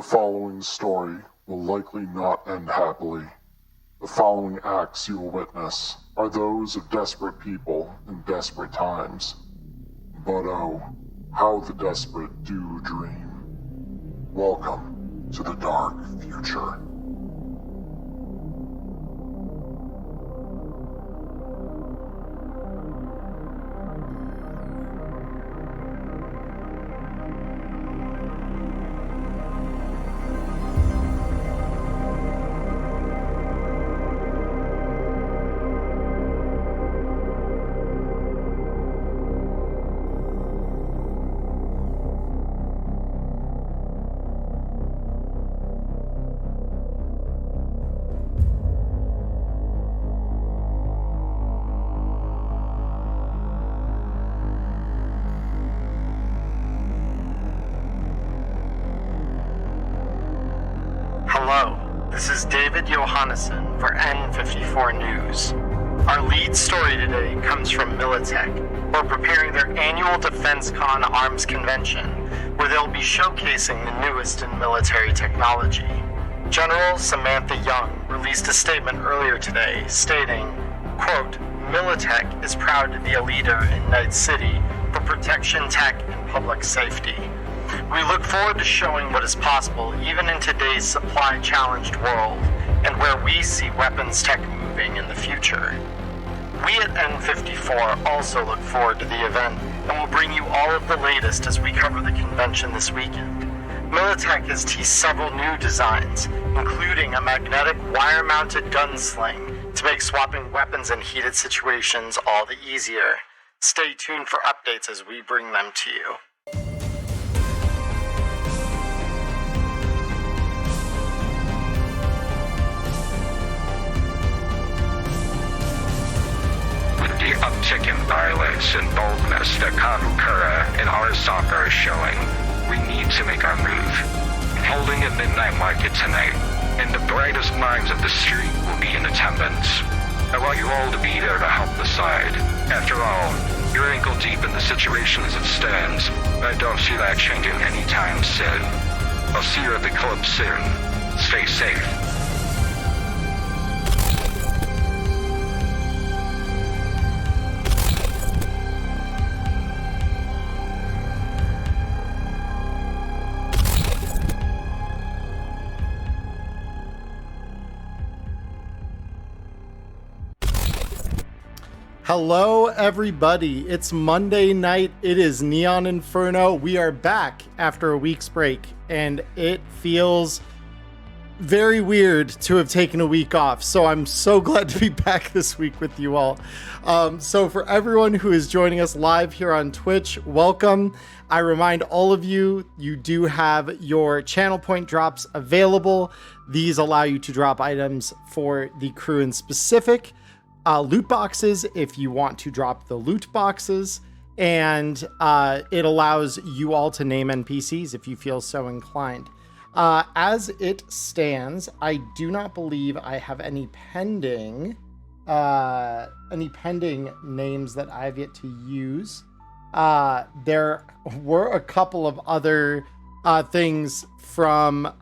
The following story will likely not end happily. The following acts you will witness are those of desperate people in desperate times. But oh, how the desperate do dream. Welcome to the dark future. Johannesson for N54 News. Our lead story today comes from Militech, who are preparing their annual DefenseCon Arms Convention, where they'll be showcasing the newest in military technology. General Samantha Young released a statement earlier today stating, quote, Militech is proud to be a leader in Night City for protection tech and public safety. We look forward to showing what is possible even in today's supply-challenged world, and where we see weapons tech moving in the future. We at N54 also look forward to the event and will bring you all of the latest as we cover the convention this weekend. Militech has teased several new designs, including a magnetic wire-mounted gunsling to make swapping weapons in heated situations all the easier. Stay tuned for updates as we bring them to you. The uptick in violence and boldness that Kamukura and Arasaka are showing, we need to make our move. Holding a midnight market tonight, and the brightest minds of the street will be in attendance. I want you all to be there to help the side. After all, you're ankle deep in the situation as it stands, but I don't see that changing anytime soon. I'll see you at the club soon. Stay safe. Hello everybody, it's Monday night, it is Neon Inferno. We are back after a week's break, and it feels very weird to have taken a week off, so I'm so glad to be back this week with you all. So for everyone who is joining us live here on Twitch, welcome. I remind all of you, you do have your channel point drops available. These allow you to drop items for the crew in specific. Loot boxes if you want to drop the loot boxes, and it allows you all to name NPCs if you feel so inclined. As it stands, I do not believe I have any pending names that I've yet to use. There were a couple of other things from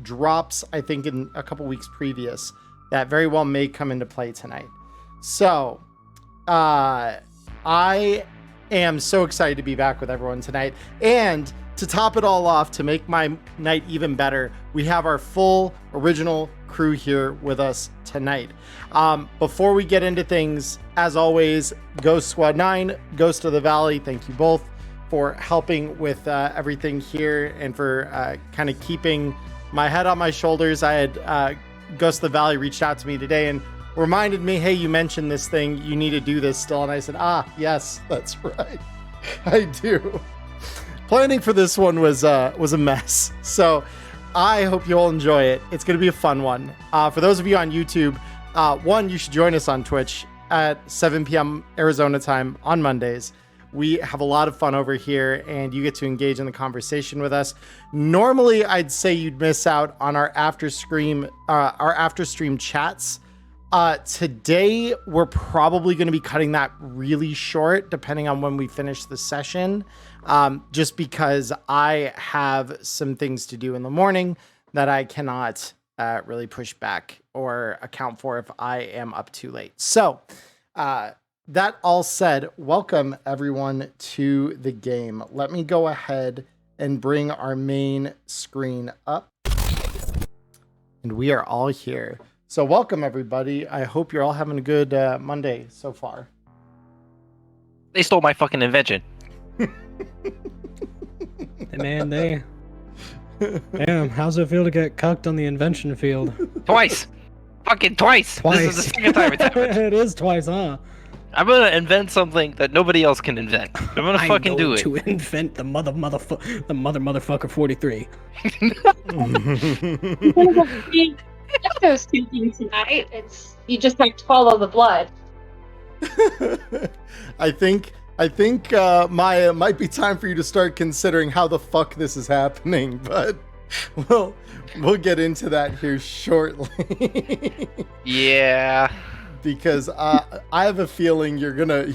drops, I think in a couple weeks previous, that very well may come into play tonight. So, I am so excited to be back with everyone tonight. And to top it all off, to make my night even better, we have our full original crew here with us tonight. Before we get into things, as always, Ghost Squad 9, Ghost of the Valley, thank you both for helping with everything here and for kind of keeping my head on my shoulders. I had Ghost of the Valley reached out to me today and reminded me, hey, you mentioned this thing, you need to do this still. And I said, yes, that's right. I do. Planning for this one was a mess. So I hope you all enjoy it. It's going to be a fun one. For those of you on YouTube, one, you should join us on Twitch at 7 p.m. Arizona time on Mondays. We have a lot of fun over here, and you get to engage in the conversation with us. Normally, I'd say you'd miss out on our after stream chats. Today, we're probably going to be cutting that really short, depending on when we finish the session, just because I have some things to do in the morning that I cannot really push back or account for if I am up too late. So, that all said, welcome everyone to the game. Let me go ahead and bring our main screen up. And we are all here. So welcome everybody. I hope you're all having a good Monday so far. They stole my fucking invention. Hey man, damn, how's it feel to get cucked on the invention field? Twice. Fucking twice. This is the second time it's happened. It is twice, huh? I'm gonna invent something that nobody else can invent. I'm gonna fucking do it. To invent the motherfucker 43. I was thinking tonight, you just have to follow the blood. I think Maya, it might be time for you to start considering how the fuck this is happening, but we'll get into that here shortly. Yeah. Because I have a feeling you're gonna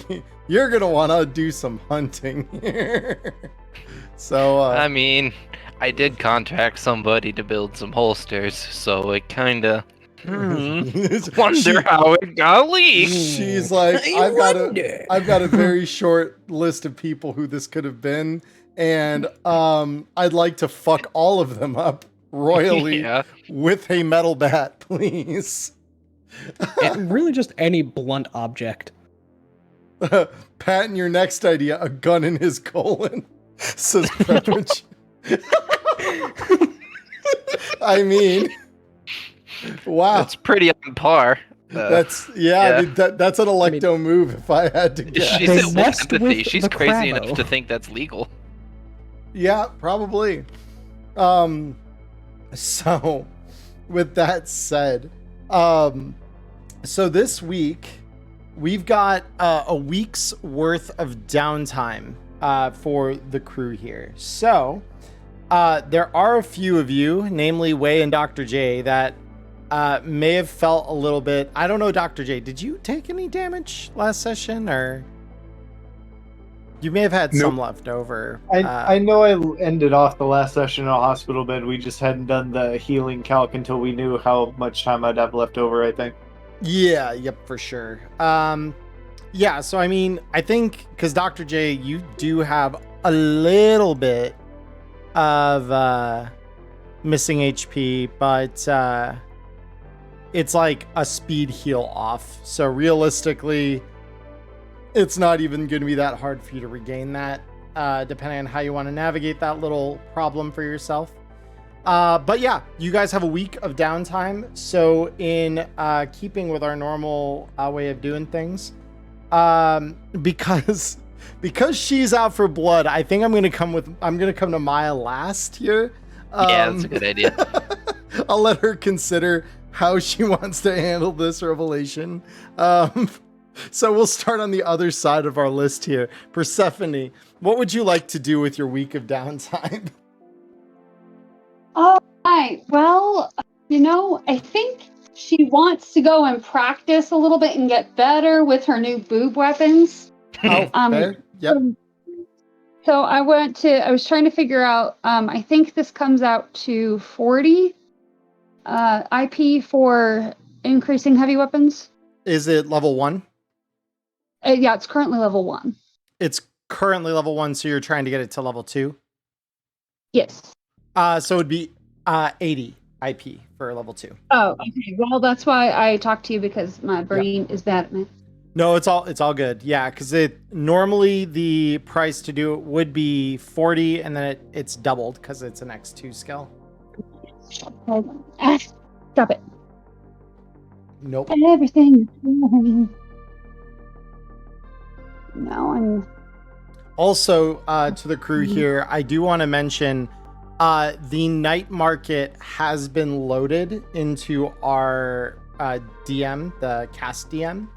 want to do some hunting here. So I mean, I did contract somebody to build some holsters, so it kinda wonder how it got leaked. She's like, I've got a very short list of people who this could have been, and I'd like to fuck all of them up royally with a metal bat, please. And really just any blunt object. Patton, your next idea, a gun in his colon, says Petrovich. I mean, wow. That's pretty on par. That's I mean, that's an Electo move if I had to guess. She's at with empathy. She's crazy enough to think that's legal. Yeah, probably. So with that said, so this week we've got a week's worth of downtime for the crew here. So there are a few of you, namely Wei and Dr. J, that may have felt a little bit. I don't know, Dr. J, did you take any damage last session, or you may have had some left over? I know I ended off the last session in a hospital bed. We just hadn't done the healing calc until we knew how much time I'd have left over, I think. Yeah, yep, for sure. Yeah, so I mean, I think because Dr. J, you do have a little bit of missing HP, but it's like a speed heal off. So realistically, it's not even going to be that hard for you to regain that, depending on how you want to navigate that little problem for yourself. But yeah, you guys have a week of downtime. So in keeping with our normal way of doing things, because she's out for blood, I think I'm gonna come to Maya last here. Yeah, that's a good idea. I'll let her consider how she wants to handle this revelation. So we'll start on the other side of our list here. Persephone, what would you like to do with your week of downtime? All right. Well, I think she wants to go and practice a little bit and get better with her new boob weapons. Oh, fair. Yep. So I was trying to figure out, I think this comes out to 40 IP for increasing heavy weapons. Is it level 1? Yeah, it's currently level 1. It's currently level 1, so you're trying to get it to level 2? Yes. So it'd be 80 IP for level 2. Oh, okay. Well, that's why I talked to you, because my brain is bad at math. No, it's all good. Yeah, because normally the price to do it would be 40, and then it's doubled because it's an X2 skill. Hold on. Stop it. Nope. Everything. No, I'm. Also, to the crew here, I do want to mention the night market has been loaded into our DM, the cast DM.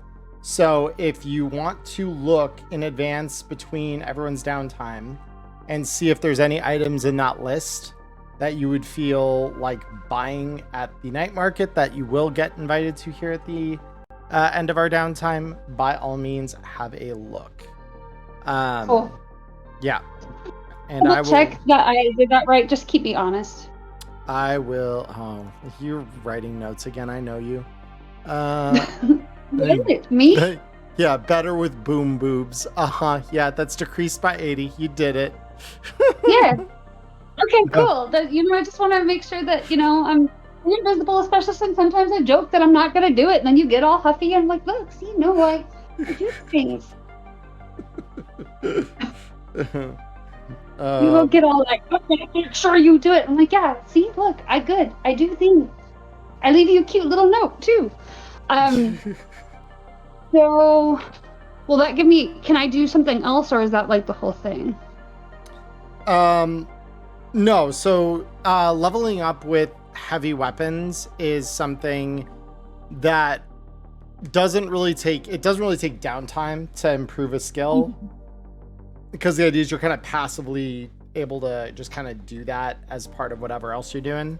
So if you want to look in advance between everyone's downtime and see if there's any items in that list that you would feel like buying at the night market that you will get invited to here at the end of our downtime, by all means, have a look. Cool. Yeah. And I will check that I did that right. Just keep me honest. I will. Oh, you're writing notes again. I know you. Me? Yeah, better with boom boobs. Yeah, that's decreased by 80. You did it. Yeah. Okay, cool. I just want to make sure that, I'm invisible, especially since sometimes I joke that I'm not going to do it. And then you get all huffy and I'm like, look, see, no, I do things. You will get all like, okay, make sure you do it. I'm like, yeah, see, look, I do things. I leave you a cute little note, too. So, will that give me, can I do something else, or is that like the whole thing? No, so leveling up with heavy weapons is something that doesn't really take downtime to improve a skill, because the idea is you're kind of passively able to just kind of do that as part of whatever else you're doing.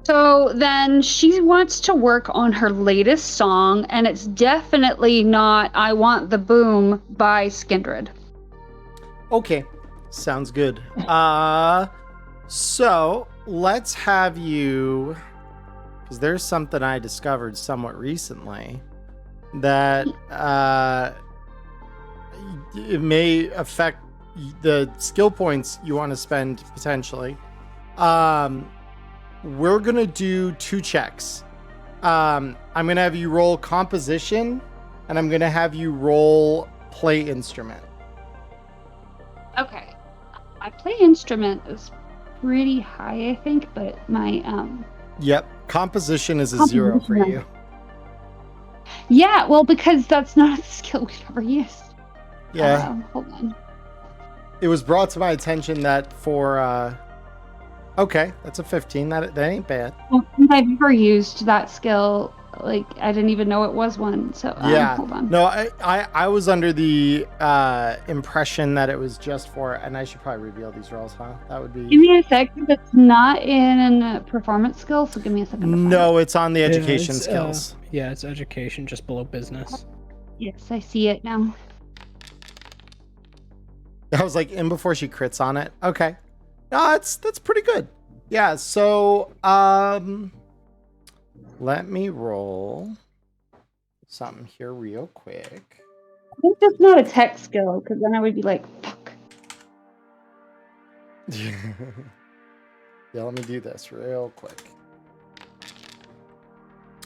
So then she wants to work on her latest song, and it's definitely not I Want the Boom by Skindred. Okay, sounds good. So let's have you, because there's something I discovered somewhat recently that it may affect the skill points you want to spend potentially. We're going to do 2 checks. I'm going to have you roll composition, and I'm going to have you roll play instrument. Okay. My play instrument is pretty high, I think, but my... Yep. Composition is a 0 for you. Yeah, well, because that's not a skill we've ever used. Yeah. Hold on. It was brought to my attention that for... Okay, that's a 15. That ain't bad. Well, since I've never used that skill, like, I didn't even know it was one, so yeah. Hold on. No, I was under the impression that it was just for, and I should probably reveal these rolls, huh? That would be... Give me a sec, because it's not in a performance skill, so give me a second. No, it's on the education skills. Yeah, it's education, just below business. Yes, I see it now. I was like in before she crits on it. Okay. No, that's pretty good. Yeah, so let me roll something here real quick. I think that's not a tech skill, because then I would be like, fuck. Yeah, let me do this real quick.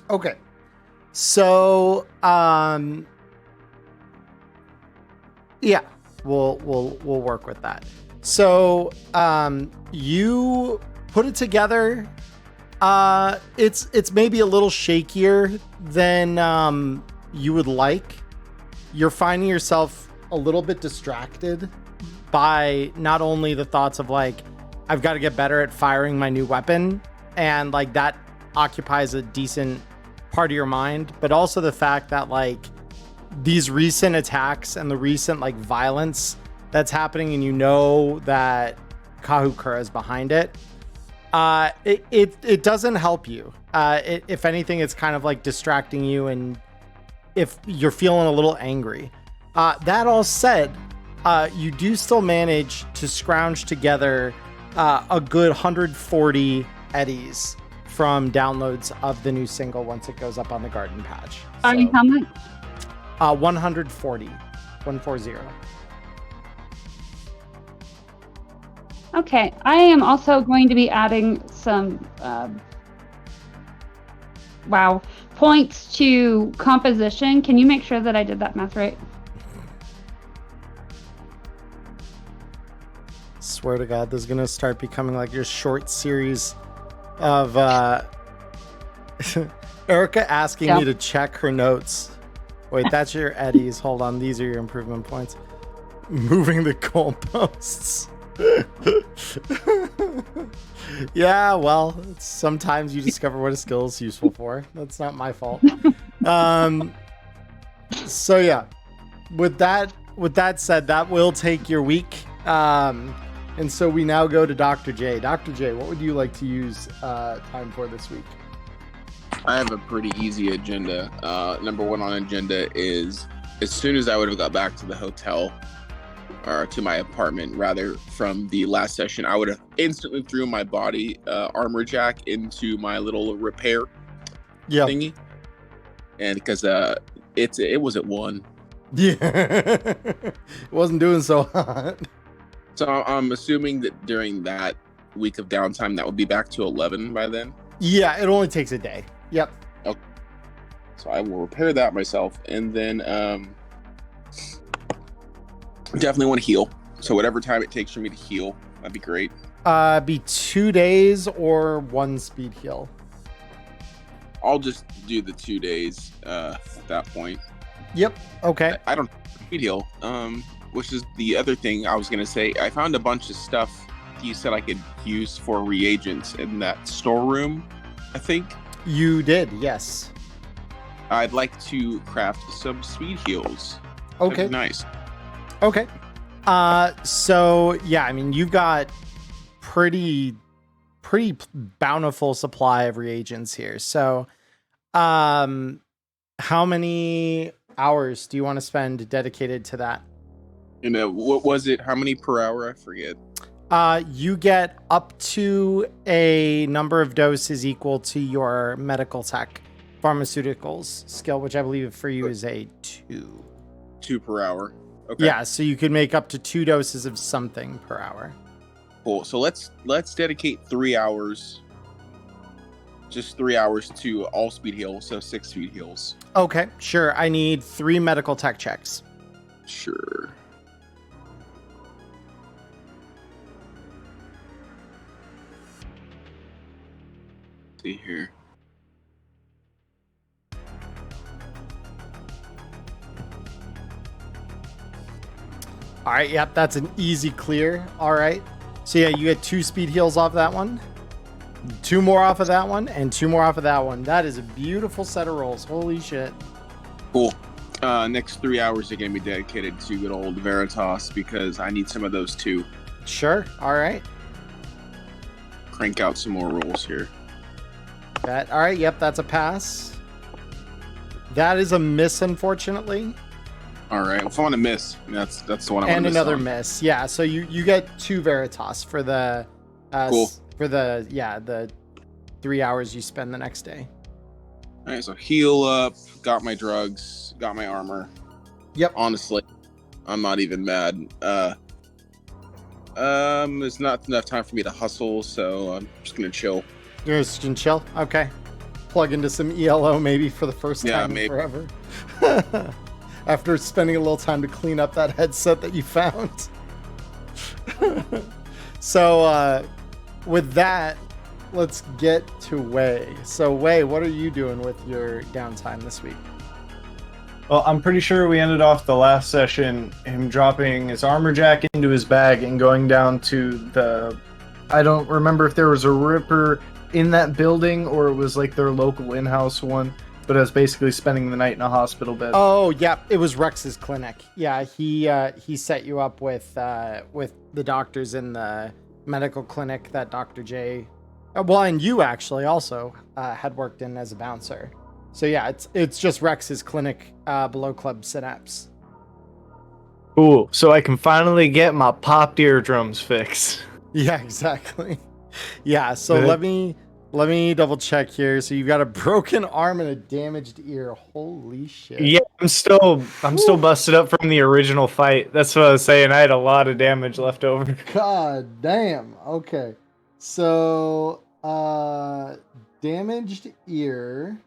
Okay. So yeah, we'll work with that. So you put it together. It's maybe a little shakier than you would like. You're finding yourself a little bit distracted by not only the thoughts of like, I've got to get better at firing my new weapon, and like that occupies a decent part of your mind, but also the fact that like these recent attacks and the recent like violence that's happening, and you know that Kahukura is behind it. It doesn't help you. If anything, it's kind of like distracting you, and if you're feeling a little angry. That all said, you do still manage to scrounge together a good 140 eddies from downloads of the new single once it goes up on the garden patch. How much? 140. 140. Okay, I am also going to be adding some points to composition. Can you make sure that I did that math right? Swear to God, this is gonna start becoming like your short series of Erica asking me to check her notes. Wait, that's your eddies. Hold on, these are your improvement points. Moving the goalposts. Yeah, well, sometimes you discover what a skill is useful for. That's not my fault. So yeah, with that said, that will take your week. And so we now go to Dr. J. Dr. J, what would you like to use time for this week? I have a pretty easy agenda. Number one on agenda is as soon as I would have got back to the hotel, or to my apartment rather, from the last session, I would have instantly threw my body armor jack into my little repair thingy. And because it was at 1. Yeah. It wasn't doing so hot. So I'm assuming that during that week of downtime, that would be back to 11 by then. Yeah, it only takes a day. Yep. Okay. So I will repair that myself, and then definitely want to heal. So whatever time it takes for me to heal, that'd be great. Be 2 days or 1 speed heal. I'll just do the 2 days at that point. Yep. Okay. I don't speed heal. Which is the other thing I was gonna say. I found a bunch of stuff you said I could use for reagents in that storeroom, I think. You did, yes. I'd like to craft some speed heals. Okay. That'd be nice. Okay. So yeah, I mean, you've got pretty bountiful supply of reagents here. So, how many hours do you want to spend dedicated to that? And what was it? How many per hour? I forget. You get up to a number of doses equal to your medical tech pharmaceuticals skill, which I believe for you is a 2. 2 per hour. Okay. Yeah, so you could make up to 2 doses of something per hour. Cool. So let's dedicate 3 hours. Just 3 hours to all speed heals, so 6 speed heals. Okay, sure. I need 3 medical tech checks. Sure. See here. All right, yep, that's an easy clear. All right. So yeah, you get 2 speed heals off that one, 2 more off of that one, and 2 more off of that one. That is a beautiful set of rolls. Holy shit. Cool. Next 3 hours are going to be dedicated to good old Veritas because I need some of those too. Sure. All right. Crank out some more rolls here. All right. Yep, that's a pass. That is a miss, unfortunately. All right. If I want to miss, that's the one I want to miss. And another on. miss. Yeah. So you get 2 Veritas for the cool. For the 3 hours you spend the next day. All right. So heal up. Got my drugs. Got my armor. Yep. Honestly, I'm not even mad. There's not enough time for me to hustle, so I'm just gonna chill. You're just gonna chill. Okay. Plug into some ELO maybe for the first time in forever. After spending a little time to clean up that headset that you found. So, with that, let's get to Wei. So, Wei, what are you doing with your downtime this week? Well, I'm pretty sure we ended off the last session him dropping his armor jack into his bag and going down to the... I don't remember if there was a Ripper in that building or it was like their local in-house one, but I was basically spending the night in a hospital bed. Oh, yeah, it was Rex's clinic. Yeah, he set you up with the doctors in the medical clinic that Dr. J... Well, and you actually also had worked in as a bouncer. So yeah, it's just Rex's clinic below Club Synapse. Cool. So I can finally get my popped eardrums fixed. Yeah, exactly. Yeah, so let me double check here. So you've got a broken arm and a damaged ear. Holy shit. Yeah, I'm still busted up from the original fight. That's what I was saying. I had a lot of damage left over. God damn. Okay. So damaged ear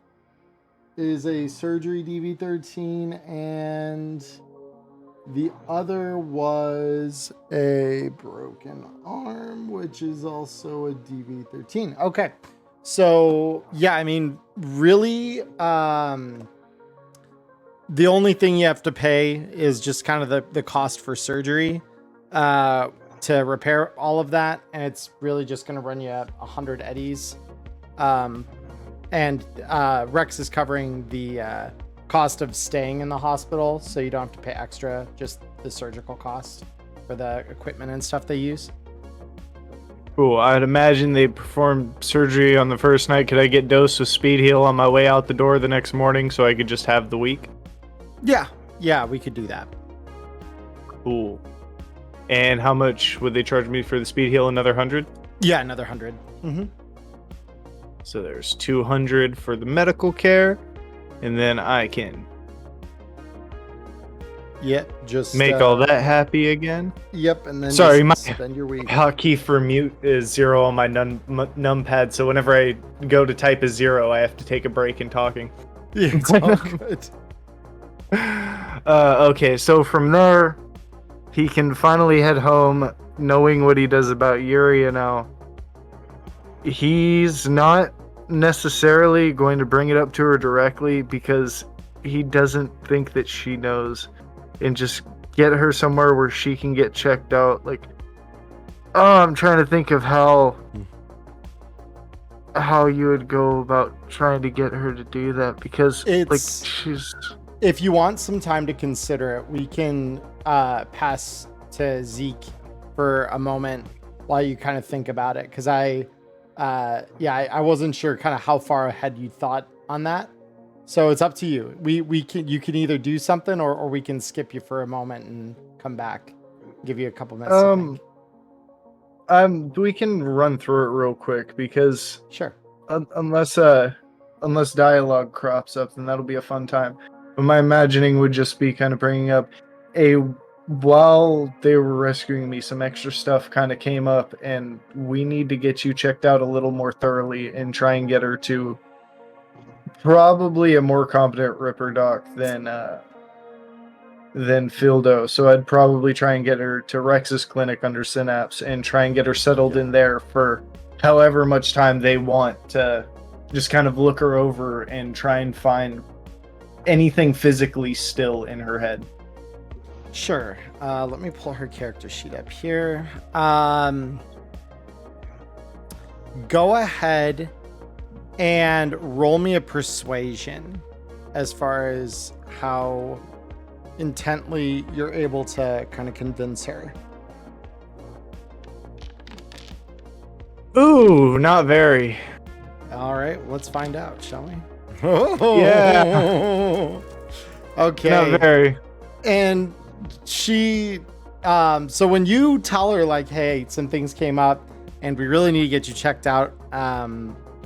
is a surgery DV13, and the other was a broken arm, which is also a DV13. Okay. So, yeah, I mean, really, the only thing you have to pay is just kind of the cost for surgery to repair all of that, and it's really just going to run you 100 eddies. And Rex is covering the cost of staying in the hospital, so you don't have to pay extra, just the surgical cost for the equipment and stuff they use. Cool. I'd imagine they performed surgery on the first night. Could I get dosed with speed heal on my way out the door the next morning so I could just have the week? Yeah, we could do that. Cool. And how much would they charge me for the speed heal? Another 100? Yeah, another 100. Mm-hmm. So there's 200 for the medical care, and then I can just make all that happy again. Yep, and then sorry, my spend your week. hotkey for mute is 0 on my numpad, so whenever I go to type a 0, I have to take a break in talking. Yeah, it's all good. Okay, so from there, he can finally head home, knowing what he does about Yuria now. He's not necessarily going to bring it up to her directly because he doesn't think that she knows, and just get her somewhere where she can get checked out. Like, I'm trying to think of how you would go about trying to get her to do that, because she's... If you want some time to consider it, we can pass to Zeke for a moment while you kind of think about it, because I wasn't sure kind of how far ahead you thought on that. So it's up to you. You can either do something or we can skip you for a moment and come back. Give you a couple minutes. To think. We can run through it real quick, because sure. Unless dialogue crops up, then that'll be a fun time. But my imagining would just be kind of bringing up while they were rescuing me, some extra stuff kind of came up, and we need to get you checked out a little more thoroughly and try and get her to probably a more competent Ripper doc than Fildo. So I'd probably try and get her to Rex's clinic under Synapse and try and get her settled in there for however much time they want to just kind of look her over and try and find anything physically still in her head. Sure. Let me pull her character sheet up here. Go ahead and roll me a persuasion as far as how intently you're able to kind of convince her. Ooh, not very. All right, let's find out, shall we? Yeah. Okay. Not very. And she, so when you tell her, like, hey, some things came up and we really need to get you checked out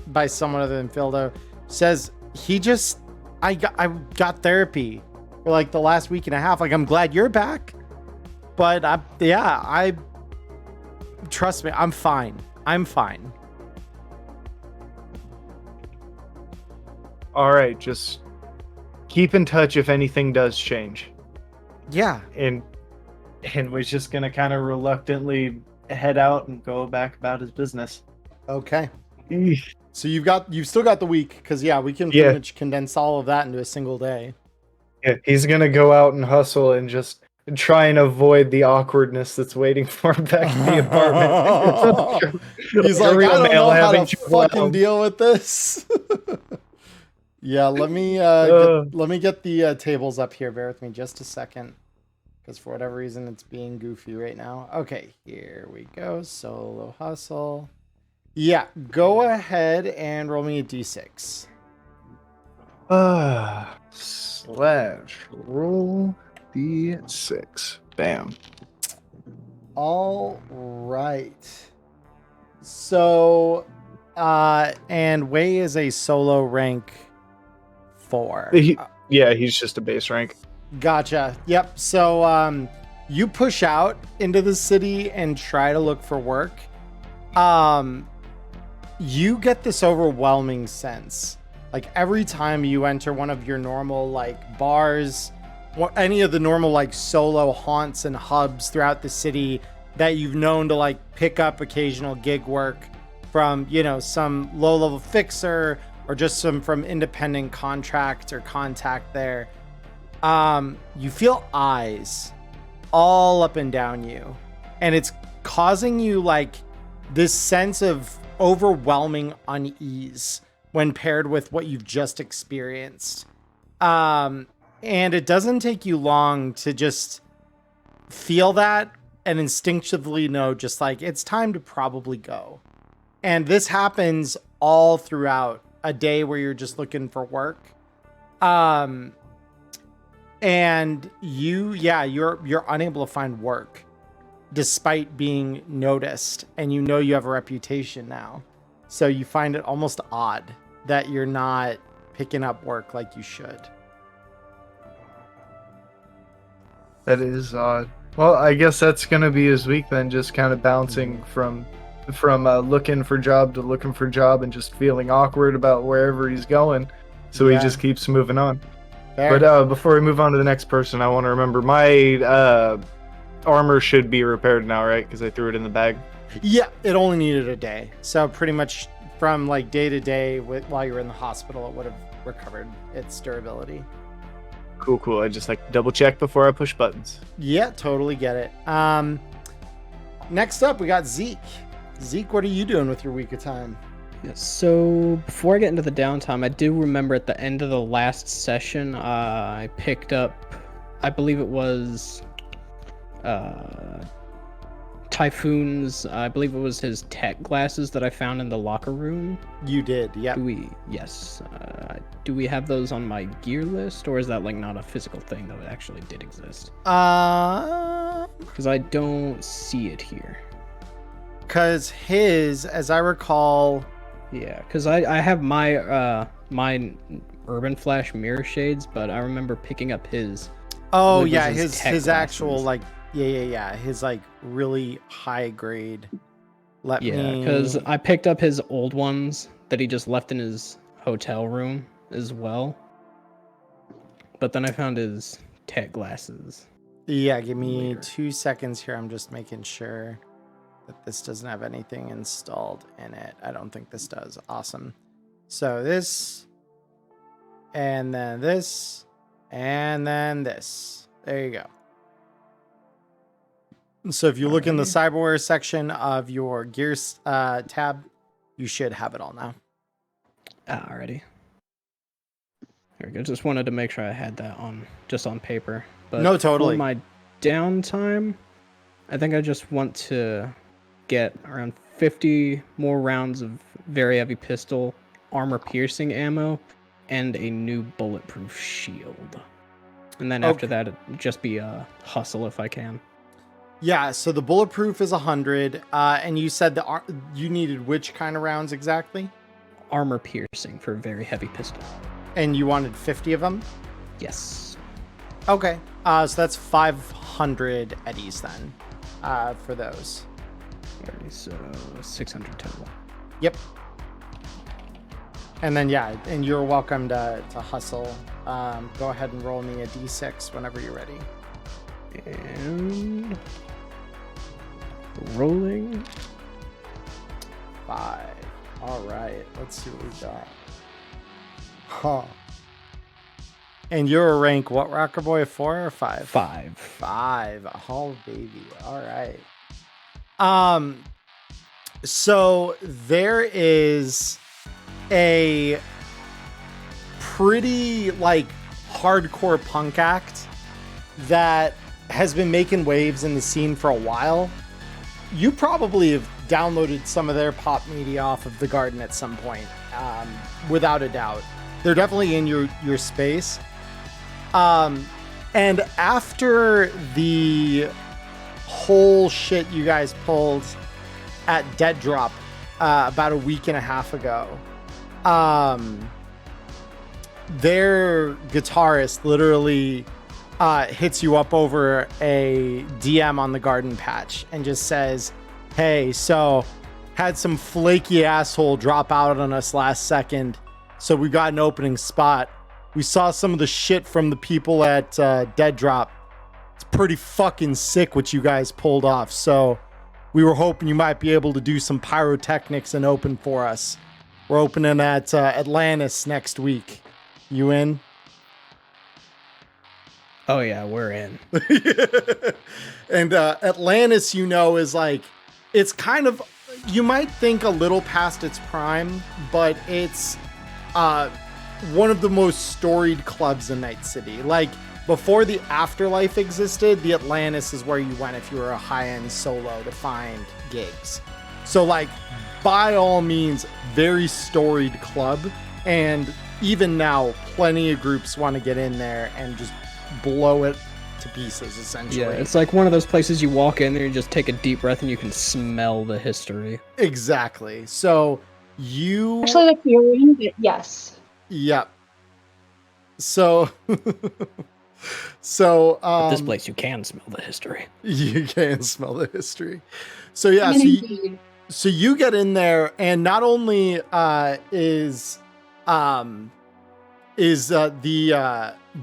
by someone other than Fildo, says I got therapy for like the last week and a half. Like, I'm glad you're back, but I trust me, I'm fine. All right, just keep in touch if anything does change. Yeah. And we're just gonna kind of reluctantly head out and go back about his business. Okay. So you've still got the week, because we can pretty much condense all of that into a single day. Yeah, he's gonna go out and hustle and just try and avoid the awkwardness that's waiting for him back at the apartment. He's like, I don't know how to fucking deal with this. Yeah, let me get the tables up here. Bear with me just a second, because for whatever reason it's being goofy right now. Okay, here we go. Solo hustle. Yeah, go ahead and roll me a d6. Roll d6. Bam. All right. So, and Wei is a solo rank 4. He's just a base rank. Gotcha. Yep. So you push out into the city and try to look for work. You get this overwhelming sense, like every time you enter one of your normal like bars, or any of the normal like solo haunts and hubs throughout the city that you've known to like pick up occasional gig work from, some low-level fixer or just some from independent contract or contact there. You feel eyes all up and down you, and it's causing you like this sense of overwhelming unease when paired with what you've just experienced. And it doesn't take you long to just feel that and instinctively know just like it's time to probably go. And this happens all throughout a day where you're just looking for work. And you're unable to find work despite being noticed, and you know you have a reputation now. So you find it almost odd that you're not picking up work like you should. That is odd. Well, I guess that's gonna be his week then, just kind of bouncing from looking for job to looking for job and just feeling awkward about wherever he's going. So he just keeps moving on. Fair. But before we move on to the next person, I want to remember my armor should be repaired now, right? Because I threw it in the bag. Yeah, it only needed a day. So pretty much from like day to day while you were in the hospital, it would have recovered its durability. Cool. I just like to double check before I push buttons. Yeah, totally get it. Next up, we got Zeke. Zeke, what are you doing with your week of time? Yeah, so before I get into the downtime, I do remember at the end of the last session, I picked up, I believe it was Typhoon's, I believe it was his tech glasses that I found in the locker room. You did, yeah. Yes. Do we have those on my gear list, or is that like not a physical thing that actually did exist? Because I don't see it here. Because his, as I recall... Yeah, because I have my my Urban Flash mirror shades, but I remember picking up his... Oh, yeah, his glasses. actual, like... Yeah. His, like, really high grade. Because I picked up his old ones that he just left in his hotel room as well. But then I found his tech glasses. Yeah, give me later. 2 seconds here. I'm just making sure that this doesn't have anything installed in it. I don't think this does. Awesome. So this, and then this, and then this. There you go. So if you look in the cyberware section of your gears tab, you should have it all now. Alrighty. There we go. Just wanted to make sure I had that on paper. But no, totally. For my downtime, I think I just want to get around 50 more rounds of very heavy pistol, armor piercing ammo, and a new bulletproof shield. And then after that, it'd just be a hustle if I can. Yeah, so the bulletproof is 100, and you said you needed which kind of rounds exactly? Armor piercing for a very heavy pistol. And you wanted 50 of them? Yes. Okay, so that's 500 eddies then, for those. Alrighty, so 600 total. Yep. And then, yeah, and you're welcome to hustle. Go ahead and roll me a d6 whenever you're ready. And rolling 5. All right, let's see what we got. Huh. And you're a rank what, Rocker Boy? 4 or 5? 5. 5. Oh, baby. All right. So there is a pretty like hardcore punk act that has been making waves in the scene for a while. You probably have downloaded some of their pop media off of The Garden at some point, without a doubt. They're definitely in your space. And after the whole shit you guys pulled at Dead Drop about a week and a half ago, their guitarist literally hits you up over a DM on the Garden Patch and just says, hey, so had some flaky asshole drop out on us last second, so we got an opening spot. We saw some of the shit from the people at Dead Drop. It's pretty fucking sick what you guys pulled off, so we were hoping you might be able to do some pyrotechnics and open for us. We're opening at Atlantis next week. You in? Oh yeah, we're in. And Atlantis, is like, it's kind of, you might think a little past its prime, but it's one of the most storied clubs in Night City. Like, before the afterlife existed, the Atlantis is where you went if you were a high-end solo to find gigs. So like, by all means, very storied club, and even now, plenty of groups want to get in there and just blow it to pieces, essentially. Yeah, it's like one of those places you walk in there and just take a deep breath and you can smell the history. Exactly. So you Actually, like you're in, but yes. Yep. So At this place you can smell the history. You can smell the history. So yeah, so you get in there, and not only is the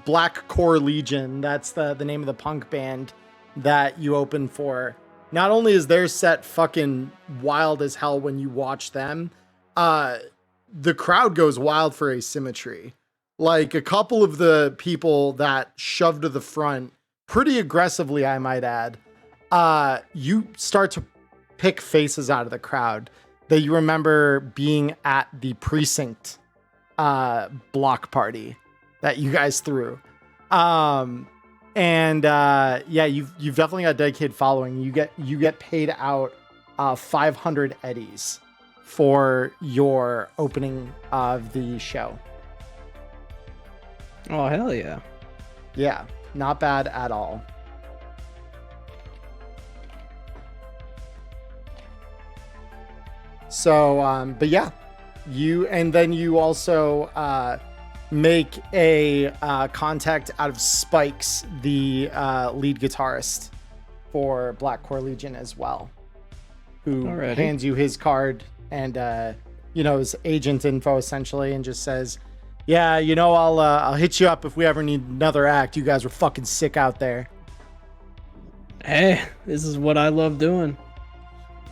Black Core Legion, that's the name of the punk band that you open for. Not only is their set fucking wild as hell when you watch them, the crowd goes wild for asymmetry. Like, a couple of the people that shoved to the front pretty aggressively, I might add, you start to pick faces out of the crowd that you remember being at the precinct block party that you guys threw. Yeah, you've definitely got a dedicated following. You get paid out 500 eddies for your opening of the show. Oh, hell yeah. Yeah, not bad at all. So, but yeah, you also make a contact out of Spikes, the lead guitarist for Black Core Legion as well, who hands you his card and his agent info essentially, and just says, "Yeah, I'll hit you up if we ever need another act. You guys were fucking sick out there." Hey, this is what I love doing.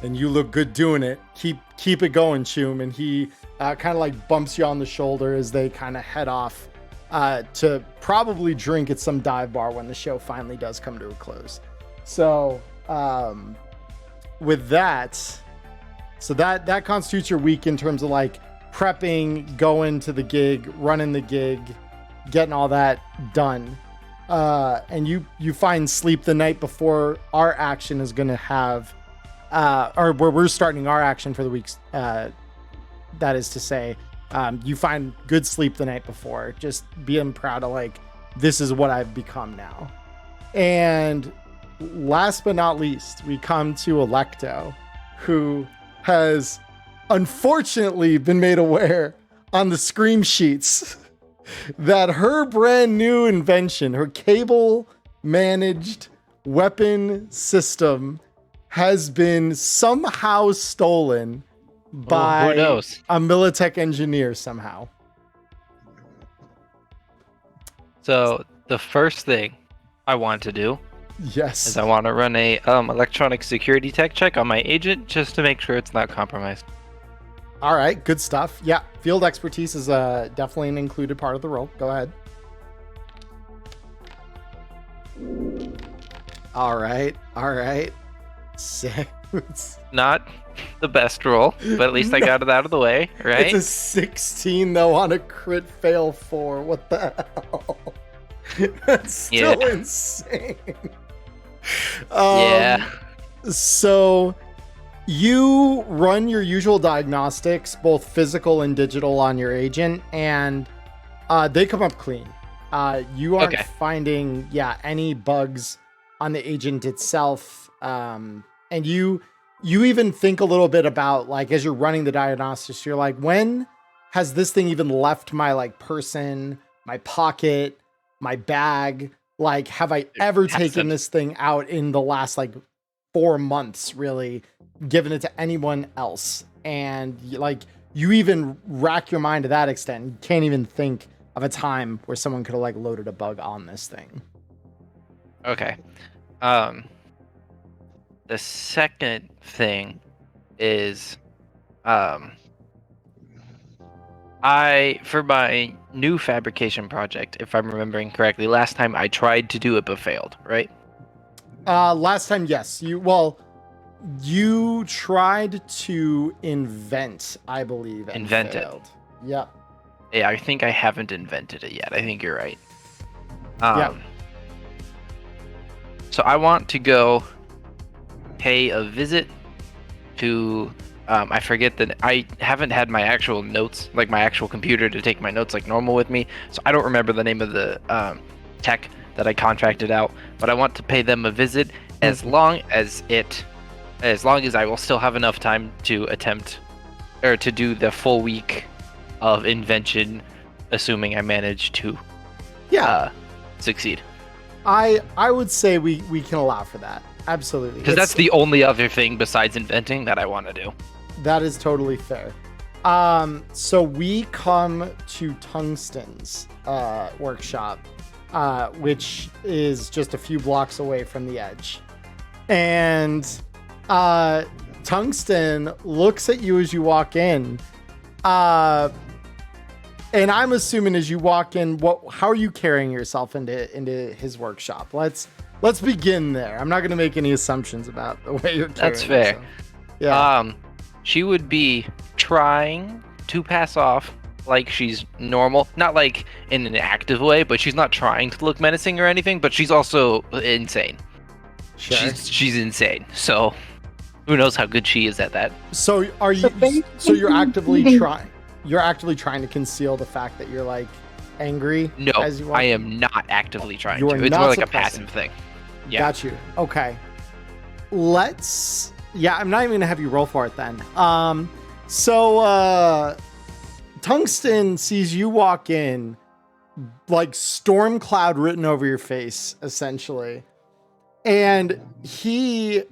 And you look good doing it. Keep it going, Chum. And he kind of like bumps you on the shoulder as they kind of head off to probably drink at some dive bar when the show finally does come to a close. So with that, so that constitutes your week in terms of like prepping, going to the gig, running the gig, getting all that done. And you find sleep the night before our action is going to have, or where we're starting our action for the weeks. That is to say, you find good sleep the night before, just being proud of like, this is what I've become now. And last but not least, we come to Electo, who has unfortunately been made aware on the scream sheets that her brand new invention, her cable managed weapon system, has been somehow stolen by who knows? A Militech engineer somehow. So the first thing I want to do is I want to run a electronic security tech check on my agent just to make sure it's not compromised. All right, good stuff. Yeah, field expertise is definitely an included part of the role. Go ahead. All right. Six. Not the best roll, but at least I got it out of the way, right? It's a 16 though on a crit fail 4. What the hell? That's still insane. Yeah. So you run your usual diagnostics, both physical and digital, on your agent, and they come up clean. You aren't finding any bugs on the agent itself. And you even think a little bit about, like, as you're running the diagnostics, you're like, when has this thing even left my like person, my pocket, my bag? Like, have I ever taken this thing out in the last like 4 months, really, given it to anyone else? And like, you even rack your mind to that extent. You can't even think of a time where someone could have like loaded a bug on this thing. Okay. The second thing is, for my new fabrication project, if I'm remembering correctly, last time I tried to do it but failed, right? Last time, yes. You tried to invent, I believe, and failed. Yep. Yeah, I think I haven't invented it yet. I think you're right. Yeah. So I want to go pay a visit to I forget that I haven't had my actual notes, like my actual computer to take my notes like normal with me, so I don't remember the name of the tech that I contracted out, but I want to pay them a visit as long as I will still have enough time to attempt or to do the full week of invention, assuming I manage to succeed. I would say we can allow for that. Absolutely. Because that's the only other thing besides inventing that I want to do. That is totally fair. So we come to Tungsten's workshop, which is just a few blocks away from the edge. And Tungsten looks at you as you walk in. And I'm assuming as you walk in, how are you carrying yourself into his workshop? Let's begin there. I'm not going to make any assumptions about the way you're carrying That's fair. yourself. Yeah. She would be trying to pass off like she's normal, not like in an active way, but she's not trying to look menacing or anything, but she's also insane. Sure. She's insane. So who knows how good she is at that. So are you so you're actively trying to conceal the fact that you're like angry? No, as you walk I in? am not actively trying You are to. It's not more like a suppressing. passive thing. Yeah. Got you. Okay. I'm not even gonna have you roll for it then. So Tungsten sees you walk in, like storm cloud written over your face, essentially. And he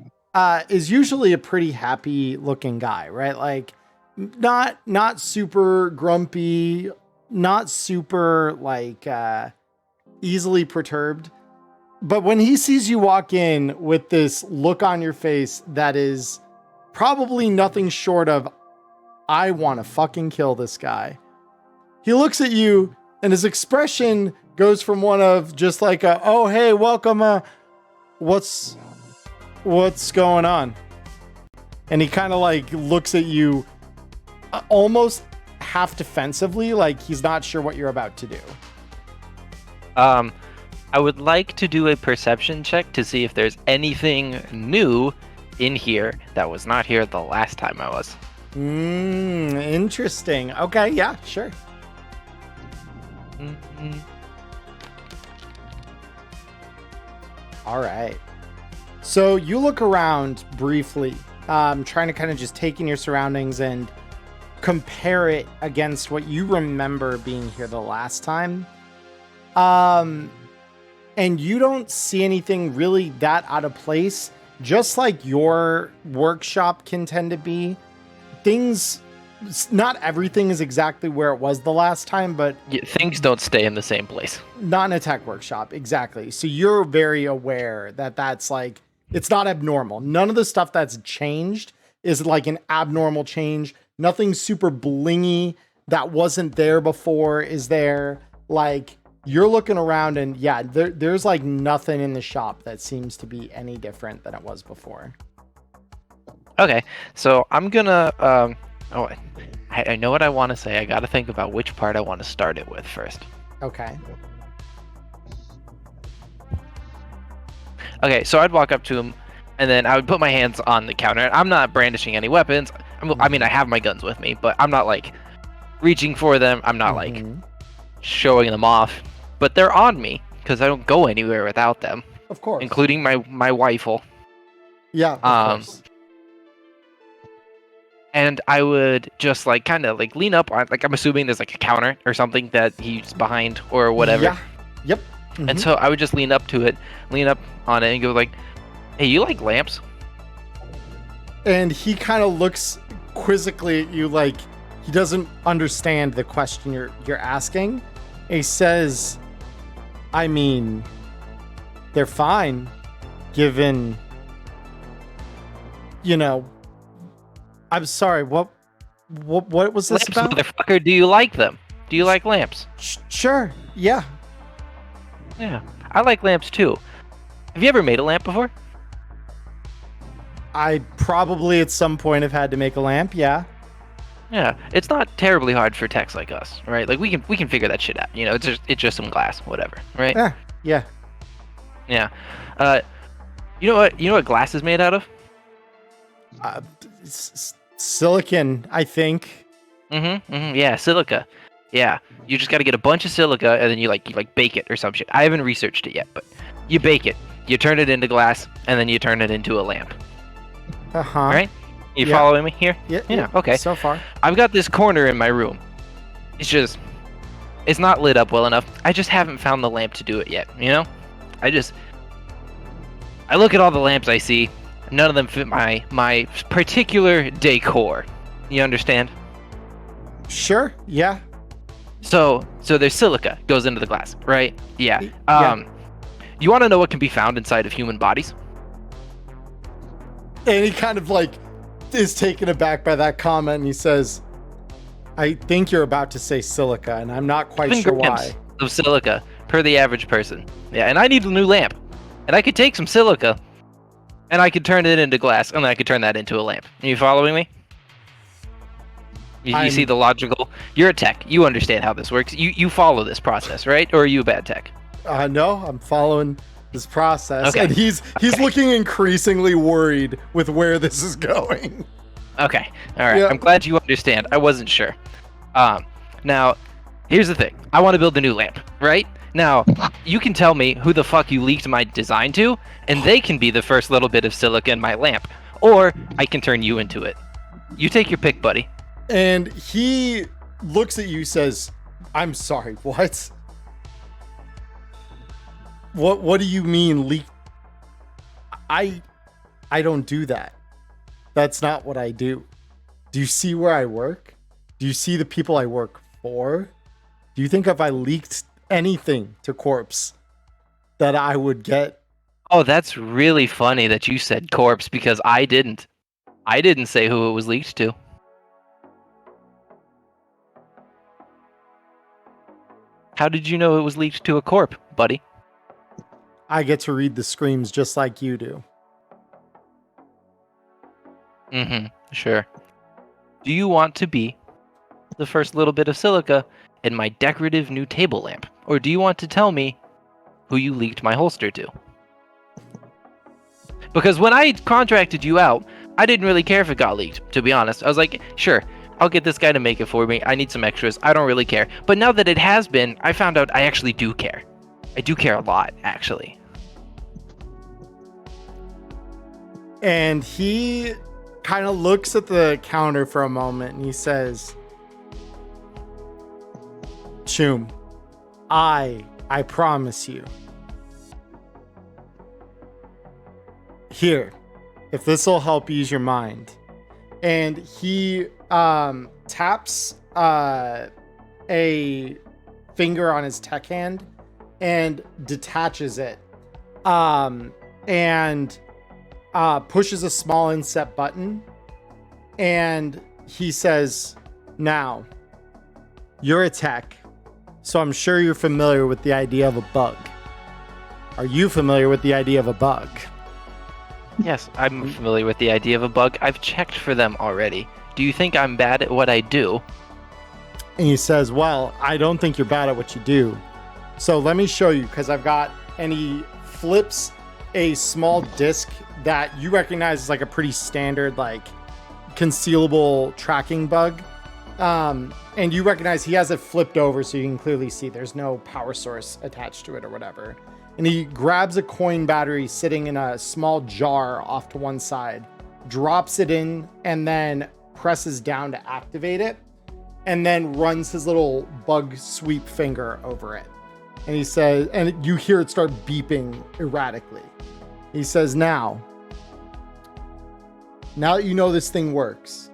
is usually a pretty happy looking guy, right? Like not super grumpy, not super like easily perturbed. But when he sees you walk in with this look on your face that is probably nothing short of, I want to fucking kill this guy. He looks at you and his expression goes from one of just like oh, hey, welcome. What's going on? And he kind of like looks at you almost half defensively, like he's not sure what you're about to do. I would like to do a perception check to see if there's anything new in here that was not here the last time I was. Interesting. Okay, yeah, sure. All right. So you look around briefly, trying to kind of just take in your surroundings and compare it against what you remember being here the last time. And you don't see anything really that out of place, just like your workshop can tend to be. Not everything is exactly where it was the last time, but things don't stay in the same place. Not in a tech workshop, exactly. So you're very aware that that's like, it's not abnormal. None of the stuff that's changed is like an abnormal change. Nothing super blingy that wasn't there before is there. Like, you're looking around and yeah, there's like nothing in the shop that seems to be any different than it was before. Okay, so I'm gonna, I know what I want to say. I gotta think about which part I want to start it with first. Okay. Okay, so I'd walk up to him, and then I would put my hands on the counter. I'm not brandishing any weapons. I mean, I have my guns with me, but I'm not like reaching for them. I'm not like showing them off, but they're on me because I don't go anywhere without them. Of course. Including my rifle. Yeah, of course. And I would just like kind of like lean up on, like, I'm assuming there's like a counter or something that he's behind or whatever. Yeah. Yep. And so I would just lean up on it and go like, hey, you like lamps? And he kind of looks quizzically at you like he doesn't understand the question you're asking. He says, I mean, they're fine given, I'm sorry, what was this lamps, about? Motherfucker, do you like them? Do you like lamps? Sure, yeah. Yeah, I like lamps too. Have you ever made a lamp before? I probably at some point have had to make a lamp, yeah. Yeah, it's not terribly hard for techs like us, right? Like we can figure that shit out. It's just some glass, whatever, right? Yeah. Yeah. You know what glass is made out of? Silicon, I think. Yeah, silica. Yeah, you just got to get a bunch of silica and then you bake it or some shit. I haven't researched it yet, but you bake it, you turn it into glass, and then you turn it into a lamp. Uh-huh. All right? You Yeah. following me here? Yeah. Okay. So far. I've got this corner in my room. It's not lit up well enough. I just haven't found the lamp to do it yet, you know? I look at all the lamps I see. None of them fit my particular decor. You understand? Sure. Yeah. So there's silica goes into the glass, right? Yeah. Yeah. You want to know what can be found inside of human bodies? And he kind of is taken aback by that comment, and he says, I think you're about to say silica, and I'm not quite 7 sure grams why. of silica per the average person. Yeah, and I need a new lamp. And I could take some silica, and I could turn it into glass, and then I could turn that into a lamp. Are you following me? You see the logical... You're a tech. You understand how this works. You follow this process, right? Or are you a bad tech? No, I'm following this process, Okay. and he's looking increasingly worried with where this is going. Okay. All right. Yeah. I'm glad you understand. I wasn't sure. Now, here's the thing. I want to build a new lamp, right? Now, you can tell me who the fuck you leaked my design to, and they can be the first little bit of silica in my lamp. Or I can turn you into it. You take your pick, buddy. And he looks at you, says, I'm sorry, what? What do you mean leak? I don't do that. That's not what I do. Do you see where I work? Do you see the people I work for? Do you think if I leaked anything to Corpse that I would get? Oh, that's really funny that you said corpse because I didn't. I didn't say who it was leaked to. How did you know it was leaked to a corp, buddy? I get to read the screams just like you do. Sure. Do you want to be the first little bit of silica in my decorative new table lamp? Or do you want to tell me who you leaked my holster to? Because when I contracted you out, I didn't really care if it got leaked, to be honest. I was like, sure, I'll get this guy to make it for me. I need some extras. I don't really care. But now that it has been, I found out I actually do care. I do care a lot, actually. And he kind of looks at the counter for a moment and he says, Choom, I promise you. Here, if this will help ease your mind. And he taps a finger on his tech hand and detaches it. And pushes a small inset button, and he says, now, you're a tech, so I'm sure you're familiar with the idea of a bug. Are you familiar with the idea of a bug? Yes, I'm familiar with the idea of a bug. I've checked for them already. Do you think I'm bad at what I do? And he says, well, I don't think you're bad at what you do. So let me show you, because I've got, and he flips a small disc that you recognize as like a pretty standard, like concealable tracking bug. And you recognize he has it flipped over so you can clearly see there's no power source attached to it or whatever. And he grabs a coin battery sitting in a small jar off to one side, drops it in, and then presses down to activate it, and then runs his little bug sweep finger over it. And he says, and you hear it start beeping erratically. He says, now that you know this thing works,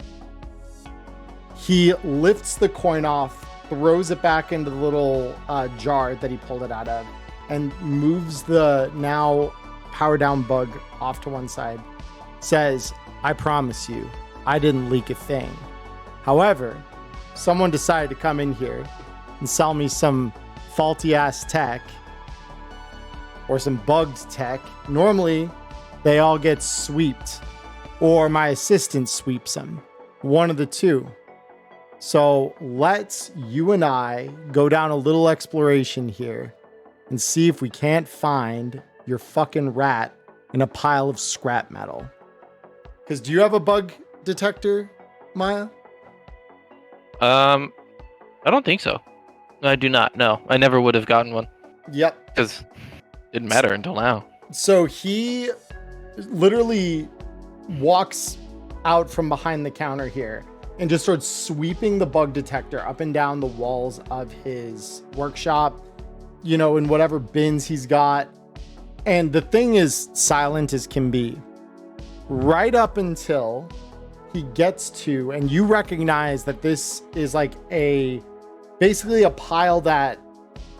he lifts the coin off, throws it back into the little jar that he pulled it out of, and moves the now power down bug off to one side. Says, I promise you, I didn't leak a thing. However, someone decided to come in here and sell me some faulty ass tech or some bugged tech. Normally, they all get sweeped, or my assistant sweeps them. One of the two. So let's you and I go down a little exploration here and see if we can't find your fucking rat in a pile of scrap metal. Because do you have a bug detector, Maya? I don't think so. I do not. No, I never would have gotten one. Yep. Because it didn't matter until now. So he literally walks out from behind the counter here and just starts sweeping the bug detector up and down the walls of his workshop, you know, in whatever bins he's got. And the thing is silent as can be right up until he gets to, and you recognize that this is like basically a pile that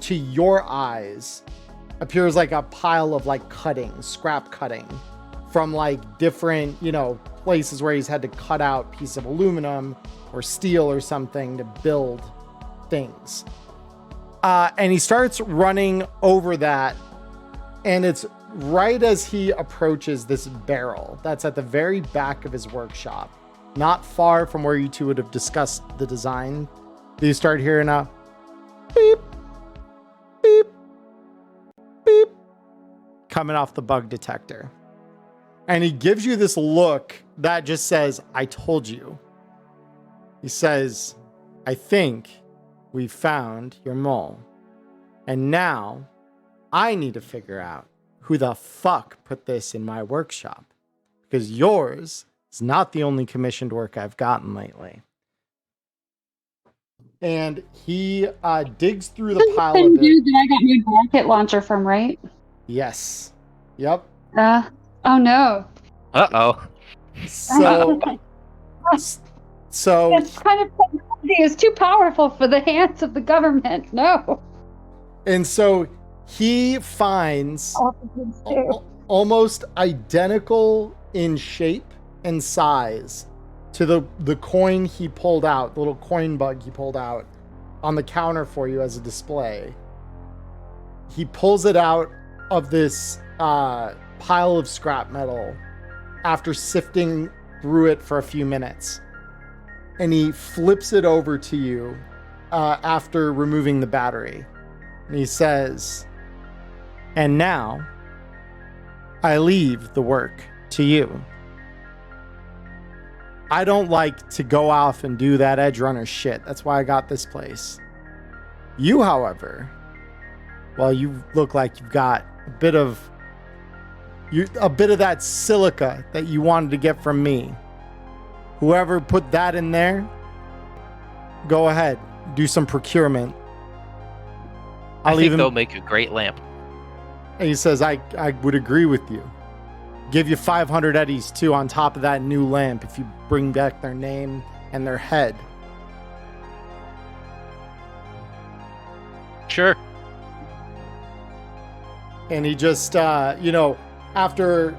to your eyes appears like a pile of like scrap cutting from like different, you know, places where he's had to cut out pieces of aluminum or steel or something to build things. And he starts running over that, and it's right as he approaches this barrel that's at the very back of his workshop, not far from where you two would have discussed the design. You start hearing a beep, beep, beep coming off the bug detector. And he gives you this look that just says, I told you. He says, I think we found your mole. And now I need to figure out who the fuck put this in my workshop. Because yours is not the only commissioned work I've gotten lately. And he digs through the pile of it. Dude that I got my rocket launcher from, right? Yes. Yep. Oh no. Uh-oh. So It's kind of it's too powerful for the hands of the government. No. And so he finds almost identical in shape and size to the coin he pulled out, the little coin bug he pulled out on the counter for you as a display. He pulls it out of this pile of scrap metal after sifting through it for a few minutes. And he flips it over to you after removing the battery. And he says, and now I leave the work to you. I don't like to go off and do that edge runner shit. That's why I got this place. You, however, well, you look like you've got a bit of that silica that you wanted to get from me. Whoever put that in there, go ahead, do some procurement. I think they'll make a great lamp. And he says, I would agree with you. Give you 500 eddies too on top of that new lamp if you bring back their name and their head. Sure. And he just, after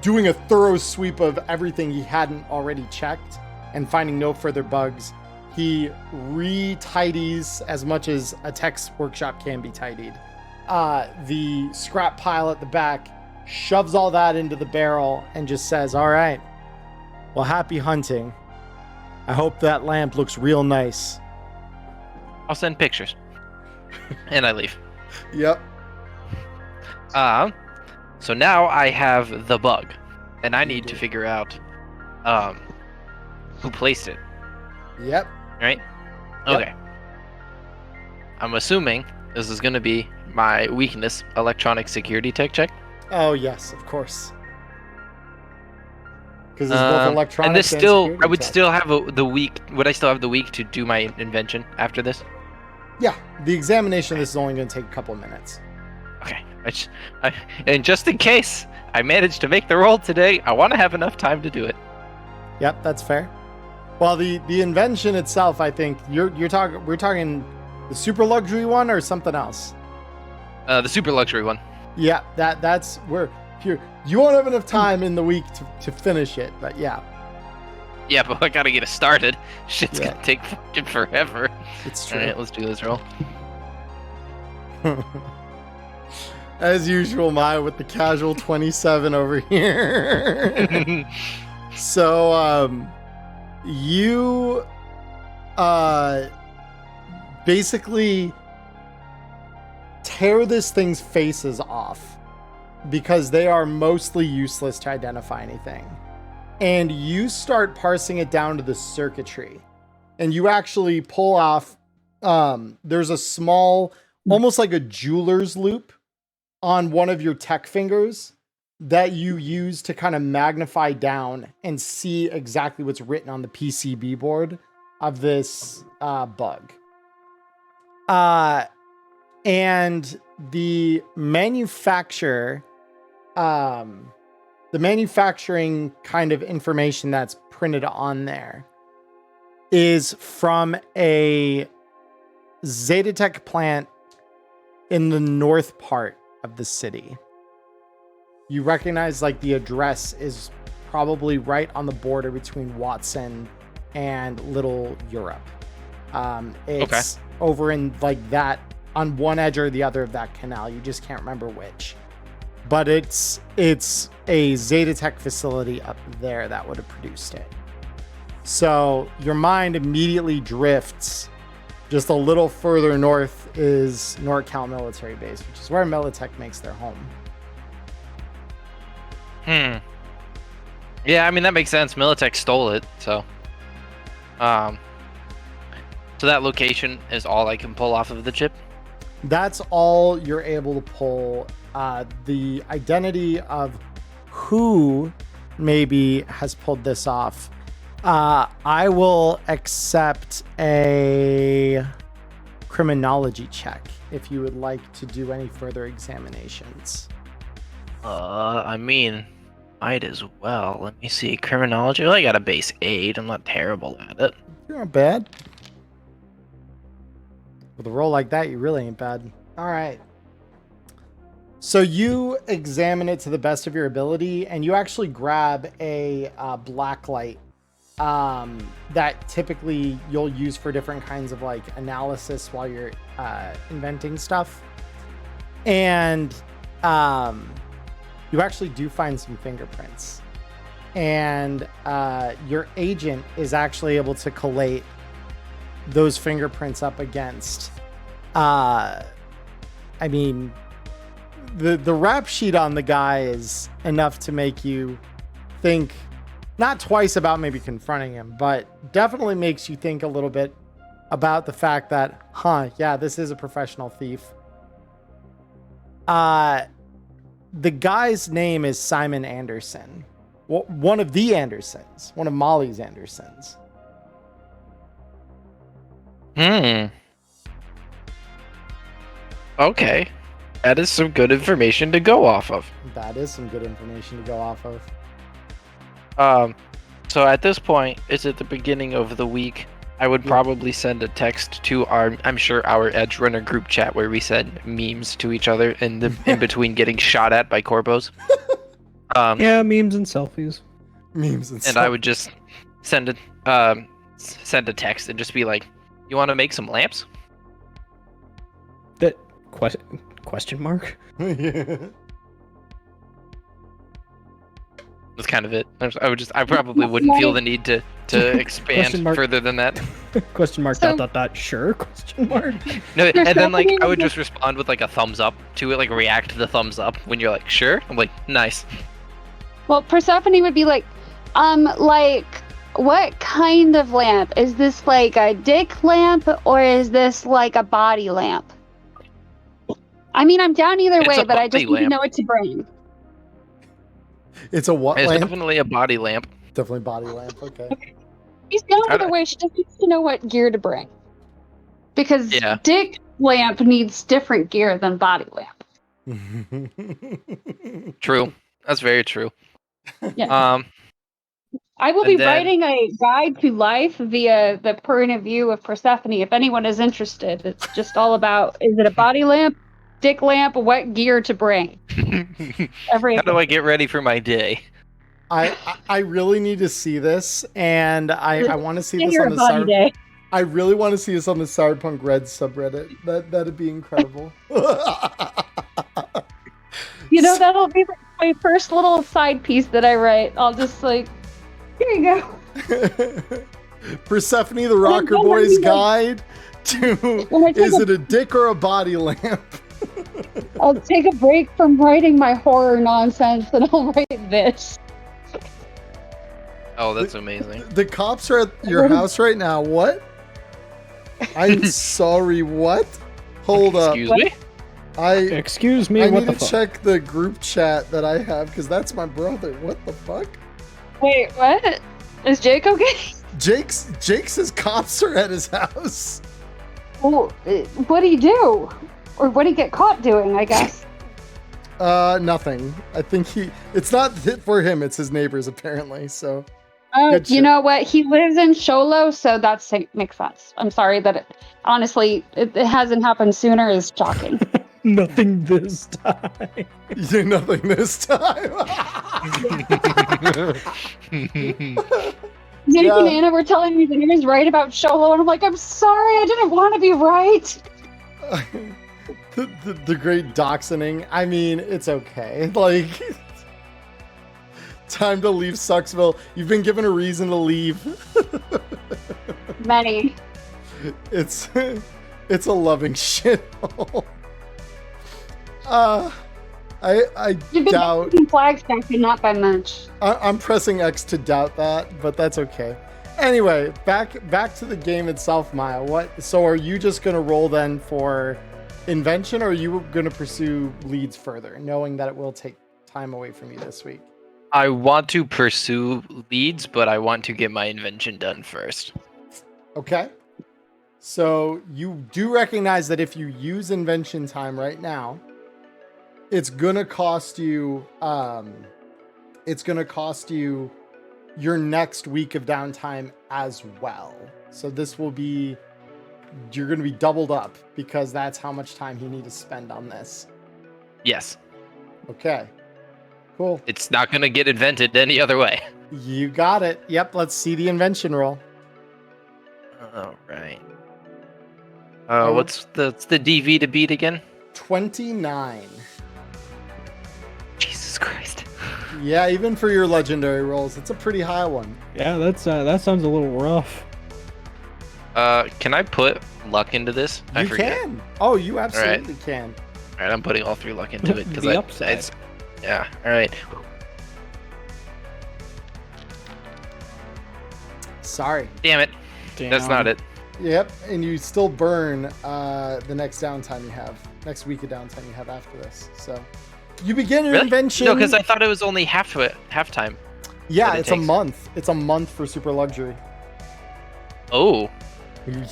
doing a thorough sweep of everything he hadn't already checked and finding no further bugs, he re-tidies as much as a tech's workshop can be tidied. The scrap pile at the back, shoves all that into the barrel and just says, all right, well, happy hunting. I hope that lamp looks real nice. I'll send pictures. And I leave. Yep. So now I have the bug, and I need to figure out who placed it. Yep. Right? Yep. Okay. I'm assuming this is going to be my weakness, electronic security tech check. Oh, yes, of course. Because it's both electronic and this still, I would tech. still have would I still have the week to do my invention after this? Yeah, the examination of this is only going to take a couple of minutes. Okay. And just in case I managed to make the roll today, I want to have enough time to do it. Yep, that's fair. Well, the invention itself, I think we're talking the super luxury one or something else. The super luxury one. Yeah, that's where you won't have enough time in the week to finish it, but yeah. Yeah, but I gotta get it started. Shit's gonna take fucking forever. It's true. All right, let's do this roll. As usual, Maya with the casual 27 over here. So, you basically tear this thing's faces off because they are mostly useless to identify anything. And you start parsing it down to the circuitry. And you actually pull off, there's a small, almost like a jeweler's loop on one of your tech fingers that you use to kind of magnify down and see exactly what's written on the PCB board of this bug. And the manufacturing kind of information that's printed on there is from a Zetatech plant in the north part of the city. You recognize like the address is probably right on the border between Watson and Little Europe. It's over in like that on one edge or the other of that canal. You just can't remember which. But it's a Zetatech facility up there that would have produced it. So your mind immediately drifts just a little further north is NorCal Military Base, which is where Militech makes their home. Yeah, I mean, that makes sense. Militech stole it, so... So that location is all I can pull off of the chip? That's all you're able to pull. The identity of who maybe has pulled this off. I will accept a criminology check if you would like to do any further examinations. I mean, might as well. Let me see. Criminology. Well, I got a base 8. I'm not terrible at it. You're not bad. With a roll like that, you really ain't bad. All right. So you examine it to the best of your ability, and you actually grab a black light that typically you'll use for different kinds of like analysis while you're inventing stuff. And you actually do find some fingerprints. And your agent is actually able to collate those fingerprints up against I mean the rap sheet on the guy is enough to make you think not twice about maybe confronting him, but definitely makes you think a little bit about the fact that yeah, this is a professional thief. The guy's name is Simon Anderson, one of the Andersons, one of Molly's Andersons. Okay. That is some good information to go off of. That is some good information to go off of. So at this point, it's at the beginning of the week. I would probably send a text to our Edge Runner group chat where we send memes to each other in between getting shot at by corpos. Yeah, memes and selfies. And I would just send a text and just be like, "You want to make some lamps?" That question mark? That's kind of it. I probably wouldn't feel the need to expand further than that. Question mark, dot, sure, question mark. No, and then like I would just respond with like a thumbs up to it, like react to the thumbs up when you're like, sure. I'm like, nice. Well, Persephone would be like, what kind of lamp? Is this like a dick lamp or is this like a body lamp? I mean, I'm down either way, but I just need to know what to bring. It's a what It's lamp? definitely a body lamp. Definitely body lamp, okay. He's down either way, she just needs to know what gear to bring. Because dick lamp needs different gear than body lamp. True. That's very true. Yeah. I will be writing a guide to life via the point of view of Persephone. If anyone is interested, it's just all about, is it a body lamp, dick lamp, what gear to bring? How do I get ready for my day? I really need to see this, and I want to see this on the I really want to see this on the Cyberpunk Red subreddit. That'd be incredible. You know, that'll be my first little side piece that I write. I'll just like, here you go. Persephone the Rocker Boy's guide to is it a dick or a body lamp? I'll take a break from writing my horror nonsense and I'll write this. Oh, that's amazing. The cops are at your house right now. What? I'm sorry. What? Hold up. Excuse me? Excuse me. I What need the to fuck? check the group chat that I have because that's my brother. What the fuck? Wait, what? Is Jake okay? Jake says cops are at his house. Well, what do you do? Or what do you get caught doing, I guess? Nothing. I think it's not for him, it's his neighbors apparently, so. Good You shit. know what? He lives in Sholo, so that makes sense. I'm sorry that it hasn't happened sooner is shocking. Nothing this time. You do nothing this time. Jake and Anna were telling me that he was right about Sholo, and I'm like, I'm sorry, I didn't want to be right. the great doxing. I mean, it's okay. Like, time to leave Sucksville. You've been given a reason to leave. Many. It's a loving shithole. I You've been doubt. making Flagstaff and not by much. I'm pressing X to doubt that, but that's okay. Anyway, back to the game itself, Maya. So are you just gonna roll then for invention, or are you gonna pursue leads further, knowing that it will take time away from you this week? I want to pursue leads, but I want to get my invention done first. Okay. So you do recognize that if you use invention time right now, it's gonna cost you your next week of downtime as well. So this will be, you're gonna be doubled up because that's how much time you need to spend on this. Yes. Okay. Cool. It's not going to get invented any other way. You got it. Yep, let's see the invention roll. All right. What's the DV to beat again? 29. Jesus Christ. Yeah, even for your legendary rolls, it's a pretty high one. Yeah, that sounds a little rough. Can I put luck into this? I You forget. can. Oh, you absolutely can. All right, I'm putting all 3 luck into it The upside. Yeah. All right. Sorry. Damn it. That's not it. Yep, and you still burn the next downtime you have, next week of downtime you have after this. So you begin your Really? invention. No, because I thought it was only halftime. Yeah, what it it's a takes. month. It's a month for super luxury. Oh.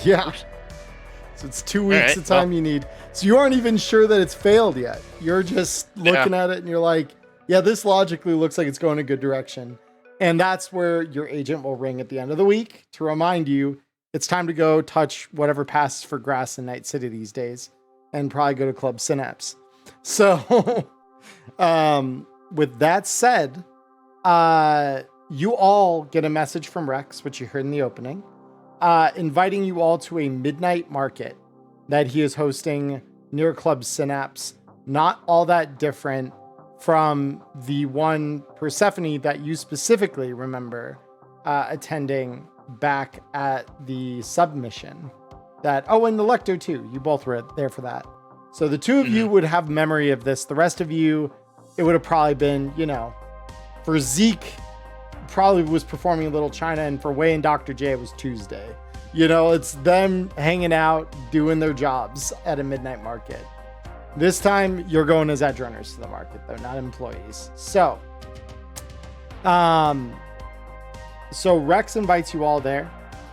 Yeah. So it's 2 weeks Alright, of time you need. So you aren't even sure that it's failed yet. You're just looking Yeah. at it and you're like, yeah, this logically looks like it's going a good direction. And that's where your agent will ring at the end of the week to remind you it's time to go touch whatever passes for grass in Night City these days and probably go to Club Synapse. So with that said, you all get a message from Rex, which you heard in the opening, inviting you all to a midnight market that he is hosting near Club Synapse. Not all that different from the one Persephone that you specifically remember attending back at the submission. And the Lector too. You both were there for that. So the two of you would have memory of this. The rest of you, it would have probably been, for Zeke, probably was performing Little China, and for Wei and Dr. J, it was Tuesday. It's them hanging out, doing their jobs at a midnight market. This time, you're going as edge runners to the market, though, not employees. So Rex invites you all there,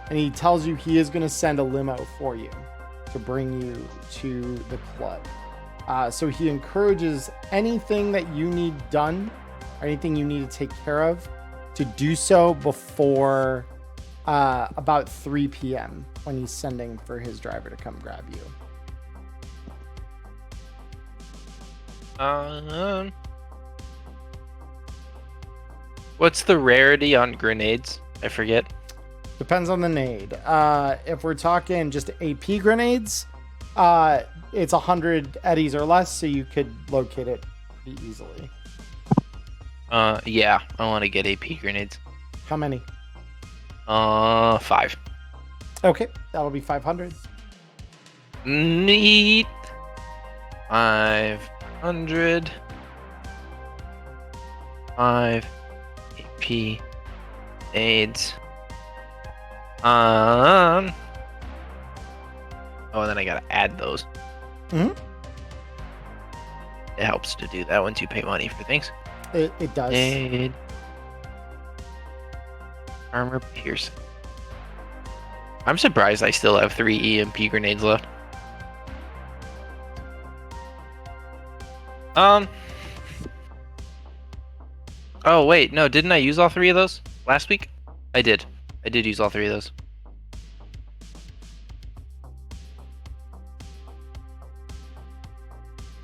and he tells you he is going to send a limo for you to bring you to the club. So he encourages anything that you need done, or anything you need to take care of, to do so before about 3 p.m. when he's sending for his driver to come grab you. What's the rarity on grenades? I forget. Depends on the nade. If we're talking just AP grenades, it's 100 eddies or less, so you could locate it pretty easily. Yeah, I want to get AP grenades. How many? 5. Okay, that'll be 500. Neat. 5. 100. 5 AP AIDS. Oh, and then I gotta add those. Mhm. It helps to do that once you pay money for things. It does. Aid. Armor piercing. I'm surprised I still have 3 EMP grenades left. Oh wait, no, didn't I use all 3 of those last week? I did. I did use all 3 of those.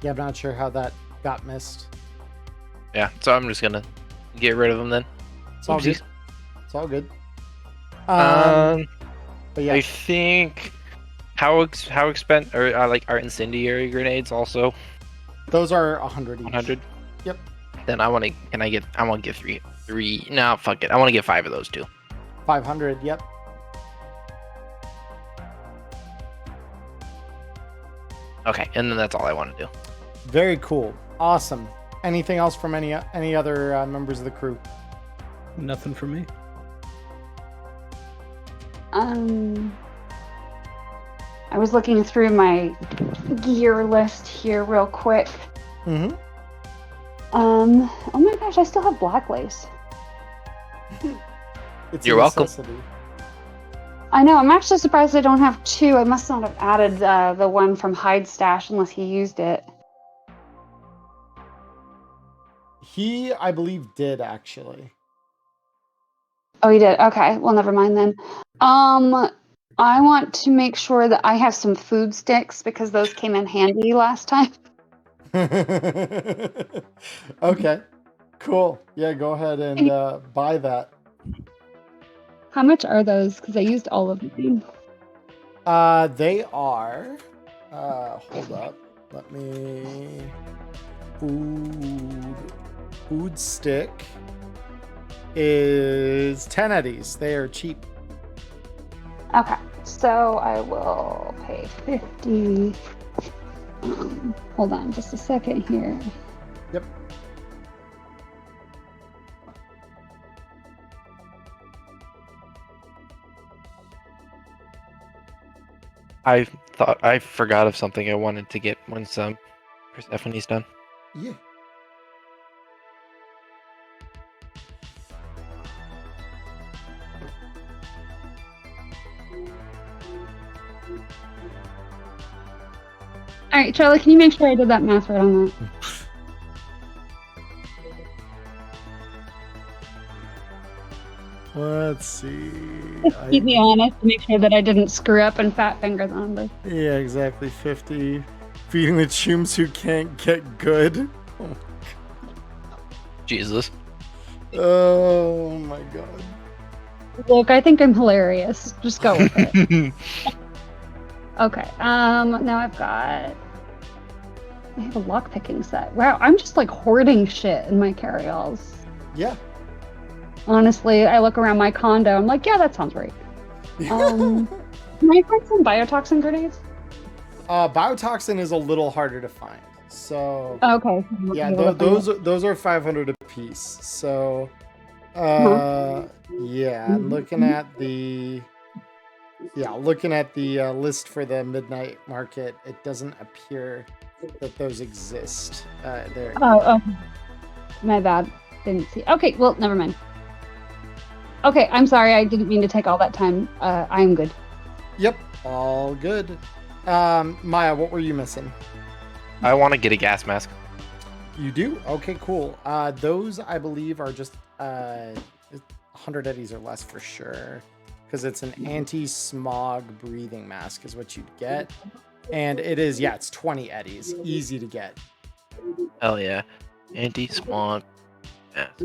Yeah, I'm not sure how that got missed. Yeah, so I'm just gonna get rid of them then. It's all Oopsies. good. It's all good. But yeah, I think how expensive or like are incendiary grenades also those are 100 each. 100? Yep. Then I want to get three. No, fuck it. I want to get 5 of those too. 500. Yep. Okay, and then that's all I want to do. Very cool. Awesome. Anything else from any other members of the crew? Nothing for me. I was looking through my gear list here real quick. Mm-hmm. Oh my gosh, I still have black lace. It's You're a welcome. necessity. I know, I'm actually surprised I don't have 2. I must not have added the one from Hyde's stash unless he used it. He, I believe, did actually. Oh, he did? Okay, well, never mind then. I want to make sure that I have some food sticks because those came in handy last time. Okay, cool. Yeah, go ahead and buy that. How much are those? Because I used all of them. They are. Hold up. Let me. Food stick is 10 eddies. They are cheap. Okay, so I will pay 50. Hold on just a second here. Yep. I forgot of something I wanted to get once Persephone's done. Yeah. All right, Charlie, can you make sure I did that math right on that? Let's see. Keep me honest to make sure that I didn't screw up and fat finger the number. Yeah, exactly. 50. Feeding the chooms who can't get good. Jesus. Oh my god. Look, I think I'm hilarious. Just go with it. Okay. Now I have a lockpicking set. Wow, I'm just like hoarding shit in my carry-alls. Yeah. Honestly, I look around my condo. I'm like, yeah, that sounds right. Can I find some biotoxin grenades? Biotoxin is a little harder to find. So Okay. yeah, those are 500 a piece. So yeah, I'm looking at the list for the midnight market. It doesn't appear that those exist there. Oh, my bad. Didn't see. Okay, well, never mind. Okay, I'm sorry. I didn't mean to take all that time. I'm good. Yep, all good. Maya, what were you missing? I want to get a gas mask. You do? Okay, cool. Those I believe are just 100 eddies or less for sure, because it's an anti-smog breathing mask is what you'd get, and it is it's 20 eddies, easy to get. Hell yeah, anti-smog mask.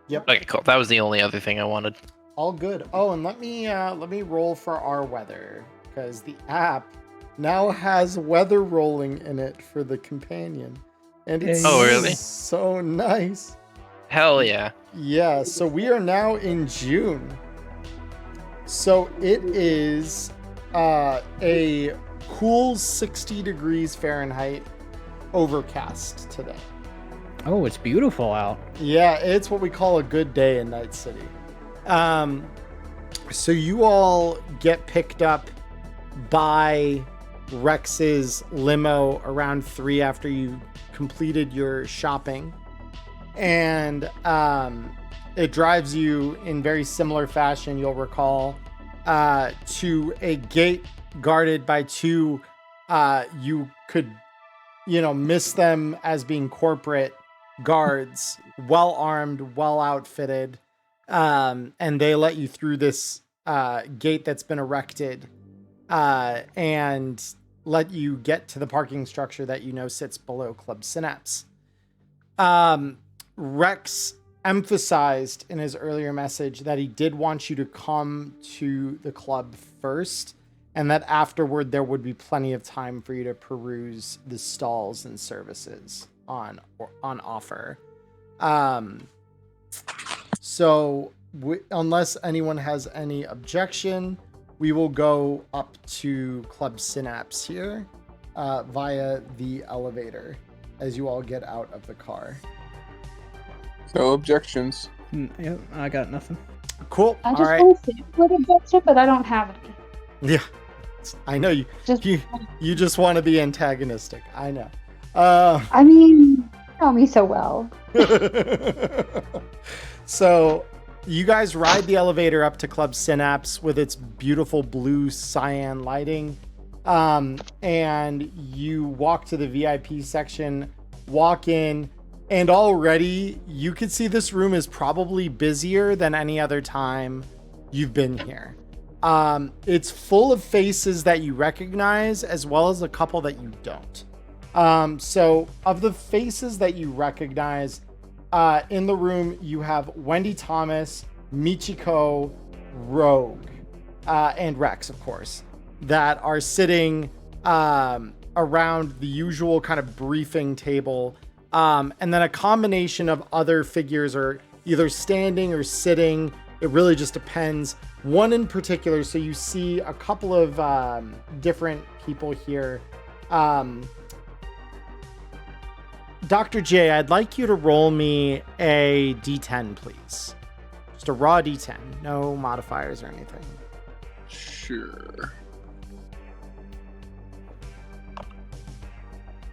Yep. Okay, cool. That was the only other thing I wanted. All good. Oh, and let me roll for our weather, because the app now has weather rolling in it for the companion, and it's so nice. Hell yeah. Yeah, so we are now in June. So it is a cool 60 degrees Fahrenheit, overcast today. Oh, it's beautiful out. Yeah, it's what we call a good day in Night City. So you all get picked up by Rex's limo around 3 after you completed your shopping. And it drives you in very similar fashion, you'll recall, to a gate guarded by 2. You could, miss them as being corporate guards, well armed, well outfitted. And they let you through this gate that's been erected and let you get to the parking structure that sits below Club Synapse. Rex emphasized in his earlier message that he did want you to come to the club first, and that afterward there would be plenty of time for you to peruse the stalls and services on offer. So unless anyone has any objection, we will go up to Club Synapse here via the elevator as you all get out of the car. No objections. Yep, I got nothing. Cool. I All just right. want to say what objection, but I don't have any. Yeah, I know you. Just- You just want to be antagonistic. I know. I mean, you know me so well. So you guys ride the elevator up to Club Synapse with its beautiful blue cyan lighting. And you walk to the VIP section, walk in, and already you could see this room is probably busier than any other time you've been here. It's full of faces that you recognize as well as a couple that you don't. So of the faces that you recognize, in the room, you have Wendy Thomas, Michiko, Rogue, and Rex, of course, that are sitting around the usual kind of briefing table. And then a combination of other figures are either standing or sitting. It really just depends. One in particular, so you see a couple of different people here. Dr. J, I'd like you to roll me a D10, please. Just a raw D10, no modifiers or anything. Sure.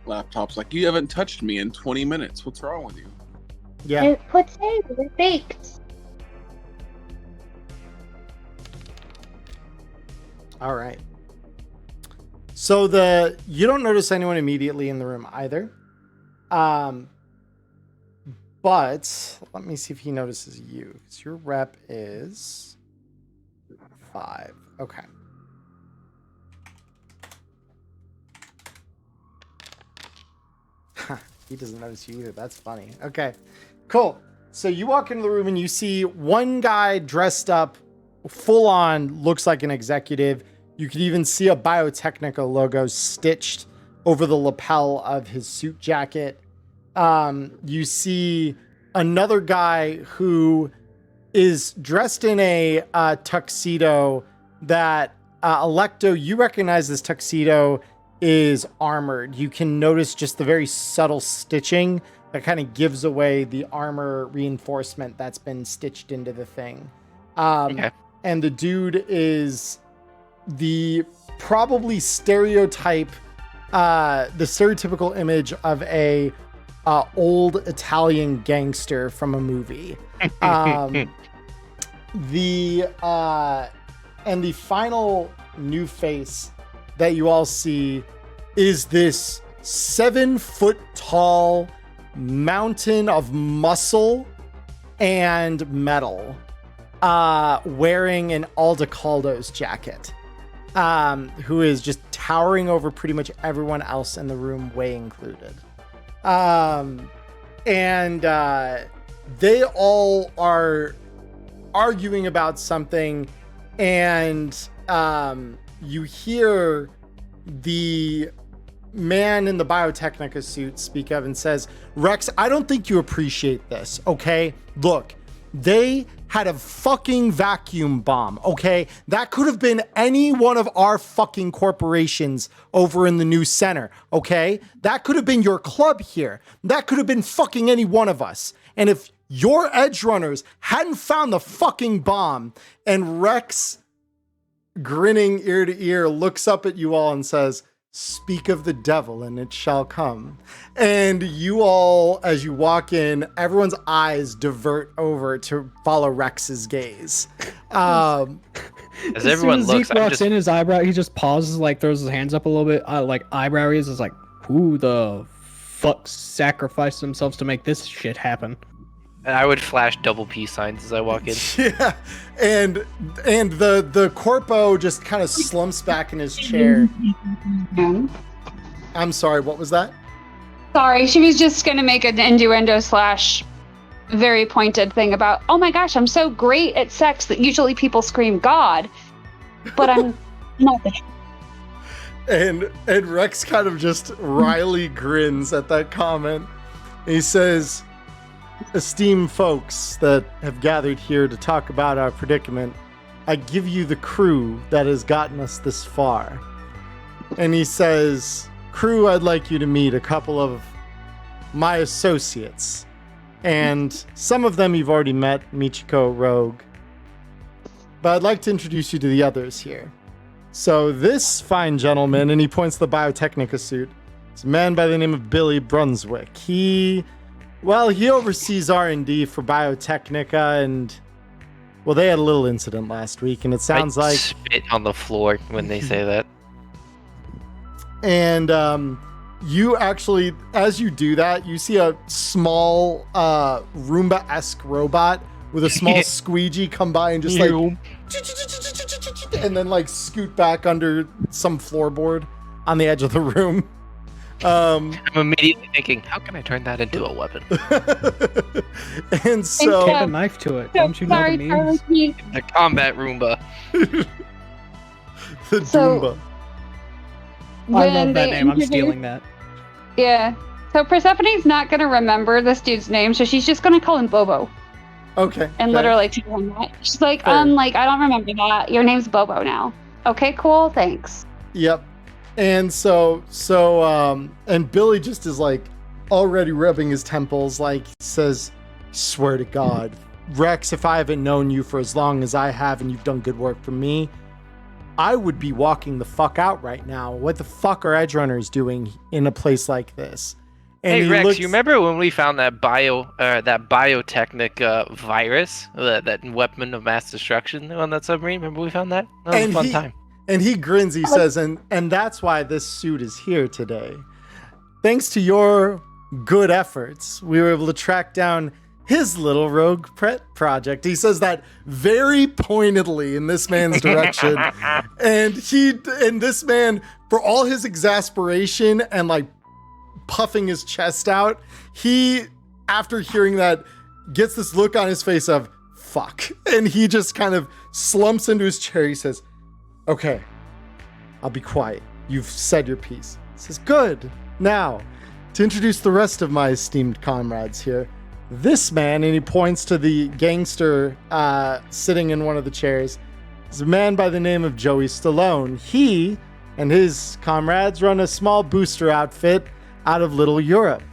Laptop's like, you haven't touched me in 20 minutes. What's wrong with you? Yeah. Potato, they're baked. All right. So you don't notice anyone immediately in the room either. But let me see if he notices you. So your rep is 5. Okay. He doesn't notice you either. That's funny. Okay, cool. So you walk into the room and you see one guy dressed up full on, looks like an executive. You could even see a Biotechnica logo stitched over the lapel of his suit jacket. You see another guy who is dressed in a tuxedo that Electo, you recognize this tuxedo is armored. You can notice just the very subtle stitching that kind of gives away the armor reinforcement that's been stitched into the thing. Okay. And the dude is the probably stereotypical image of a old Italian gangster from a movie. The final new face that you all see is this 7-foot tall mountain of muscle and metal, wearing an Aldecaldo's jacket, who is just towering over pretty much everyone else in the room, Wei included. They all are arguing about something, and you hear the man in the Biotechnica suit speak up and says, Rex, I don't think you appreciate this, okay? Look, They had a fucking vacuum bomb, okay? That could have been any one of our fucking corporations over in the new center, okay? That could have been your club here. That could have been fucking any one of us. And if your edge runners hadn't found the fucking bomb, and Rex, grinning ear to ear, looks up at you all and says, "Speak of the devil and it shall come." And you all, as you walk in, everyone's eyes divert over to follow Rex's gaze. As everyone soon as looks, Zeke walks in, his eyebrow, he just pauses, like throws his hands up a little bit, like eyebrow raises, like, who the fuck sacrificed themselves to make this shit happen? and I would flash double peace signs as I walk in. Yeah, and the corpo just kind of slumps back in his chair. I'm sorry, what was that? Sorry, she was just gonna make an innuendo slash very pointed thing about, oh my gosh, I'm so great at sex that usually people scream God, but I'm not the. And Rex kind of just wryly grins at that comment. He says, "Esteemed folks that have gathered here to talk about our predicament, I give you the crew that has gotten us this far." And he says, "Crew, I'd like you to meet a couple of my associates. And some of them you've already met, Michiko, Rogue. But I'd like to introduce you to the others here. So this fine gentleman," and he points to the Biotechnica suit, "is a man by the name of Billy Brunswick. He oversees R&D for Biotechnica, and, well, they had a little incident last week, and it sounds I like..." spit on the floor when they say that. And you actually, as you do that, you see a small Roomba-esque robot with a small squeegee come by and just like, and then like scoot back under some floorboard on the edge of the room. I'm immediately thinking, how can I turn that into a weapon? And so Tape a knife to it. Don't you know the memes? The combat Roomba. The So- Doomba. I love that name. I'm stealing that. Yeah. So Persephone's not gonna remember this dude's name, so she's just gonna call him Bobo Okay. and fair. literally tell him that. She's like, Fair. like I don't remember that. Your name's Bobo now. Okay, cool. Thanks. Yep. And so, and Billy just is like already rubbing his temples, like says, "Swear to God, Rex, if I haven't known you for as long as I have and you've done good work for me, I would be walking the fuck out right now. What the fuck are edge runners doing in a place like this?" And Hey he Rex, looks- you remember when we found that biotechnic virus, that weapon of mass destruction on that submarine? Remember we found that? That was And a fun he- time. And he grins, he says, and that's why this suit is here today. Thanks to your good efforts, we were able to track down his little rogue pet project. He says that very pointedly in this man's direction. And this man, for all his exasperation and like puffing his chest out, he, after hearing that, gets this look on his face of fuck. And he just kind of slumps into his chair. He says, "Okay, I'll be quiet. You've said your piece." He says, "Good. Now, to introduce the rest of my esteemed comrades here, this man," and he points to the gangster sitting in one of the chairs, "is a man by the name of Joey Stallone. He and his comrades run a small booster outfit out of Little Europe,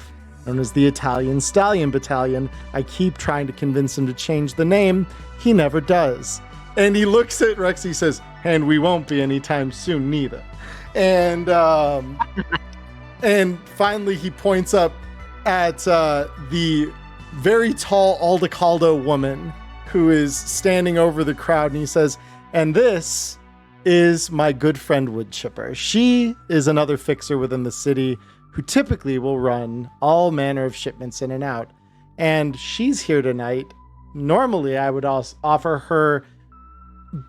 known as the Italian Stallion Battalion. I keep trying to convince him to change the name. He never does." And he looks at Rex, he says, "And we won't be anytime soon neither." And and finally he points up at the very tall Aldecaldo woman who is standing over the crowd, and he says, "And this is my good friend Woodchipper. She is another fixer within the city who typically will run all manner of shipments in and out. And she's here tonight. Normally I would also offer her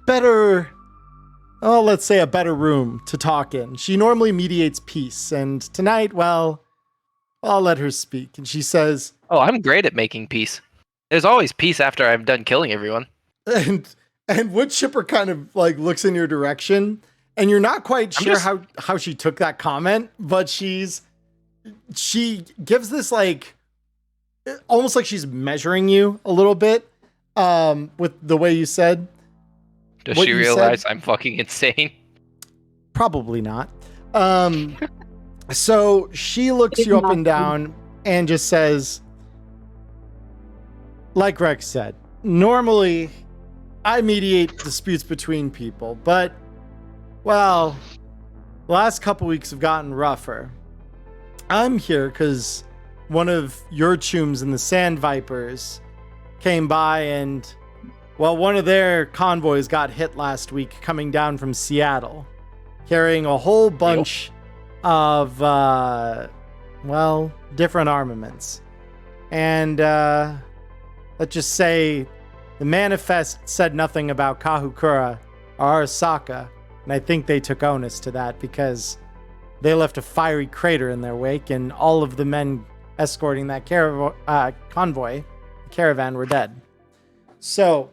better, let's say a better room to talk in. She normally mediates peace, and tonight, well, I'll let her speak." And she says, Oh, I'm great at making peace. There's always peace after I'm done killing everyone. and Woodchipper kind of like looks in your direction, and you're not quite sure how she took that comment, but she gives this like almost like she's measuring you a little bit, with the way you said. Does what she you realize said? I'm fucking insane? Probably not. So she looks you up and down and just says, like Rex said, normally I mediate disputes between people, but, well, the last couple weeks have gotten rougher. I'm here because one of your chooms in the Sand Vipers came by and, well, one of their convoys got hit last week coming down from Seattle, carrying a whole bunch of, well, different armaments. And let's just say the manifest said nothing about Kahukura or Arasaka, and I think they took onus to that because they left a fiery crater in their wake, and all of the men escorting that convoy, the caravan, were dead. So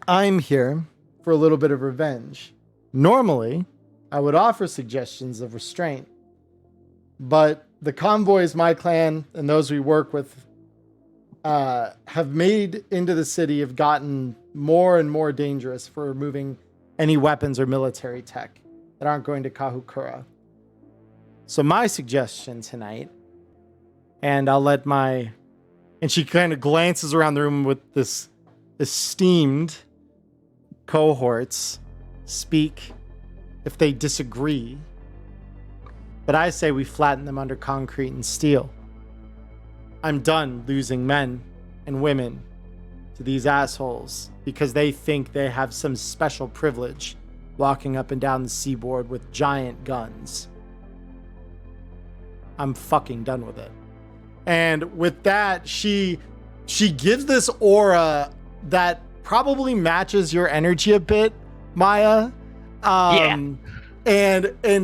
I'm here for a little bit of revenge. Normally, I would offer suggestions of restraint, but the convoys my clan and those we work with have made into the city have gotten more and more dangerous for removing any weapons or military tech that aren't going to Kahukura. So my suggestion tonight, and I'll let and she kind of glances around the room with this esteemed cohorts speak if they disagree. But I say we flatten them under concrete and steel. I'm done losing men and women to these assholes because they think they have some special privilege walking up and down the seaboard with giant guns. I'm fucking done with it. And with that, she gives this aura that probably matches your energy a bit, Maya. And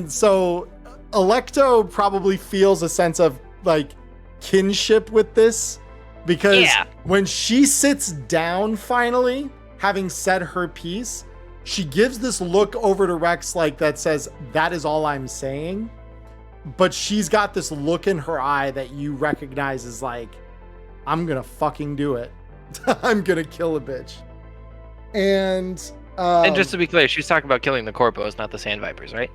so Electo probably feels a sense of like kinship with this because when she sits down finally, having said her piece, she gives this look over to Rex like that says, that is all I'm saying. But she's got this look in her eye that you recognize as like, I'm gonna fucking do it. I'm gonna kill a bitch. And just to be clear, she's talking about killing the corpos, not the Sand Vipers, right?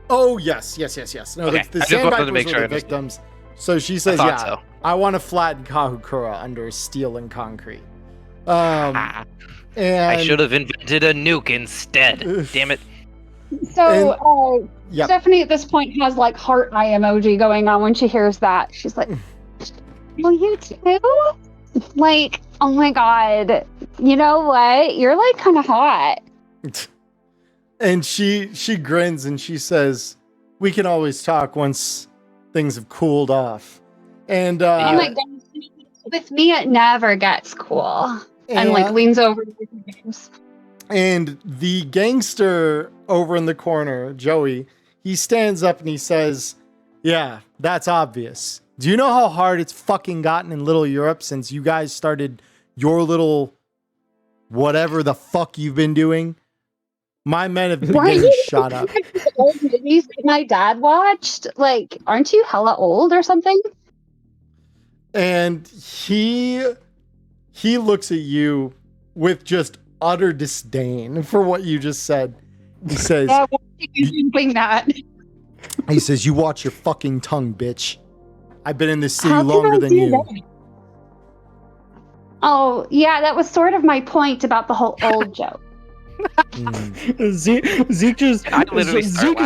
Oh, yes. No, Okay. the Sand Vipers make sure were the victims. So she says, so. I want to flatten Kahukura under steel and concrete. And I should have invented a nuke instead. Damn it. So, Stephanie at this point has like heart eye emoji going on when she hears that. She's like, well, you too? Like, oh my god. You know what? You're like kind of hot. And she grins and she says, we can always talk once things have cooled off. And oh my goodness, with me it never gets cool. And like leans over to the games. And the gangster over in the corner, Joey, he stands up and he says, yeah, that's obvious. Do you know how hard it's fucking gotten in Little Europe since you guys started your little whatever the fuck you've been doing? My men have been getting shot up. Old movies that my dad watched? Like, aren't you hella old or something? And he looks at you with just utter disdain for what you just said. He says, yeah, why are you doing that? He says, you watch your fucking tongue, bitch. I've been in this city longer than you. That? Oh, yeah, that was sort of my point about the whole old joke. Zeke is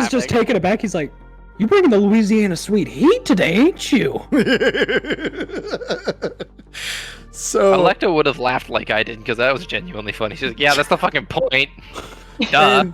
just taken aback. He's like, "You bringing the Louisiana sweet heat today, ain't you?" So Electo would have laughed like I did because that was genuinely funny. She's like, "Yeah, that's the fucking point." Duh.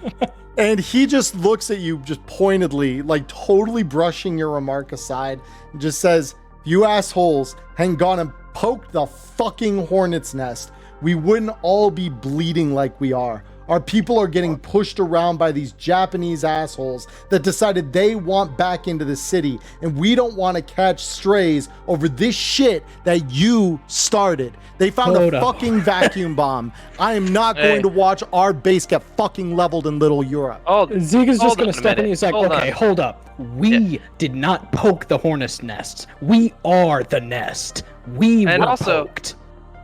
And he just looks at you just pointedly, like totally brushing your remark aside, and just says, "You assholes hadn't gone and poked the fucking hornet's nest, we wouldn't all be bleeding like we are. Our people are getting pushed around by these Japanese assholes that decided they want back into the city, and we don't want to catch strays over this shit that you started. They found a fucking vacuum bomb. I am not going to watch our base get fucking leveled in Little Europe." Zeke is just going to step in. He's like, "Okay, hold up. We did not poke the hornet's nests. We are the nest. We were poked."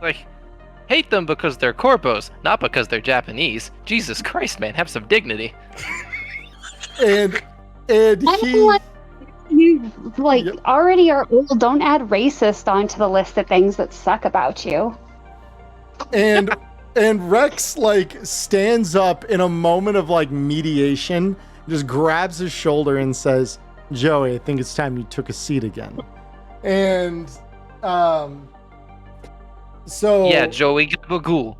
Like, Hate them because they're corpos, not because they're Japanese. Jesus Christ, man, have some dignity. And I mean, he like, you Yep. already are old. Don't add racist onto the list of things that suck about you. and Rex like stands up in a moment of like mediation, just grabs his shoulder and says, "Joey, I think it's time you took a seat again." And so Yeah, Joey Gabagool.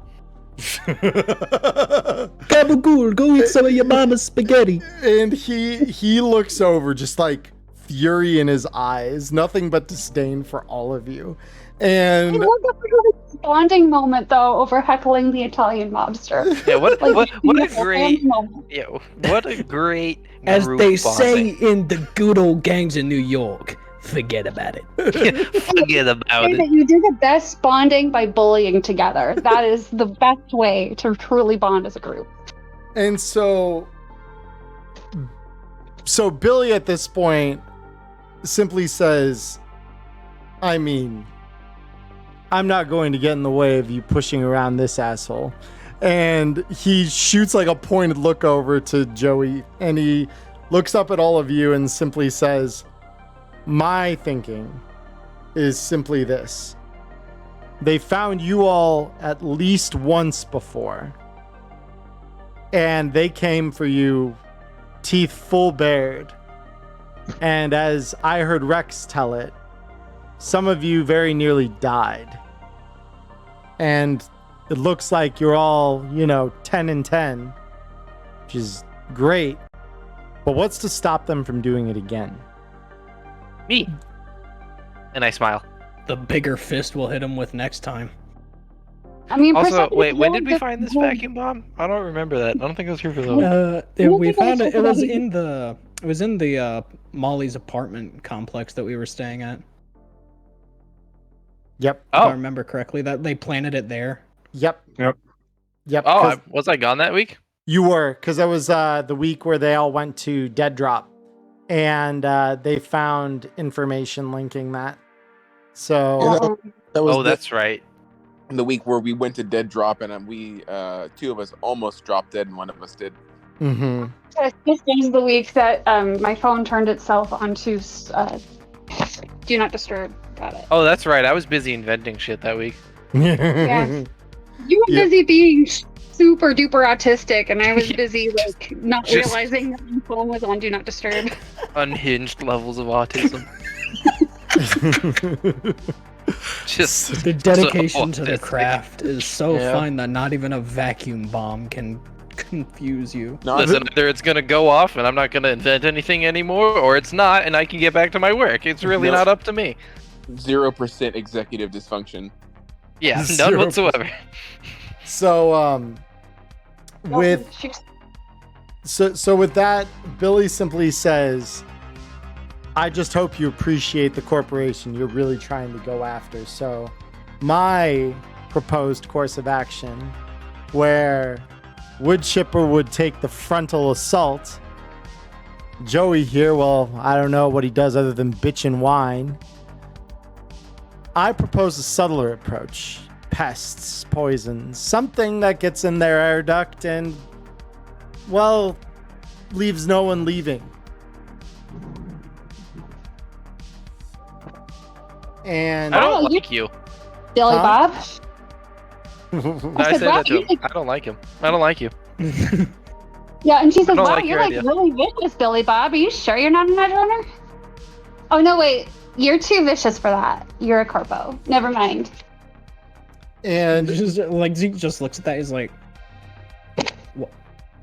Gabagool, go eat some of your mama's spaghetti. and he looks over, just like fury in his eyes, nothing but disdain for all of you. I And love that we have a bonding moment though over heckling the Italian mobster. Yeah, what Like, what a beautiful great family moment. yeah, what a great As group they bonding. say in the good old gangs in New York, forget about it. Forget about Say it. that you do the best bonding by bullying together. That is the best way to truly bond as a group. And so Billy at this point simply says, I mean, I'm not going to get in the way of you pushing around this asshole. And he shoots like a pointed look over to Joey, and he looks up at all of you and simply says, my thinking is simply this. They found you all at least once before, and they came for you teeth full bared. And as I heard Rex tell it, some of you very nearly died. And it looks like you're all, 10 and 10, which is great. But what's to stop them from doing it again? Me. And I smile. The bigger fist will hit him with next time. I mean, Also, perception wait, is when really did we just find this really- vacuum bomb? I don't remember that. I don't think I was here for that. We think I found was it. It was already- in the Molly's apartment complex that we were staying at. Yep. If I Oh, remember correctly, that they planted it there. Yep. Yep. Yep. oh, 'cause was I gone that week? you were, because that was the week where they all went to Dead Drop, and they found information linking that. So That was Oh, that's right. the week where we went to Dead Drop, and we two of us almost dropped dead, and one of us did. mhm. This is the week that my phone turned itself onto Do Not Disturb. Got it. Oh, that's right. I was busy inventing shit that week. Yeah. You were Yeah. busy being super duper autistic, and I was Yeah. busy not Just- realizing that my phone was on Do Not Disturb. Unhinged levels of autism. Just The dedication to the autistic. craft is so Yeah. fine that not even a vacuum bomb can confuse you. No, Listen, either it's gonna go off and I'm not gonna invent anything anymore, or it's not and I can get back to my work. It's really No. not up to me. 0% executive dysfunction. Yeah, none 0%. whatsoever. So with so with that, Billy simply says, I just hope you appreciate the corporation you're really trying to go after. So my proposed course of action, where Wood Chipper would take the frontal assault, Joey here, well, I don't know what he does other than bitch and whine. I propose a subtler approach. Pests, poisons, something that gets in their air duct and, well, leaves no one leaving. And I don't Oh, you- like you. Billy Huh? Bob. I said, said wow, that to you him. like- I don't like him. I don't like you. Yeah, and she says, don't "Wow, like you're your like idea." really vicious, Billy Bob. Are you sure you're not a nut runner?" Oh no, wait. You're too vicious for that. You're a corpo. Never mind. and Just, like Zeke just looks at that. He's like,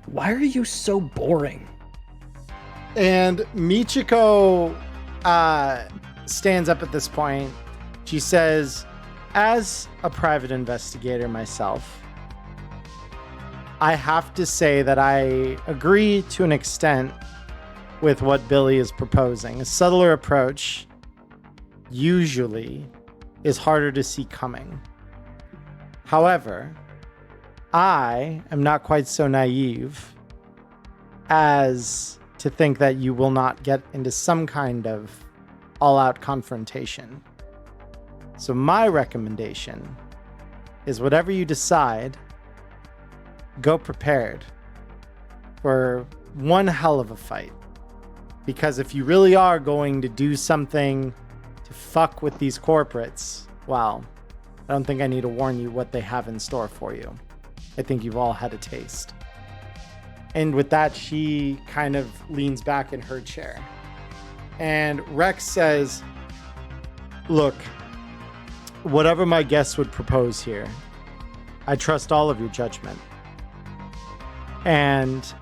"Why are you so boring?" And Michiko stands up at this point. She says, as a private investigator myself, I have to say that I agree to an extent with what Billy is proposing. A subtler approach usually is harder to see coming. However, I am not quite so naive as to think that you will not get into some kind of all-out confrontation. So my recommendation is whatever you decide, go prepared for one hell of a fight. Because if you really are going to do something to fuck with these corporates, well, I don't think I need to warn you what they have in store for you. I think you've all had a taste. And with that, she kind of leans back in her chair. And Rex says, look, whatever my guests would propose here, I trust all of your judgment. And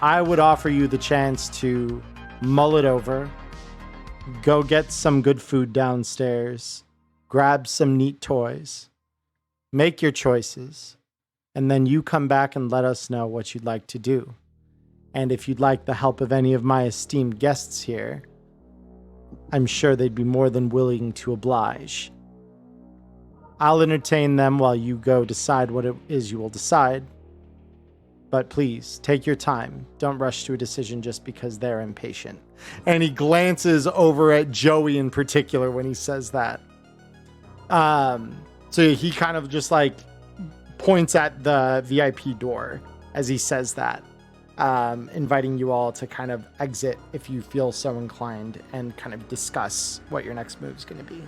I would offer you the chance to mull it over, go get some good food downstairs, grab some neat toys, make your choices, and then you come back and let us know what you'd like to do. And if you'd like the help of any of my esteemed guests here, I'm sure they'd be more than willing to oblige. I'll entertain them while you go decide what it is you will decide. But please, take your time. Don't rush to a decision just because they're impatient. And he glances over at Joey in particular when he says that. So he kind of just like points at the VIP door as he says that, inviting you all to kind of exit if you feel so inclined and kind of discuss what your next move is going to be.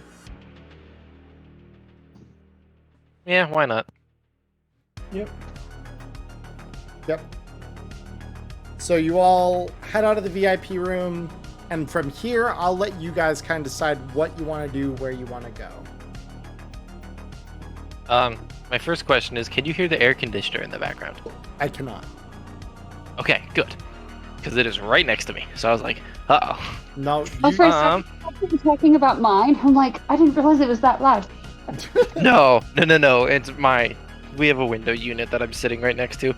Yeah, why not? Yep. So you all head out of the VIP room, and from here, I'll let you guys kind of decide what you want to do, where you want to go. My first question is, can you hear the air conditioner in the background? I cannot. Okay, good. Because it is right next to me. So I was like, uh-oh. No, Oh, for a second, I was talking about mine. I'm like, I didn't realize it was that loud. No. It's we have a window unit that I'm sitting right next to.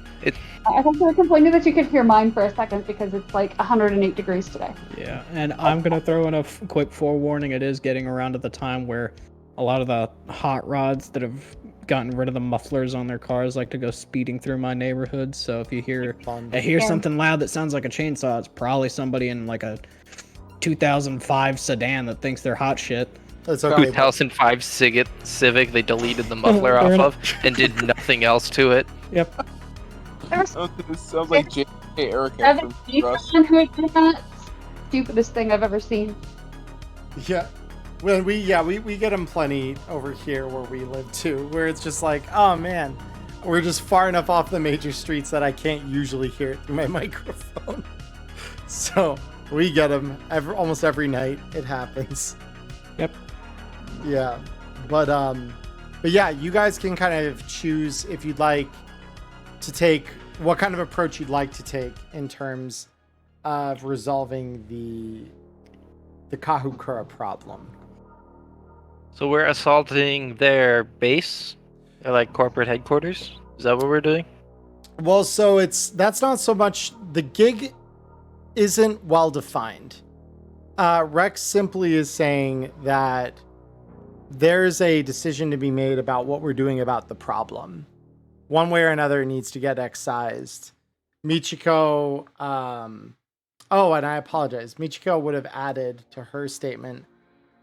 I thought you were complaining that you could hear mine for a second because it's like 108 degrees today. Yeah, and I'm going to throw in a quick forewarning. It is getting around to the time where a lot of the hot rods that have gotten rid of the mufflers on their cars like to go speeding through my neighborhood. So if you hear something loud that sounds like a chainsaw, it's probably somebody in like a 2005 sedan that thinks they're hot shit. That's okay. 2005 Civic they deleted the muffler off of and did nothing else to it. Yep. This sounds like J. Erica I've from seen Rush. someone who had done that. Stupidest thing I've ever seen. Yeah. When we get them plenty over here where we live too, where it's just like, oh man, we're just far enough off the major streets that I can't usually hear it through my microphone. So we get them almost every night. It happens. Yep. Yeah. But yeah, you guys can kind of choose if you'd like to take what kind of approach you'd like to take in terms of resolving the Kahukura problem. So we're assaulting their base, or like corporate headquarters. Is that what we're doing? Well, so that's not so much, the gig isn't well defined. Rex simply is saying that there's a decision to be made about what we're doing about the problem. One way or another, it needs to get excised. Michiko, and I apologize. Michiko would have added to her statement,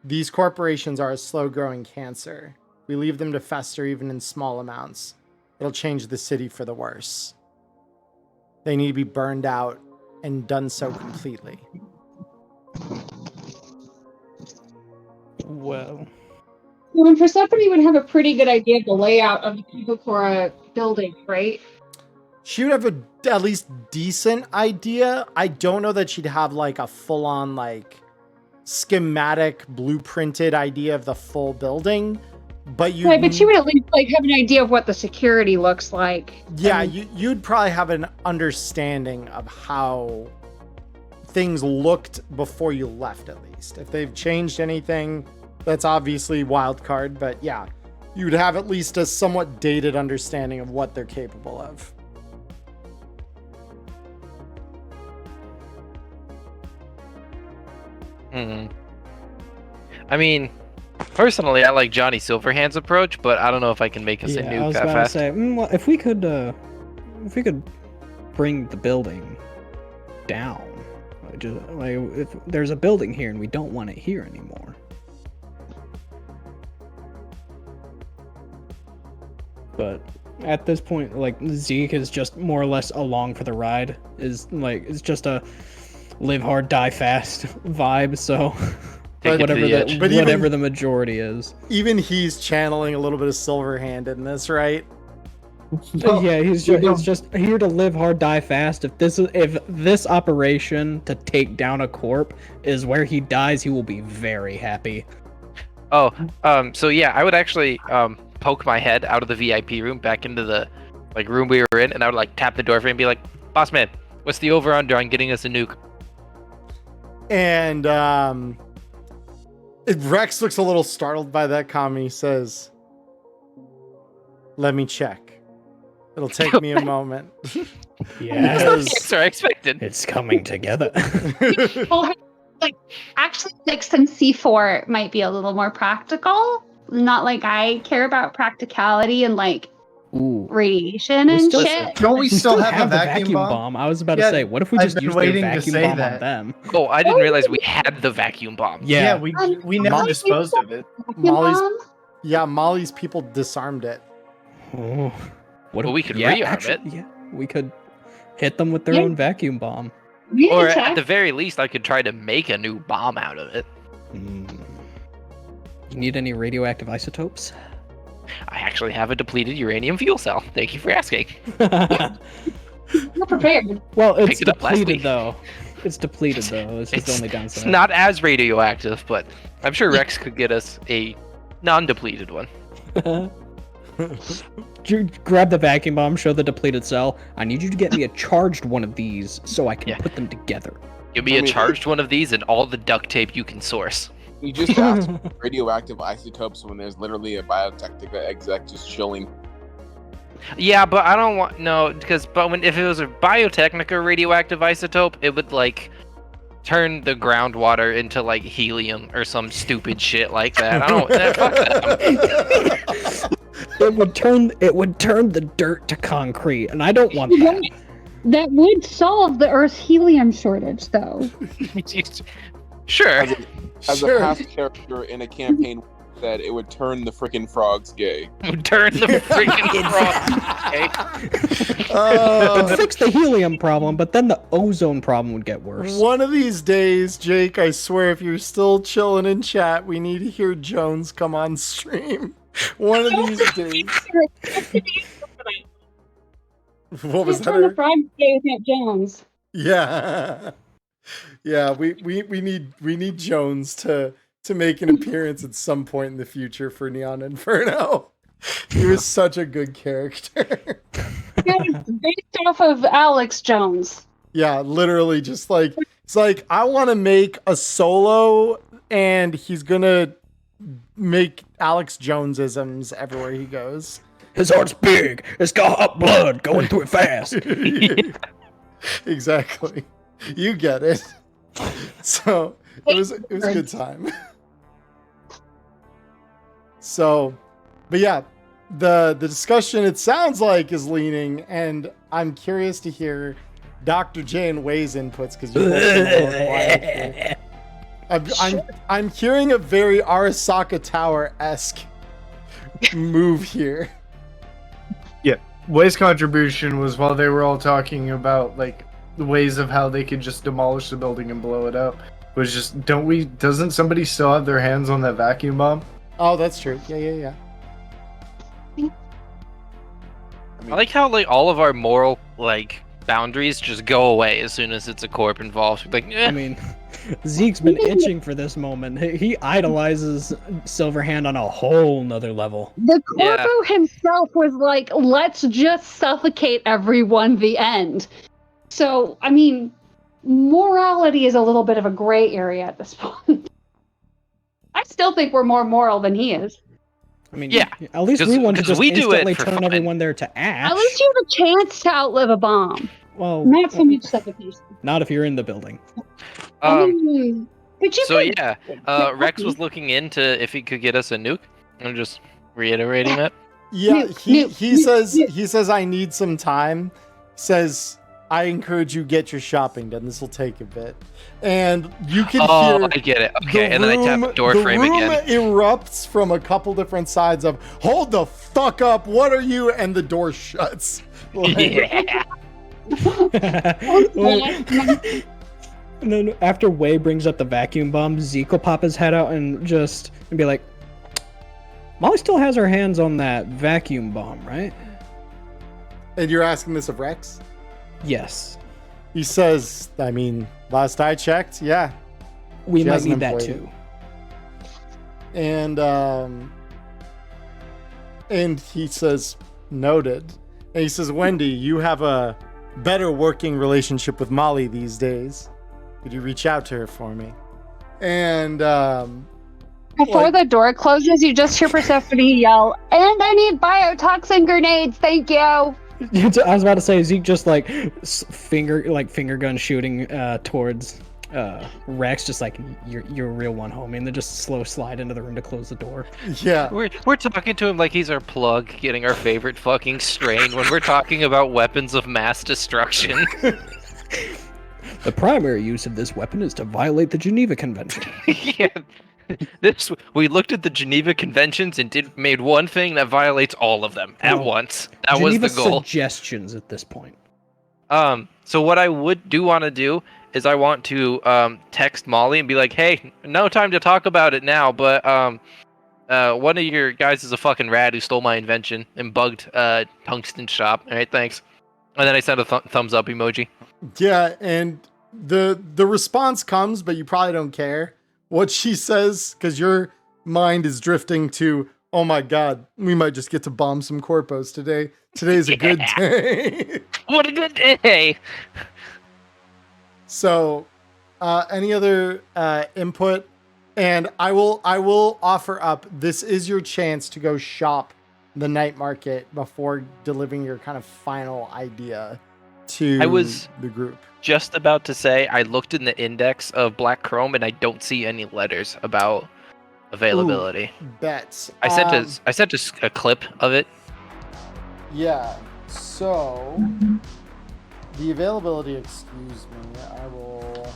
these corporations are a slow-growing cancer. We leave them to fester even in small amounts. It'll change the city for the worse. They need to be burned out and done so completely. Well, When Persephone would have a pretty good idea of the layout of the Kahukura building, right? She would have at least decent idea. I don't know that she'd have like a full-on like schematic blueprinted idea of the full building, but Right, but she would at least like have an idea of what the security looks like. Yeah, you'd probably have an understanding of how things looked before you left, at least. If they've changed anything, that's obviously wild card, but yeah, you'd have at least a somewhat dated understanding of what they're capable of. I mean, personally, I like Johnny Silverhand's approach, but I don't know if I can make us a I nuke was that about fast. to say, well, if we could bring the building down, if there's a building here and we don't want it here anymore. But at this point, like, Zeke is just more or less along for the ride. It's just a live hard, die fast vibe. So Take it to the edge. But whatever even- the majority is. Even he's channeling a little bit of Silverhand in this, right? Yeah, he's just here to live hard, die fast. If this operation to take down a corp is where he dies, he will be very happy. Oh, so yeah, I would actually poke my head out of the VIP room back into the room we were in, and I would like tap the door frame and be like, "Boss man, what's the over under on getting us a nuke?" And Rex looks a little startled by that comment. He says, "Let me check. It'll take me a moment." Yeah, Because- I expected. it's coming together. Well, actually, like some C4 might be a little more practical. Not like I care about practicality and like Ooh. radiation We and still- shit. Don't we We still have the a vacuum bomb? I was about Yeah, to say, what if we I've just been use their waiting to vacuum say bomb that. on them? Oh, I didn't realize we had the vacuum bomb. Yeah, we never Molly's disposed of it. Molly's- Mom? Yeah, Molly's people disarmed it. Oh. What Well, if- we could rearm it. Yeah, we could hit them with their Yeah. own vacuum bomb. Yeah, Or Jack. at the very least, I could try to make a new bomb out of it. You need any radioactive isotopes? I actually have a depleted uranium fuel cell. Thank you for asking. We're prepared. Well, it's Picked it up last depleted week. though. It's depleted though. It's just the only It's downside. not as radioactive, but I'm sure Rex could get us a non-depleted one. Grab the vacuum bomb, show the depleted cell. I need you to get me a charged one of these so I can Yeah. put them together. Give me a charged one of these and all the duct tape you can source. You just ask for radioactive isotopes when there's literally a Biotechnica exec just chilling. Yeah, but I don't want if it was a Biotechnica radioactive isotope, it would like turn the groundwater into like helium or some stupid shit like that. I don't. Fuck that. It would turn the dirt to concrete, and I don't want that. That would solve the Earth's helium shortage, though. Sure. As Sure. a past character in a campaign said, it would turn the freaking frogs gay. Turn the freaking frog. Okay. It'd fix the helium problem, but then the ozone problem would get worse. One of these days, Jake, I swear, if you're still chilling in chat, we need to hear Jones come on stream. One of these days. What was Just turn the that? frog gay with Aunt Jones. Yeah. Yeah, we need Jones to make an appearance at some point in the future for Neon Inferno. He was such a good character. It's based off of Alex Jones. Yeah, literally just like it's like I want to make a solo and he's going to make Alex Jones-isms everywhere he goes. His heart's big. It's got hot blood going through it fast. Exactly. You get it. So it was a good time. So, but yeah, the discussion it sounds like is leaning, and I'm curious to hear Dr. J and Wei's inputs because you both seem a little quiet. I'm hearing a very Arasaka Tower-esque move here. Way's contribution was while they were all talking about like the ways of how they could just demolish the building and blow it up. Was just doesn't somebody still have their hands on that vacuum bomb? Oh, that's true. Yeah. I like how like all of our moral like boundaries just go away as soon as it's a corp involved. Like, I mean, Zeke's been itching for this moment. He idolizes Silverhand on a whole nother level. The Corpo himself was like, let's just suffocate everyone, the end. So, I mean, morality is a little bit of a gray area at this point. I still think we're more moral than he is. I mean, Yeah, at least we want to 'cause just we do it instantly for turn fun. everyone there to ash. At least you have a chance to outlive a bomb. Well, Not so much suffocation. not if you're in the building. But you So could- yeah, Rex was looking into if he could get us a nuke. I'm just reiterating that. Yeah, Nuke, nuke, he nuke, says nuke. he says I need some time. Says I encourage you get your shopping done. This will take a bit. And you can Oh, hear I get it. Okay, and then I tap the door frame again. The room erupts from a couple different sides of, hold the fuck up, what are you? And the door shuts. Yeah. And then after Wei brings up the vacuum bomb, Zeke will pop his head out and be like, Molly still has her hands on that vacuum bomb, right? And you're asking this of Rex? Yes. He says, I mean, last I checked, yeah. We She might hasn't need that employed too. And he says, noted. And he says, Wendy, you have a better working relationship with Molly these days. Could you reach out to her for me? And Before the door closes, you just hear Persephone yell, "And I need biotoxin grenades, thank you." I was about to say Zeke just like finger gun shooting towards Rex, just like you're a real one, homie, and then just slow slide into the room to close the door. Yeah. We're talking to him like he's our plug, getting our favorite fucking strain when we're talking about weapons of mass destruction. The primary use of this weapon is to violate the Geneva Convention. Yeah. We looked at the Geneva Conventions and made one thing that violates all of them at once. That was the goal. Suggestions at this point. So what I want to do is I want to text Molly and be like, "Hey, no time to talk about it now, but one of your guys is a fucking rat who stole my invention and bugged Tungsten Shop. All right, thanks." And then I sent a thumbs up emoji. Yeah, and the response comes, but you probably don't care what she says, because your mind is drifting to, oh my god, we might just get to bomb some corpos today. Today's a good day. What a good day. So, any other input? And I will offer up, this is your chance to go shop the night market before delivering your kind of final idea to the group. Just about to say, I looked in the index of Black Chrome and I don't see any letters about availability. Ooh, bets. I sent a clip of it. Yeah. So the availability, excuse me, I will.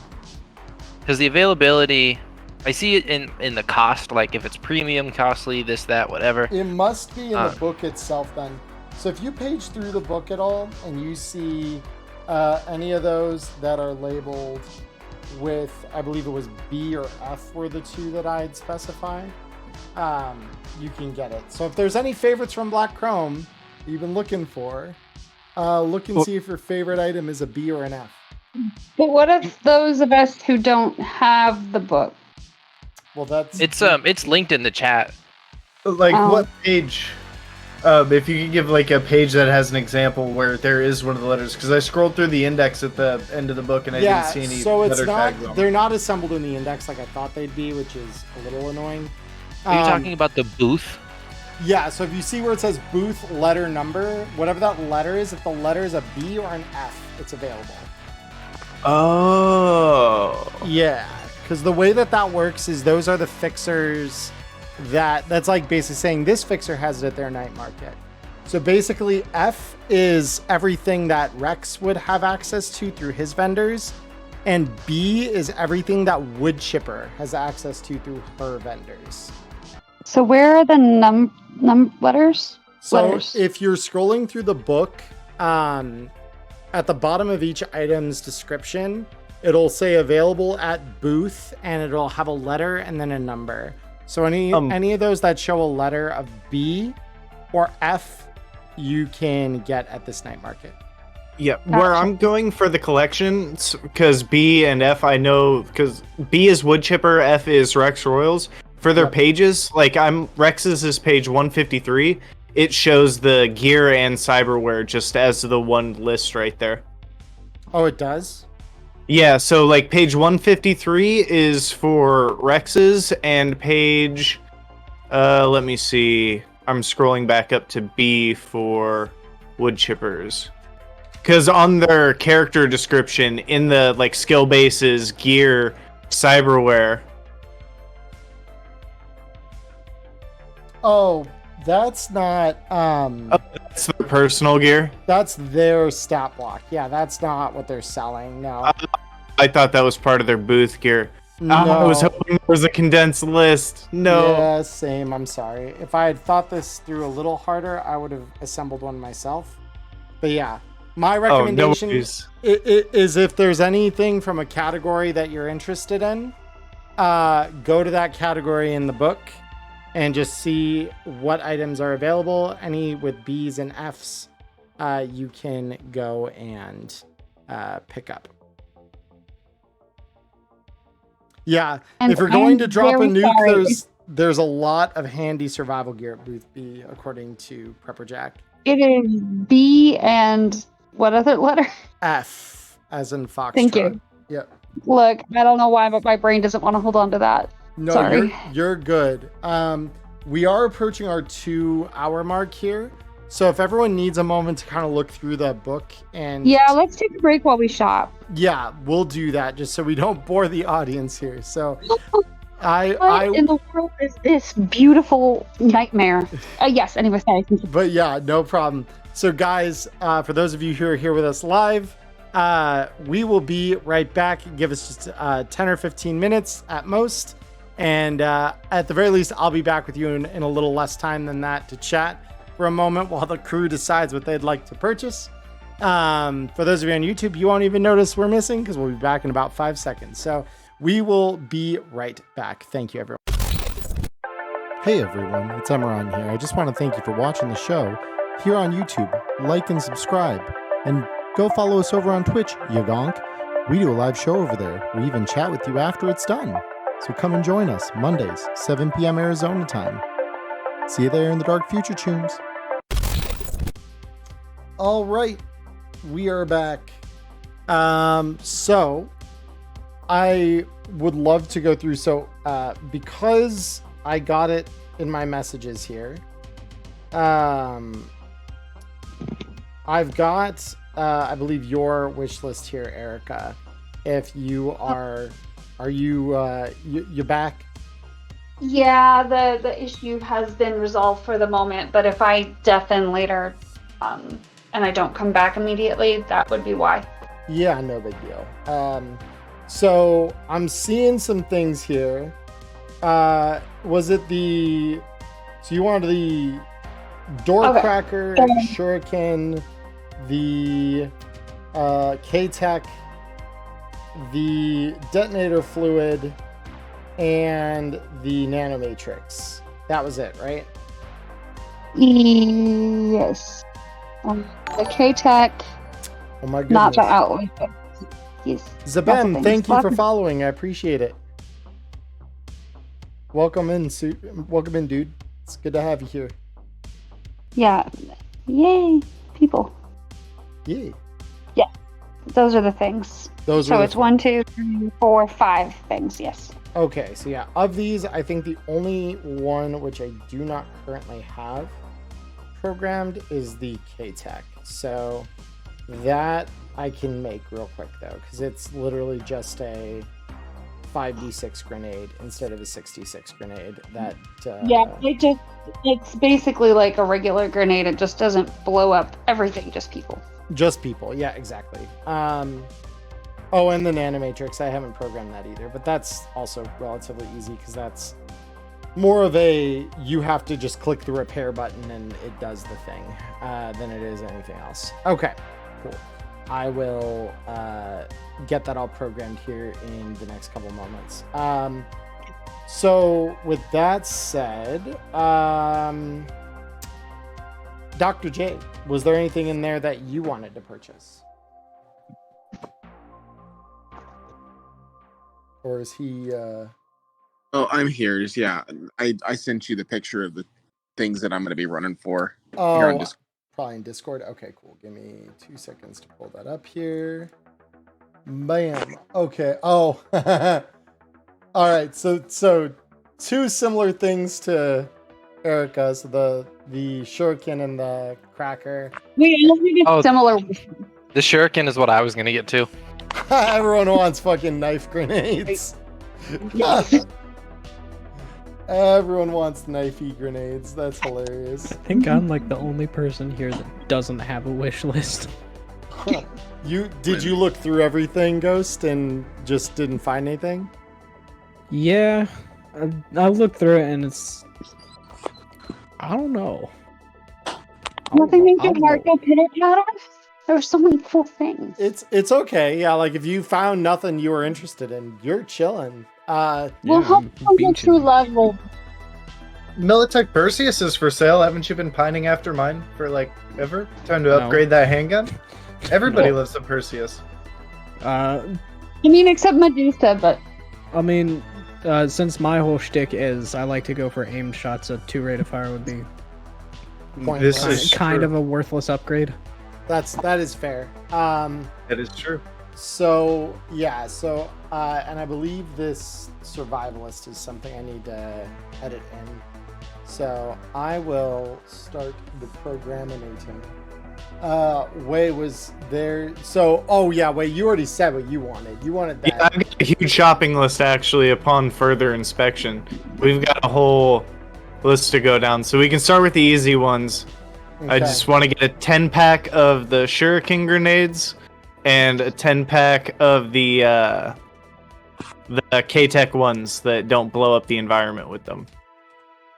Because the availability, I see it in the cost, like if it's premium, costly, this, that, whatever. It must be in the book itself then. So if you page through the book at all and you see any of those that are labeled with, I believe it was B or F were the two that I had specified, you can get it. So if there's any favorites from Black Chrome you've been looking for, look and see if your favorite item is a B or an F. But what if those of us who don't have the book? Well, it's linked in the chat. Like what page? If you could give like a page that has an example where there is one of the letters, because I scrolled through the index at the end of the book and I didn't see any letter tags on. They're not assembled in the index like I thought they'd be, which is a little annoying. Are you talking about the booth? Yeah, so if you see where it says booth letter number, whatever that letter is, if the letter is a B or an F, it's available. Oh. Yeah, because the way that works is those are the fixers that's like basically saying this fixer has it at their night market. So basically F is everything that Rex would have access to through his vendors, and B is everything that Wood Chipper has access to through her vendors. So where are the letters? So if you're scrolling through the book, at the bottom of each item's description, it'll say available at booth, and it'll have a letter and then a number. So any of those that show a letter of B or F, you can get at this night market. Yeah, where I'm going for the collection, because B and F I know, because B is Wood Chipper, F is Rex Royals. For their pages, like Rex's is page 153. It shows the gear and cyberware just as the one list right there. Oh, it does? Yeah, so like page 153 is for Rex's, and page, let me see, I'm scrolling back up to B for Wood Chippers. Because on their character description, in the like skill bases, gear, cyberware. Oh, That's not. That's the personal gear. That's their stat block. Yeah, that's not what they're selling. No. I thought that was part of their booth gear. No. I was hoping there was a condensed list. No. Yeah, same. I'm sorry. If I had thought this through a little harder, I would have assembled one myself. But yeah, my recommendation is if there's anything from a category that you're interested in, go to that category in the book and just see what items are available. Any with B's and F's, you can go and pick up. Yeah, And if you're going to I'm drop a very nuke, sorry. there's a lot of handy survival gear at Booth B, according to Prepper Jack. It is B and what other letter? F, as in Foxtrot. Thank you. Yep. Look, I don't know why, but my brain doesn't want to hold on to that. No, Sorry. you're good. We are approaching our 2-hour mark here. So if everyone needs a moment to kind of look through the book and... Yeah, let's take a break while we shop. Yeah, we'll do that just so we don't bore the audience here. So What in the world is this beautiful nightmare? Yes, anyway, sorry. But yeah, no problem. So guys, for those of you who are here with us live, we will be right back. Give us just 10 or 15 minutes at most. And at the very least, I'll be back with you in a little less time than that to chat for a moment while the crew decides what they'd like to purchase. For those of you on YouTube, you won't even notice we're missing because we'll be back in about 5 seconds. So we will be right back. Thank you, everyone. Hey, everyone. It's Emmerron here. I just want to thank you for watching the show here on YouTube. Like and subscribe. And go follow us over on Twitch, you gonk. We do a live show over there. We even chat with you after it's done. So come and join us Mondays, 7 p.m. Arizona time. See you there in the dark future, tunes. All right, we are back. So I would love to go through. So because I got it in my messages here, I've got I believe your wish list here, Erica. If you are you back? Yeah, the issue has been resolved for the moment, but if I deafen later, and I don't come back immediately, that would be why. Yeah, no big deal. So I'm seeing some things here. Was it the... So you wanted the door Okay. cracker, shuriken, the K-Tech, the detonator fluid, and the nanomatrix. That was it, right? Yes. The K-Tech, Oh my goodness. not the outlet. Yes. Zabem, lots of thank you things. for following. I appreciate it. Welcome in, welcome in, dude. It's good to have you here. Yeah. Yay, people. Yay. Those are the things. Those So are it's 1, 2, 3, 4, 5 things, yes. Okay, so yeah, of these, I think the only one which I do not currently have programmed is the K-Tech. So that I can make real quick though, because it's literally just a 5d6 grenade instead of a 6d6 grenade. That Yeah, it's basically like a regular grenade. It just doesn't blow up everything, just people. just people. Yeah, exactly. Oh, and the nanomatrix, I haven't programmed that either, but that's also relatively easy because that's more of a you have to just click the repair button and it does the thing than it is anything else. Okay, cool. I will get that all programmed here in the next couple moments. So with that said, Dr. J, was there anything in there that you wanted to purchase? Or is he Oh, I'm here. Just, yeah, I sent you the picture of the things that I'm going to be running for. Here on Discord. Probably in Discord? Okay, cool. Give me 2 seconds to pull that up here. Bam. Okay. Oh. All right. So two similar things to Erica. So the shuriken and the cracker. We only get Oh. similar. The shuriken is what I was gonna get to. Everyone wants fucking knife grenades. Everyone wants knifey grenades. That's hilarious. I think I'm like the only person here that doesn't have a wish list. Did you look through everything, Ghost, and just didn't find anything? Yeah, I looked through it and it's. I don't know. Nothing makes your heart go pitter patter. There were so many cool things. It's okay. Yeah, like if you found nothing you were interested in, you're chilling. We'll hope some true love will. Militech Perseus is for sale. Haven't you been pining after mine for like ever? Time to upgrade that handgun? Everybody loves the Perseus. I mean, except Medusa, but. I mean, since my whole shtick is I like to go for aim shots, a 2 rate of fire would be This is kind of a worthless upgrade. That is fair. That is true. So yeah, and I believe this survivalist is something I need to edit in. So I will start the programming. Wei was there. So Wei, you already said what you wanted. You wanted that. Yeah, I've got a huge shopping list actually upon further inspection. We've got a whole list to go down, so we can start with the easy ones. Okay. I just want to get a 10-pack of the shuriken grenades and a 10-pack of the K-Tech ones that don't blow up the environment with them.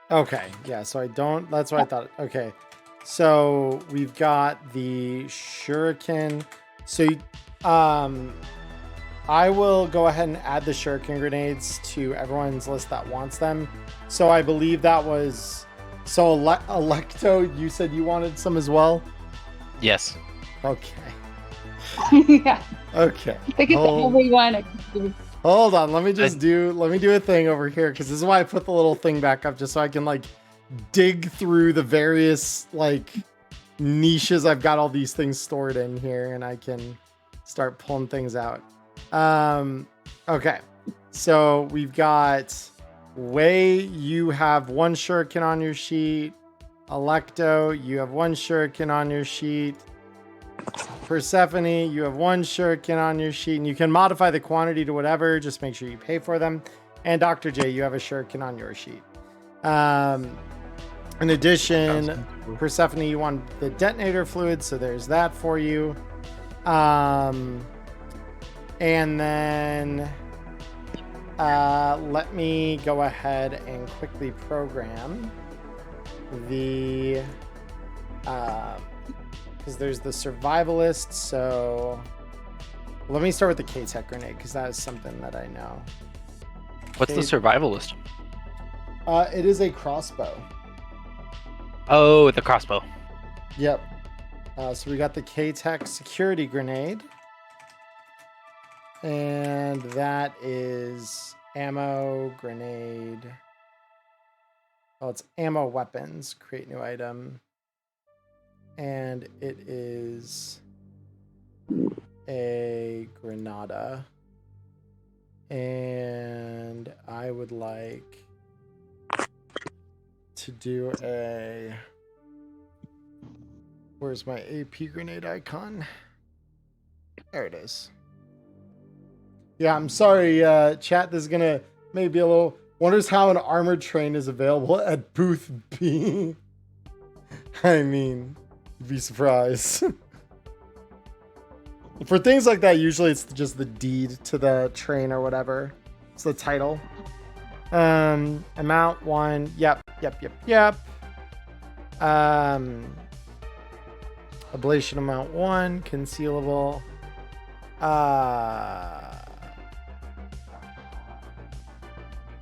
Okay, yeah, so I don't. That's what I thought. Okay, so we've got the shuriken. So, I will go ahead and add the shuriken grenades to everyone's list that wants them. So I believe that was. So Electo, you said you wanted some as well? Yes. Okay. Yeah. Okay. They get everyone. Hold on, let me do a thing over here, because this is why I put the little thing back up, just so I can like dig through the various like niches I've got all these things stored in here, and I can start pulling things out. Okay. So we've got Wei, you have 1 shuriken on your sheet. Electo, you have 1 shuriken on your sheet. Persephone, you have 1 shuriken on your sheet, and you can modify the quantity to whatever, just make sure you pay for them. And Dr. J, you have a shuriken on your sheet. In addition, Persephone, you want the detonator fluid, so there's that for you. And then let me go ahead and quickly program the because there's the survivalist. So let me start with the K-Tech grenade, because that is something that I know. What's the survivalist? It is a crossbow. Oh, the crossbow. Yep. So we got the K-Tech security grenade. And that is ammo, grenade. Oh, it's ammo weapons. Create new item. And it is a Granada. And I would like to do a... Where's my AP grenade icon? There it is. Yeah, I'm sorry, chat. This is gonna maybe a little... Wonders how an armored train is available at booth B. I mean, you'd be surprised. For things like that, usually it's just the deed to the train or whatever. It's the title. Amount 1. Yep. Ablation amount 1. Concealable.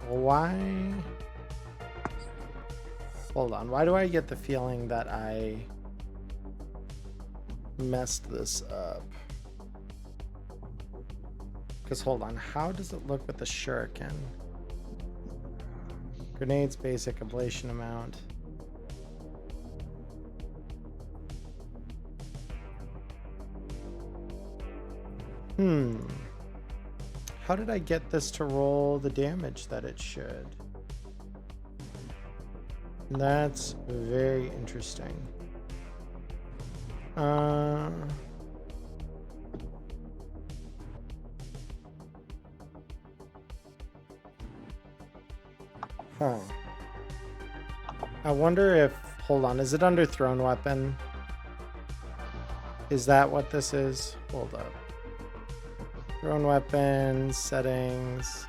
Why? Hold on. Why do I get the feeling that I messed this up? Because hold on. How does it look with the shuriken? Grenades, basic ablation amount. How did I get this to roll the damage that it should? That's very interesting. I wonder if, hold on, is it under thrown weapon? Is that what this is? Hold up. Thrown weapon, settings.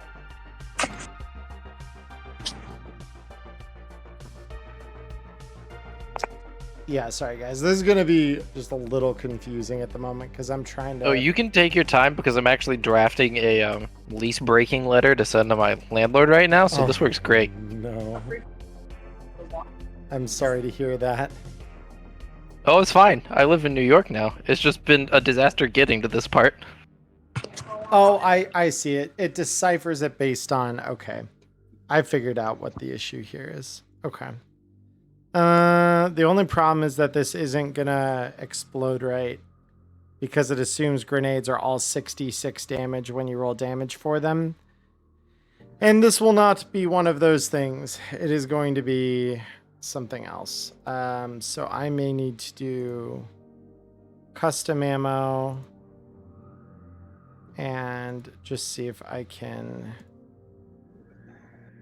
Yeah, sorry guys. This is going to be just a little confusing at the moment because I'm trying to... Oh, you can take your time because I'm actually drafting a lease breaking letter to send to my landlord right now, so this works great. No. I'm sorry to hear that. Oh, it's fine. I live in New York now. It's just been a disaster getting to this part. Oh, I see it. It deciphers it based on... Okay. I figured out what the issue here is. Okay. The only problem is that this isn't gonna explode right because it assumes grenades are all 66 damage when you roll damage for them. And this will not be one of those things. It is going to be something else. So I may need to do custom ammo and just see if I can...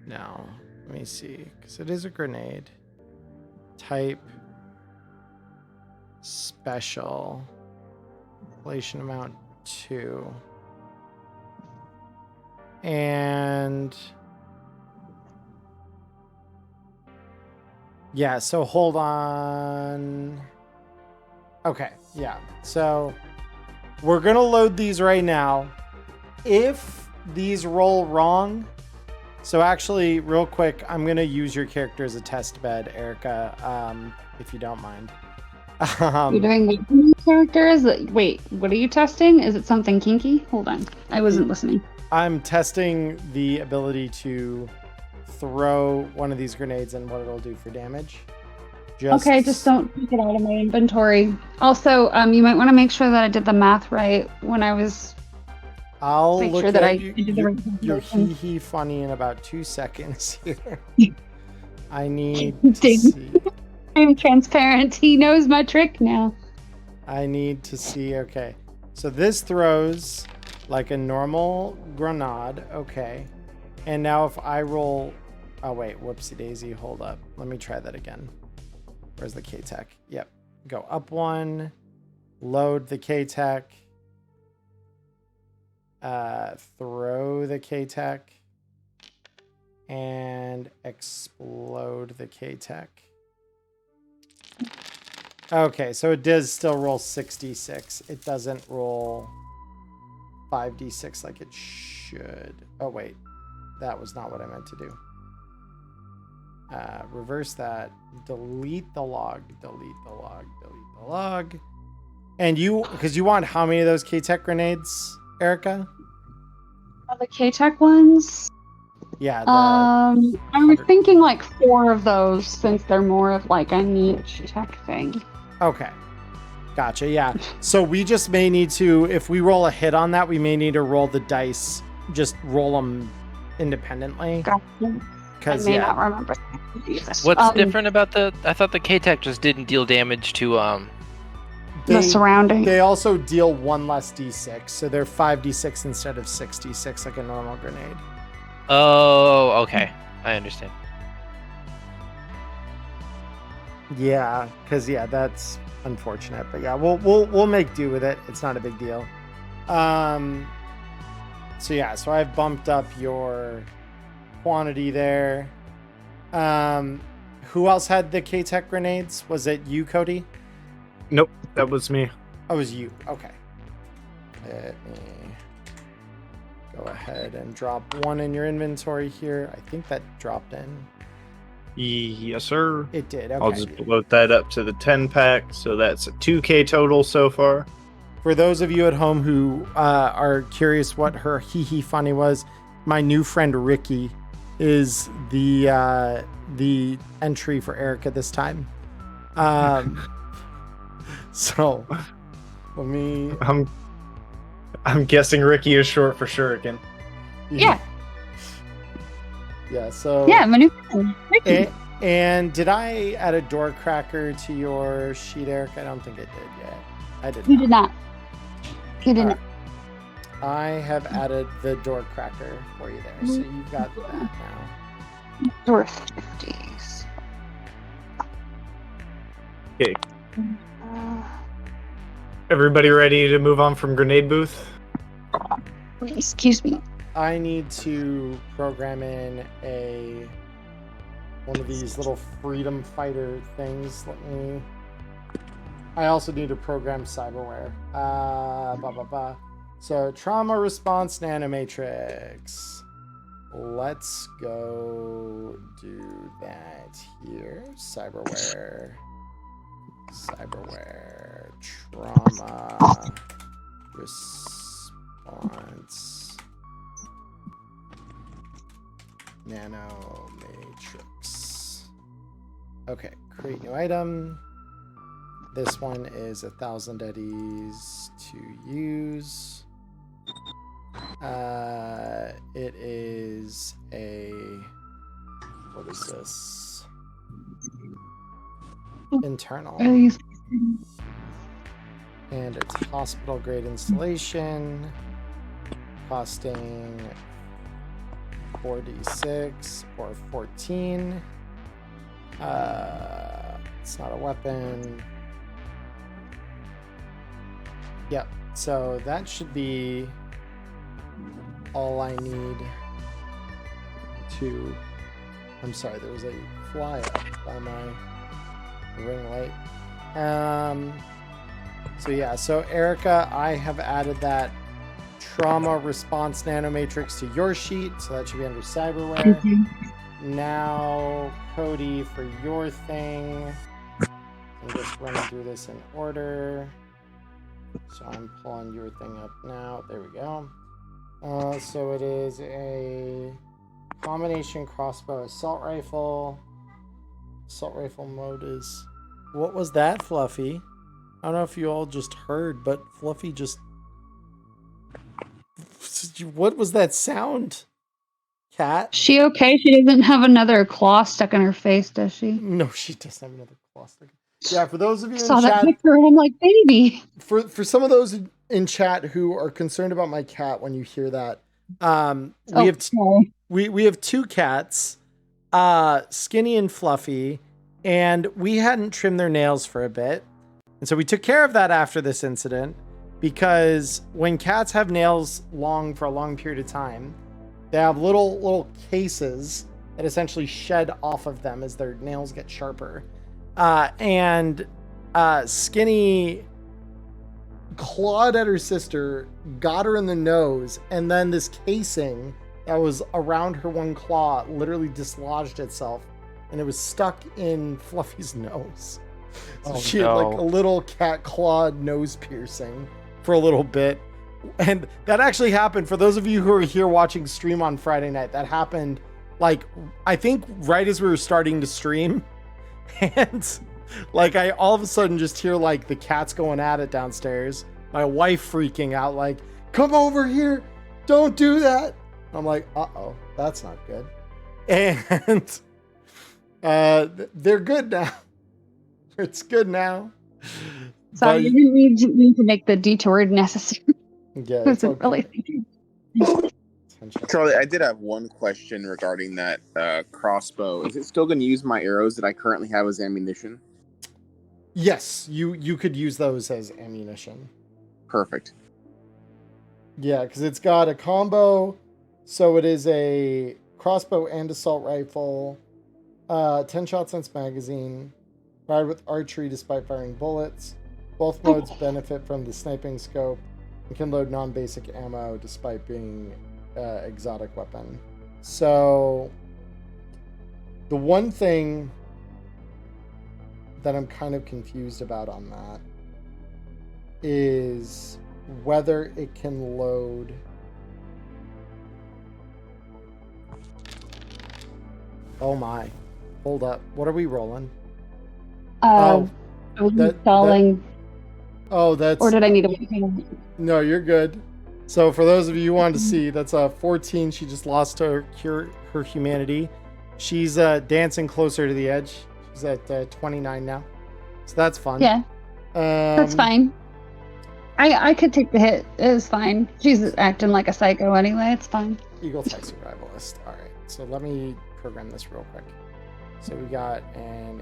No, let me see, because it is a grenade. Type special inflation amount 2 and yeah, so hold on. Okay, yeah, so we're gonna load these right now. If these roll wrong, so actually, real quick, I'm going to use your character as a test bed, Erica, if you don't mind. You're doing what characters? Wait, what are you testing? Is it something kinky? Hold on. I wasn't listening. I'm testing the ability to throw one of these grenades and what it'll do for damage. Okay, just don't take it out of my inventory. Also, you might want to make sure that I did the math right when I was... I'll make look sure that at I you, did the your, right your calculation. hee-hee funny in about 2 seconds here. I need to Ding. see. I'm transparent. He knows my trick now. I need to see. Okay. So this throws like a normal grenade. Okay. And now if I roll... Oh, wait. Whoopsie daisy. Hold up. Let me try that again. Where's the K-Tech? Yep. Go up 1. Load the K-Tech. Throw the K-Tech and explode the K-Tech. Okay, so it does still roll 66. It doesn't roll 5d6 like it should. Oh, wait. That was not what I meant to do. Reverse that. Delete the log. Delete the log. Delete the log. And you, because you want how many of those K-Tech grenades, Erica? The K-Tech ones? Yeah. I was thinking like 4 of those since they're more of like a niche tech thing. Okay. Gotcha. Yeah. So we just may need to, if we roll a hit on that, we may need to roll the dice, just roll them independently. Gotcha. I may not remember. What's different about the... I thought the K-Tech just didn't deal damage to... the surrounding. They also deal 1 less d6, so they're 5d6 instead of 6d6 like a normal grenade. Oh, okay. I understand. Yeah, because that's unfortunate, but yeah, we'll make do with it. It's not a big deal. So yeah, so I've bumped up your quantity there. Who else had the K-Tech grenades? Was it you, Cody? Nope, that was me. Oh, it was you. Okay. Let me go ahead and drop 1 in your inventory here. I think that dropped in. Yes, sir. It did. Okay. I'll just load that up to the 10-pack, so that's a 2K total so far. For those of you at home who are curious what her hee-hee funny was, my new friend Ricky is the entry for Erica this time. So, let me... I'm guessing Ricky is short for Shuriken. Yeah. Yeah, so... Yeah, my new friend, Ricky. And did I add a door cracker to your sheet, Eric? I don't think I did yet. I did You did not. You didn't. I have added the door cracker for you there, so you've got that now. Worth 50s. Okay. Everybody ready to move on from grenade booth? Excuse me. I need to program in one of these little freedom fighter things. I also need to program cyberware. So trauma response nanomatrix. Let's go do that here. Cyberware, trauma response nanomatrix. Okay, create new item. This one is 1,000 eddies to use. It is what is this? Internal. And it's hospital grade installation, costing 4d6 or 14. It's not a weapon. Yep, so that should be all I need to... I'm sorry, there was a fly up by my ring light. So yeah, so Erica, I have added that trauma response nanomatrix to your sheet, so that should be under cyberware. Now, Cody, for your thing, I'm just running through this in order. So I'm pulling your thing up now. There we go. So it is a combination crossbow assault rifle. Assault rifle mode is... What was that, Fluffy? I don't know if you all just heard, but Fluffy just... What was that sound? Cat? She okay? She doesn't have another claw stuck in her face, does she? No, she doesn't have another claw stick. Yeah, for those of you in saw that chat... picture and I'm like, baby. For some of those in chat who are concerned about my cat when you hear that, we have two cats, Skinny and Fluffy, and we hadn't trimmed their nails for a bit. And so we took care of that after this incident, because when cats have nails long for a long period of time, they have little cases that essentially shed off of them as their nails get sharper. And Skinny clawed at her sister, got her in the nose, and then this casing that was around her one claw literally dislodged itself, and it was stuck in Fluffy's nose. So she had like a little cat clawed nose piercing for a little bit. And that actually happened, for those of you who are here watching stream on Friday night, that happened like, I think right as we were starting to stream. And like, I all of a sudden just hear like the cats going at it downstairs. My wife freaking out like, come over here, don't do that. I'm like, uh-oh, that's not good. And they're good now. It's good now. So you didn't need to make the detour necessary. Yeah, it's okay. Really Charlie, I did have one question regarding that crossbow. Is it still going to use my arrows that I currently have as ammunition? Yes, you could use those as ammunition. Perfect. Yeah, because it's got a combo. So it is a crossbow and assault rifle, 10 shot sense magazine, fired with archery despite firing bullets. Both modes benefit from the sniping scope and can load non-basic ammo despite being exotic weapon. So the one thing that I'm kind of confused about on that is whether it can load oh my, hold up, what are we rolling? Installing. That's... Or did I need to... No, you're good. So for those of you who wanted to see, that's a 14. She just lost her humanity. She's dancing closer to the edge. She's at 29 now. So that's fun. Yeah, that's fine. I could take the hit. It's fine. She's acting like a psycho anyway. It's fine. Eagle Type Survivalist. All right. So let me program this real quick. So we got an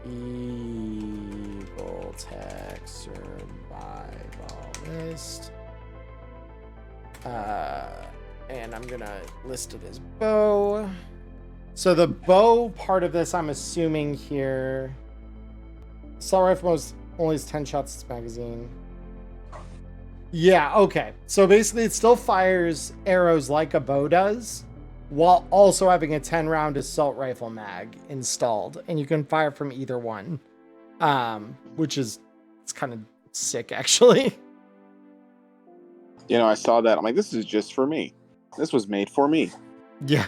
Eagle Tech Survivalist. And I'm gonna list it as bow. So the bow part of this, I'm assuming here. Assault rifle only has 10 shots its magazine. Yeah, okay. So basically it still fires arrows like a bow does, while also having a 10-round assault rifle mag installed. And you can fire from either one. Which is, it's kind of sick, actually. You know, I saw that. I'm like, this is just for me. This was made for me. Yeah.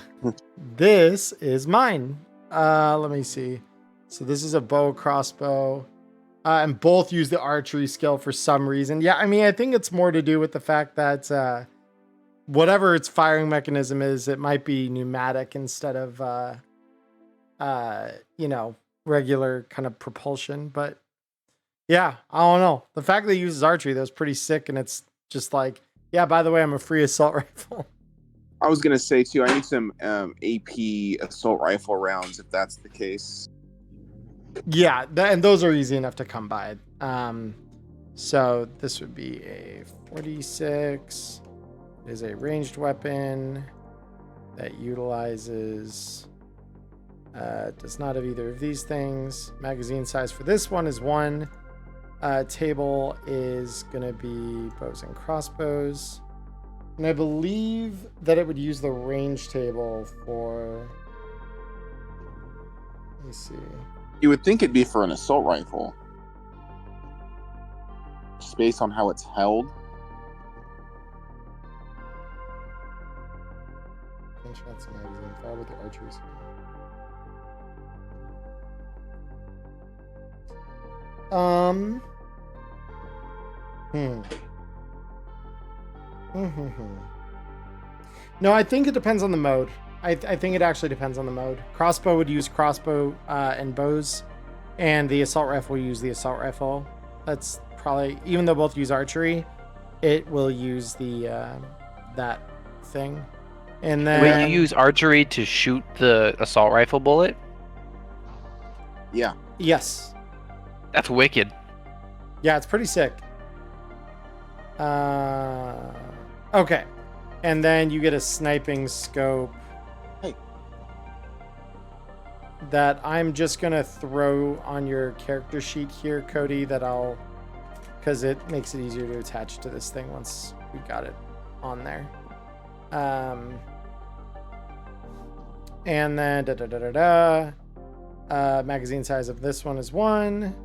This is mine. Let me see. So this is a bow crossbow. And both use the archery skill for some reason. Yeah, I mean, I think it's more to do with the fact that whatever its firing mechanism is, it might be pneumatic instead of, regular kind of propulsion. But yeah, I don't know. The fact that it uses archery, that was pretty sick. And it's just like, yeah, by the way, I'm a free assault rifle. I was going to say, too, I need some AP assault rifle rounds if that's the case. Yeah, and those are easy enough to come by. So this would be a 46. It is a ranged weapon that utilizes, does not have either of these things. Magazine size for this one is 1. Table is going to be bows and crossbows. And I believe that it would use the range table for... Let me see. You would think it'd be for an assault rifle. Just based on how it's held. Shots magazine. Fire with the archery skill. No, I think it depends on the mode. I think it actually depends on the mode. Crossbow would use crossbow and bows, and the assault rifle will use the assault rifle. That's probably, even though both use archery, it will use the that thing. And then Wait, you use archery to shoot the assault rifle bullet? Yeah. Yes. That's wicked. Yeah, it's pretty sick. Okay. And then you get a sniping scope. Hey. That I'm just going to throw on your character sheet here, Cody, because it makes it easier to attach to this thing once we got it on there. And then magazine size of this one is 1.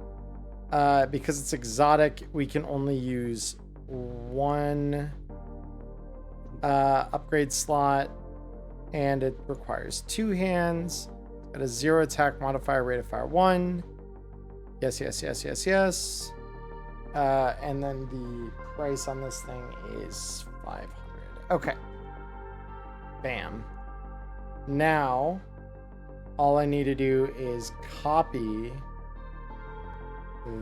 Because it's exotic, we can only use 1 upgrade slot, and it requires 2 hands. Got a 0 attack modifier, rate of fire 1. Yes. And then the price on this thing is 500. Okay. Bam. Now, all I need to do is copy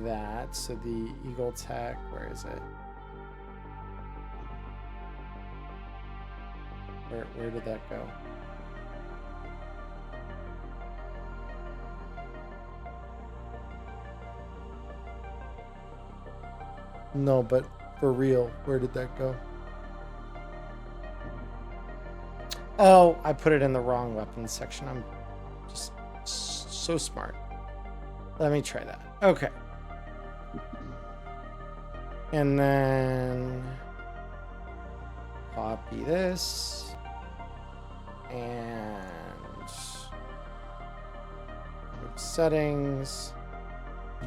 that. So the Eagle Tech, where is it? Where did that go? No, but for real, where did that go? Oh, I put it in the wrong weapons section. I'm just so smart. Let me try that. Okay. And then copy this. And settings.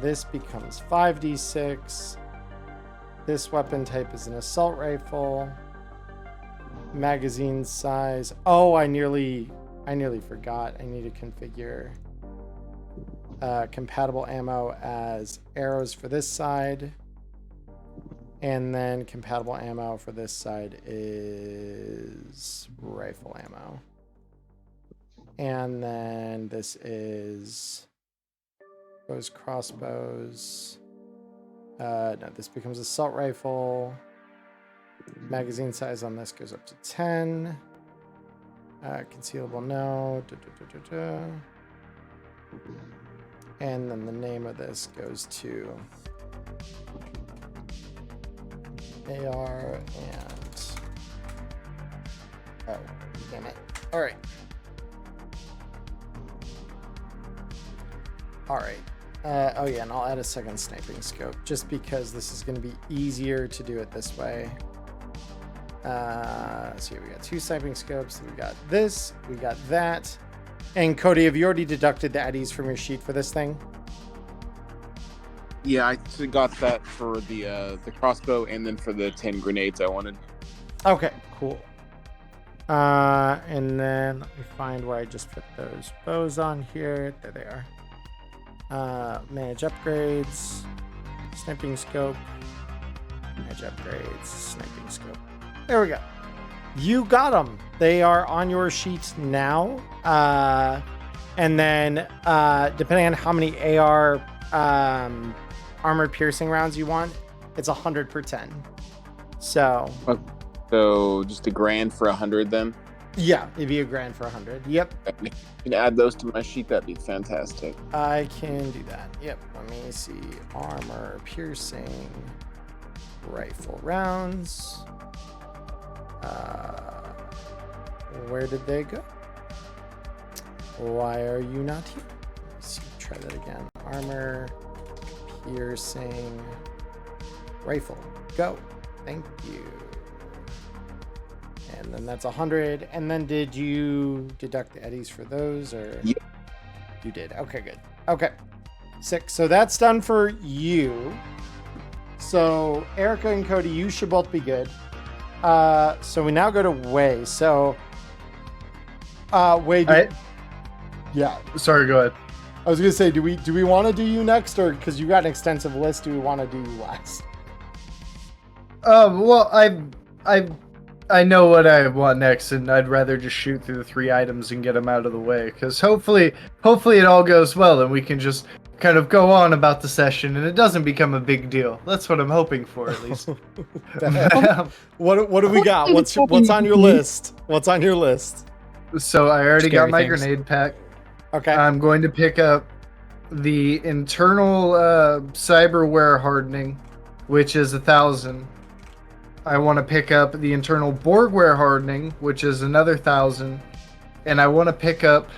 This becomes 5d6. This weapon type is an assault rifle. Magazine size. Oh, I nearly forgot. I need to configure compatible ammo as arrows for this side. And then compatible ammo for this side is rifle ammo. And then this is bows, crossbows. No, this becomes assault rifle. Magazine size on this goes up to 10. Concealable, no. And then the name of this goes to AR and... Oh, damn it. All right. All right. Oh yeah, and I'll add a second sniping scope just because this is going to be easier to do it this way. So here we got 2 sniping scopes. We got this. We got that. And Cody, have you already deducted the eddies from your sheet for this thing? Yeah, I got that for the crossbow and then for the 10 grenades I wanted. Okay, cool. And then let me find where I just put those bows on here. There they are. Manage upgrades, sniping scope, manage upgrades, sniping scope. There we go. You got them. They are on your sheet now. And then depending on how many AR armor piercing rounds you want, it's 100 per 10. So just $1,000 for 100 then? Yeah, it'd be $1,000 for 100. Yep. If you can add those to my sheet, that'd be fantastic. I can do that. Yep. Let me see. Armor piercing rifle rounds. Where did they go? Why are you not here? Let's see. Try that again. Armor piercing rifle. Go. Thank you. And then that's 100. And then did you deduct the eddies for those, or? Yep. You did. Okay, good. Okay. 6. So that's done for you. So Erica and Cody, you should both be good. So we now go to Wei. So Wei, yeah. Sorry, go ahead. I was gonna say, do we want to do you next, or because you got an extensive list, do we want to do you last? Well, I know what I want next, and I'd rather just shoot through the 3 items and get them out of the way, because hopefully it all goes well, and we can just kind of go on about the session, and it doesn't become a big deal. That's what I'm hoping for, at least. What do we got? What's on your list? What's on your list? So I already Scary got my things. grenade pack. Okay. I'm going to pick up the internal cyberware hardening, which is 1,000. I want to pick up the internal Borgware hardening, which is another 1,000, and I want to pick up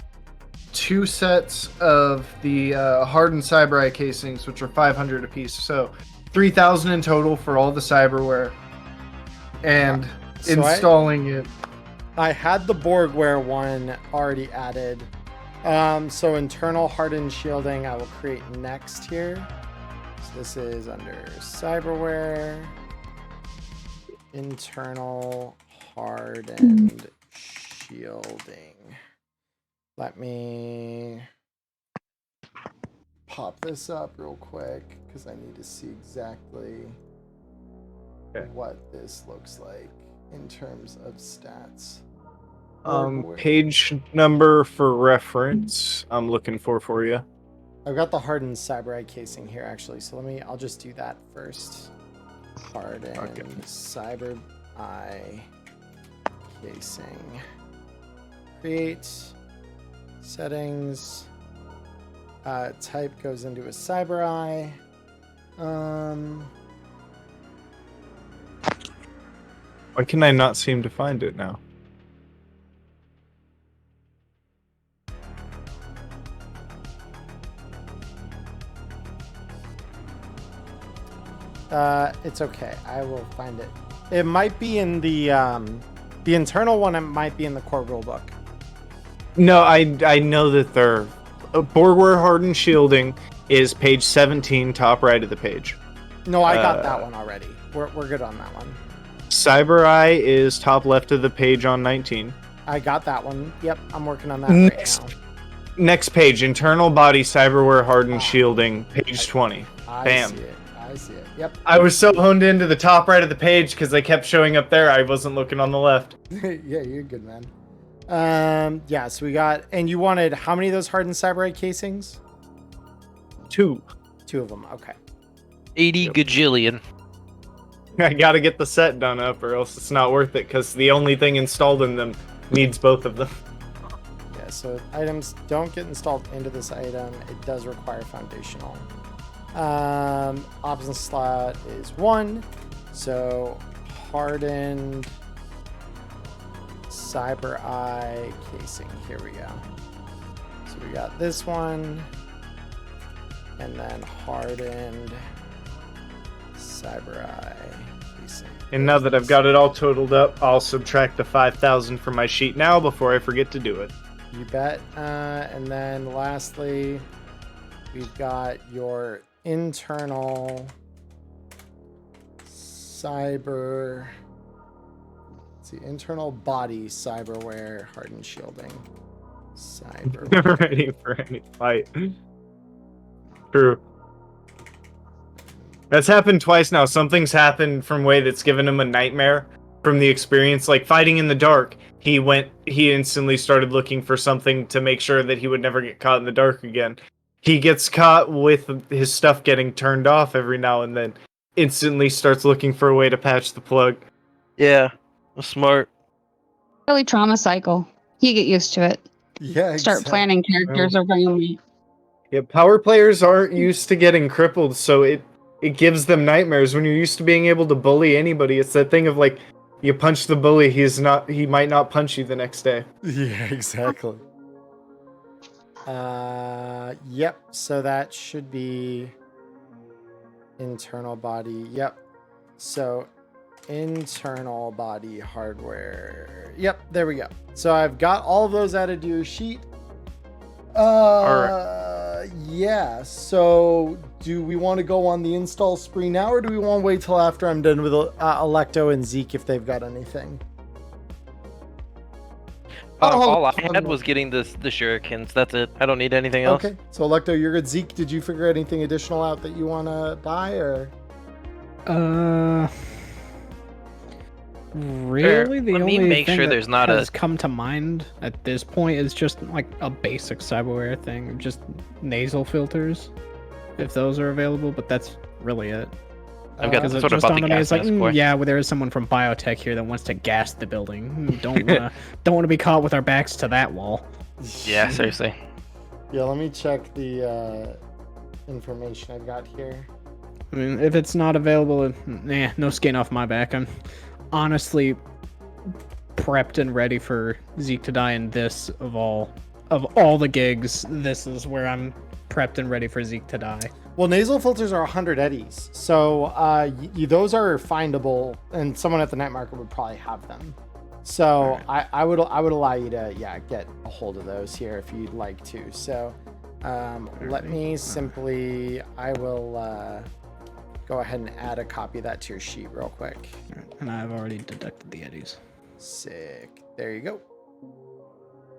2 sets of the hardened cyber eye casings, which are 500 apiece. So 3,000 in total for all the cyberware, and So installing it. I had the Borgware one already added. So internal hardened shielding I will create next here. So this is under cyberware. Internal hardened shielding. Let me pop this up real quick because I need to see exactly what this looks like in terms of stats. Page number for reference. I'm looking for you. I've got the hardened cyber eye casing here actually, so I'll just do that first. Hardened cyber eye casing. Create settings. Type goes into a cyber eye. Why can I not seem to find it now? It's okay. I will find it. It might be in the internal one. It might be in the core rulebook. No, I know that they're Borgware hardened shielding is page 17, top right of the page. No, I got that one already. We're good on that one. Cyber Eye is top left of the page on 19. I got that one. Yep, I'm working on that right now. Next page, internal body cyberware hardened shielding, page 20. Bam. I see it. Yep. I was so honed into the top right of the page because they kept showing up there. I wasn't looking on the left. Yeah, you're good, man. Yeah, so we got, and you wanted how many of those hardened cyber eye casings? 2. 2 of them. Okay. 80 gajillion. I gotta get the set done up or else it's not worth it because the only thing installed in them needs both of them. Yeah, Yeah, so items don't get installed into this item. It does require foundational. Option slot is 1. So hardened cyber eye casing. Here we go. So we got this one. And then hardened cyber eye casing. And now that I've got it all totaled up, I'll subtract the 5,000 from my sheet now before I forget to do it. You bet. And then lastly, we've got your internal cyber. Let's see, internal body cyberware hardened shielding. Cyber. Ready for any fight. True. That's happened twice now. Something's happened from Wei that's given him a nightmare from the experience. Like fighting in the dark, he instantly started looking for something to make sure that he would never get caught in the dark again. He gets caught with his stuff getting turned off every now and then. Instantly starts looking for a way to patch the plug. Yeah, smart. Really trauma cycle. You get used to it. Yeah, Start planning characters around me. Yeah, power players aren't used to getting crippled, so it gives them nightmares. When you're used to being able to bully anybody, it's that thing of like, you punch the bully, he might not punch you the next day. Yeah, exactly. Yep, so that should be internal body. Yep. So internal body hardware. Yep, there we go. So I've got all of those added to your sheet. Yeah, so do we want to go on the install spree now, or do we want to wait till after I'm done with Electo and Zeke if they've got anything? All I had was getting the shurikens. That's it. I don't need anything else. Okay, so Electo, you're good. Zeke, did you figure anything additional out that you want to buy, or? Really, the let me only make thing sure that there's not has come to mind at this point is just like a basic cyberware thing, just nasal filters, if those are available. But that's really it. I've got Because sort it of just about the dawned on me, it's like, gas mask for. yeah, well, there is someone from biotech here that wants to gas the building. Don't want to be caught with our backs to that wall. Yeah, seriously. Yeah, let me check the information I've got here. I mean, if it's not available, no skin off my back. I'm honestly prepped and ready for Zeke to die, and this of all the gigs, this is where I'm prepped and ready for Zeke to die. Well, nasal filters are 100 eddies, so those are findable, and someone at the night market would probably have them. So right. I would allow you to get a hold of those here if you'd like to. So let me simply I will go ahead and add a copy of that to your sheet real quick. Right. And I've already deducted the eddies. Sick. There you go.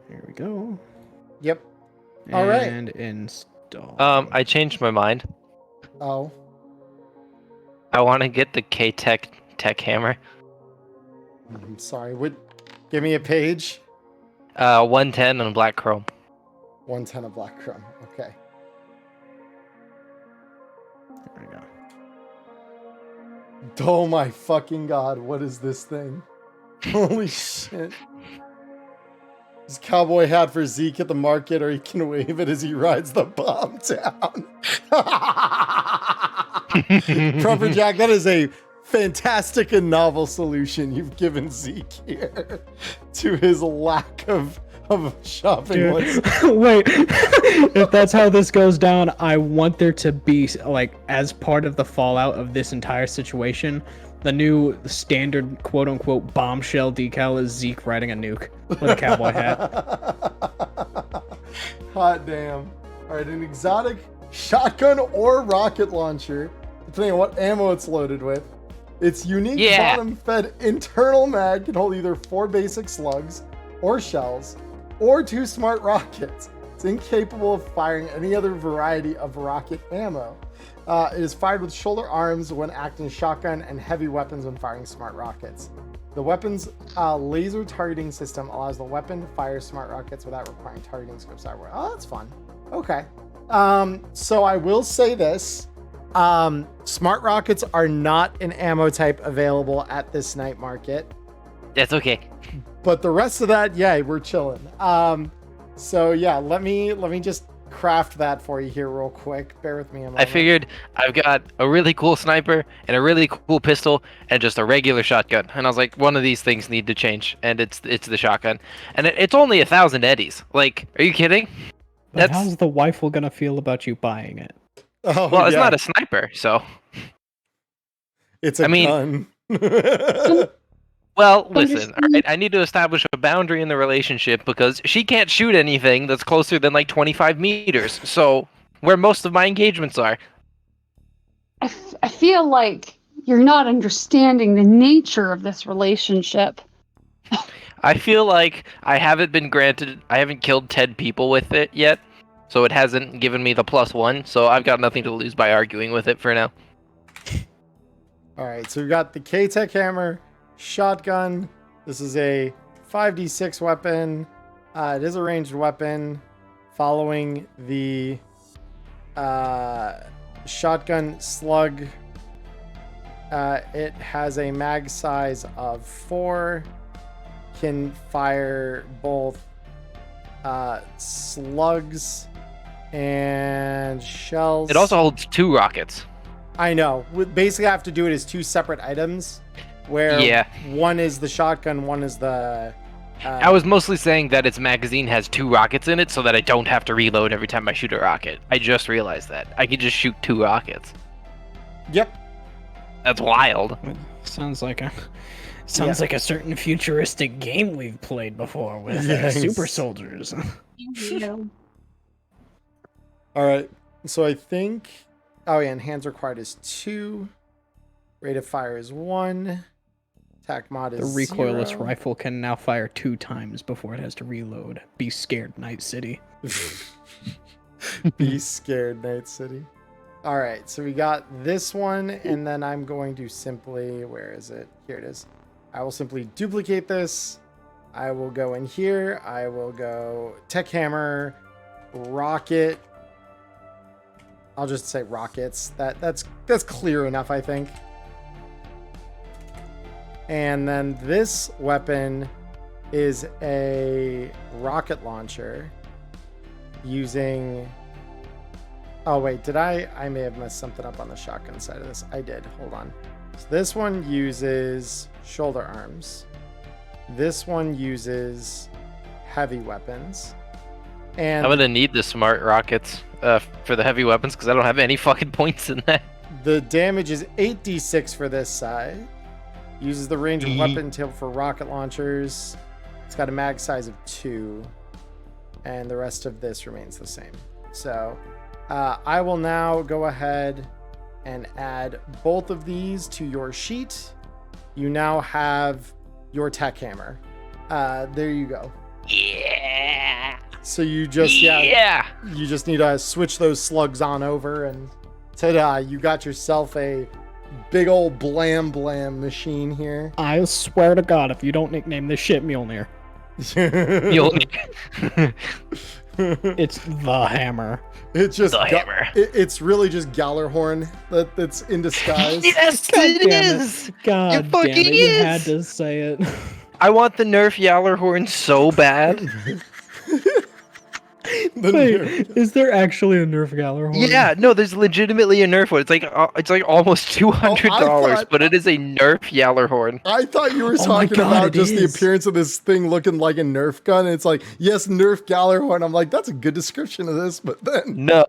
Here we go. Yep. All right. And install. I changed my mind. Oh. I want to get the K-Tech tech hammer. I'm sorry. Give me a page. 110 on black chrome. 110 of black chrome. Okay. There we go. Oh my fucking god! What is this thing? Holy shit! His cowboy hat for Zeke at the market, or he can wave it as he rides the bomb down. Trevor Jack, that is a fantastic and novel solution you've given Zeke here to his lack of shopping list. Wait, if that's how this goes down, I want there to be, like, as part of the fallout of this entire situation, the new standard quote-unquote bombshell decal is Zeke riding a nuke with a cowboy hat. Hot damn. Alright, an exotic shotgun or rocket launcher, depending on what ammo it's loaded with. Its unique bottom-fed internal mag can hold either 4 basic slugs or shells, or 2 smart rockets. It's incapable of firing any other variety of rocket ammo. It is fired with shoulder arms when acting shotgun and heavy weapons when firing smart rockets. The weapon's laser targeting system allows the weapon to fire smart rockets without requiring targeting scope cyberware. Oh, that's fun. Okay. So I will say this. Smart rockets are not an ammo type available at this night market. That's okay. But the rest of that, yeah, we're chilling. So yeah, let me just craft that for you here real quick. Bear with me a moment. I figured I've got a really cool sniper and a really cool pistol and just a regular shotgun. And I was like, one of these things need to change, and it's the shotgun. And it's only 1,000 eddies. Like, are you kidding? But how's the rifle gonna feel about you buying it? Oh, Well, it's yeah. not a sniper, so. It's a gun. Well, listen, all right, I need to establish a boundary in the relationship because she can't shoot anything that's closer than like 25 meters. So, where most of my engagements are. I feel like you're not understanding the nature of this relationship. I feel like I haven't killed 10 people with it yet, so it hasn't given me the +1, so I've got nothing to lose by arguing with it for now. Alright, so we've got the K-Tech hammer, shotgun. This is a 5d6 weapon. It is a ranged weapon. Following the shotgun slug, it has a mag size of 4. Can fire both slugs and shells. It also holds 2 rockets. I know. Basically, I have to do it as 2 separate items, where one is the shotgun, one is the... I was mostly saying that its magazine has 2 rockets in it so that I don't have to reload every time I shoot a rocket. I just realized that. I could just shoot 2 rockets. Yep. That's wild. Sounds like a certain futuristic game we've played before with super soldiers. Alright, so I think... Oh yeah, and hands required is 2. Rate of fire is 1. Attack mod is The recoilless 0. rifle can now fire 2 times before it has to reload. Be scared, Night City. Be scared, Night City. Alright, so we got this one, and then I'm going to simply... Where is it? Here it is. I will simply duplicate this. I will go in here. I will go tech hammer, rocket. I'll just say rockets. That's clear enough, I think. And then this weapon is a rocket launcher using... Oh, wait, I may have messed something up on the shotgun side of this. I did. Hold on. So this one uses shoulder arms. This one uses heavy weapons. And I'm gonna need the smart rockets for the heavy weapons because I don't have any fucking points in that. the damage is 8d6 for this side. Uses the range of weapon table for rocket launchers. It's got a mag size of 2. And the rest of this remains the same. So I will now go ahead and add both of these to your sheet. You now have your tech hammer. There you go. Yeah. So you just you just need to switch those slugs on over, and ta-da! You got yourself a big old blam blam machine here. I swear to God, if you don't nickname this shit Mjolnir, it's the hammer. It's just the hammer. It's really just Gallarhorn that's in disguise. Yes, it is. God it fucking damn it! is. You had to say it. I want the Nerf Gallarhorn so bad. Wait, is there actually a Nerf Gallarhorn? Yeah, no, there's legitimately a Nerf one. It's like almost $200, but it is a Nerf Gallarhorn. I thought you were talking about just the appearance of this thing looking like a Nerf gun. And it's like, yes, Nerf Gallarhorn. I'm like, that's a good description of this, but then no.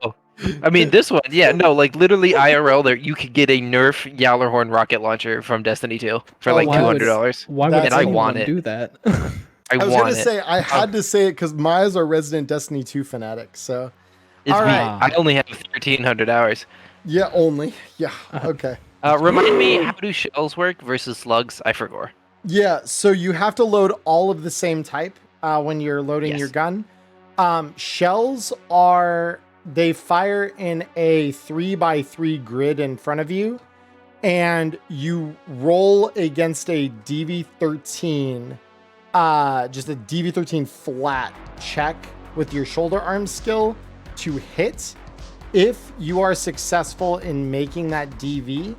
I mean, this one, like literally IRL there, you could get a Nerf Gallarhorn rocket launcher from Destiny 2 for like $200. Why would anyone do that? I was going to say, I had to say it because Maya's our resident Destiny 2 fanatic, so. It's all right. I only have 1,300 hours. Yeah, only. Yeah, okay. Remind me, how do shells work versus slugs? I forgot. Yeah, so you have to load all of the same type when you're loading your gun. Shells they fire in a 3x3 grid in front of you, and you roll against a DV13, just a DV13 flat check with your shoulder arm skill to hit. If you are successful in making that DV,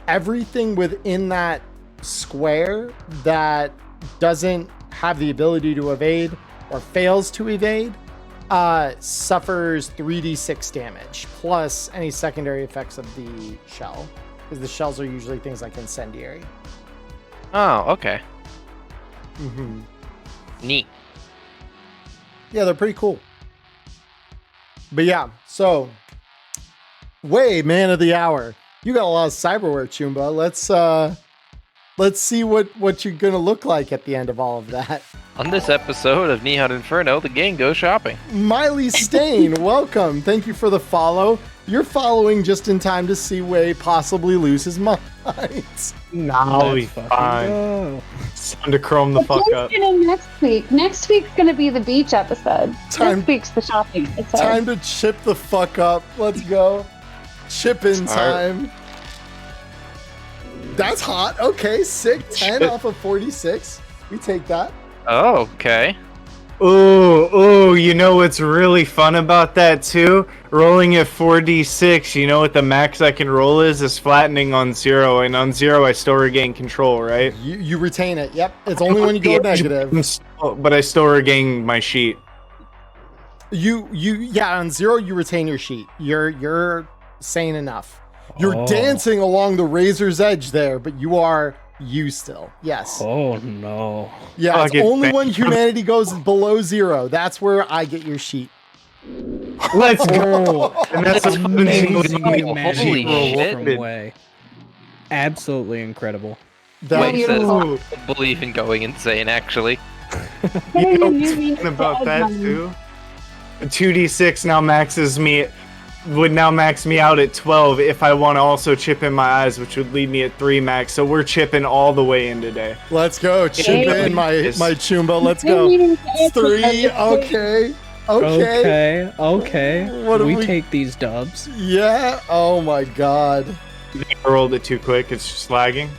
everything within that square that doesn't have the ability to evade or fails to evade suffers 3d6 damage, plus any secondary effects of the shell. Because the shells are usually things like incendiary. Oh, okay. Mm-hmm. Neat. Yeah, they're pretty cool. But yeah, so Wei, man of the hour. You got a lot of cyberware, Chumba. Let's see what you're gonna look like at the end of all of that. On this episode of Nihon Inferno, the gang goes shopping. Miley Stain, welcome. Thank you for the follow. You're following just in time to see Wei possibly lose his mind. Nah, we fine. It's time to chrome the fuck up. Next week. Next week's gonna be the beach episode. Time- Next week's the shopping episode. Time to chip the fuck up. Let's go. Chip in time. That's hot. Okay, sick. 10 off of 46. We take that. Oh, okay. Ooh, you know what's really fun about that too? Rolling at 4d6, you know what the max I can roll is flattening on 0, and on 0 I still regain control, right? You retain it. Yep. It's only when you go negative. But I still regain my sheet. Yeah, on 0 you retain your sheet. You're sane enough. You're dancing along the razor's edge there, but you are you still. Yes. Oh no. Yeah, it's only when humanity goes below 0. That's where I get your sheet. Let's go. And that's Amazing Holy magic roll shit. from Wei. Absolutely incredible. Wei says, Beautiful. I believe in going insane, actually. You know what's fun about that too? 2d6 now would now max me out at 12 if I want to also chip in my eyes, which would leave me at 3 max. So we're chipping all the way in today. Let's go. Chip in my Chumba. Let's go. 3. Okay. What do we we- take these dubs. Yeah. Oh my god. I rolled it too quick. It's just lagging.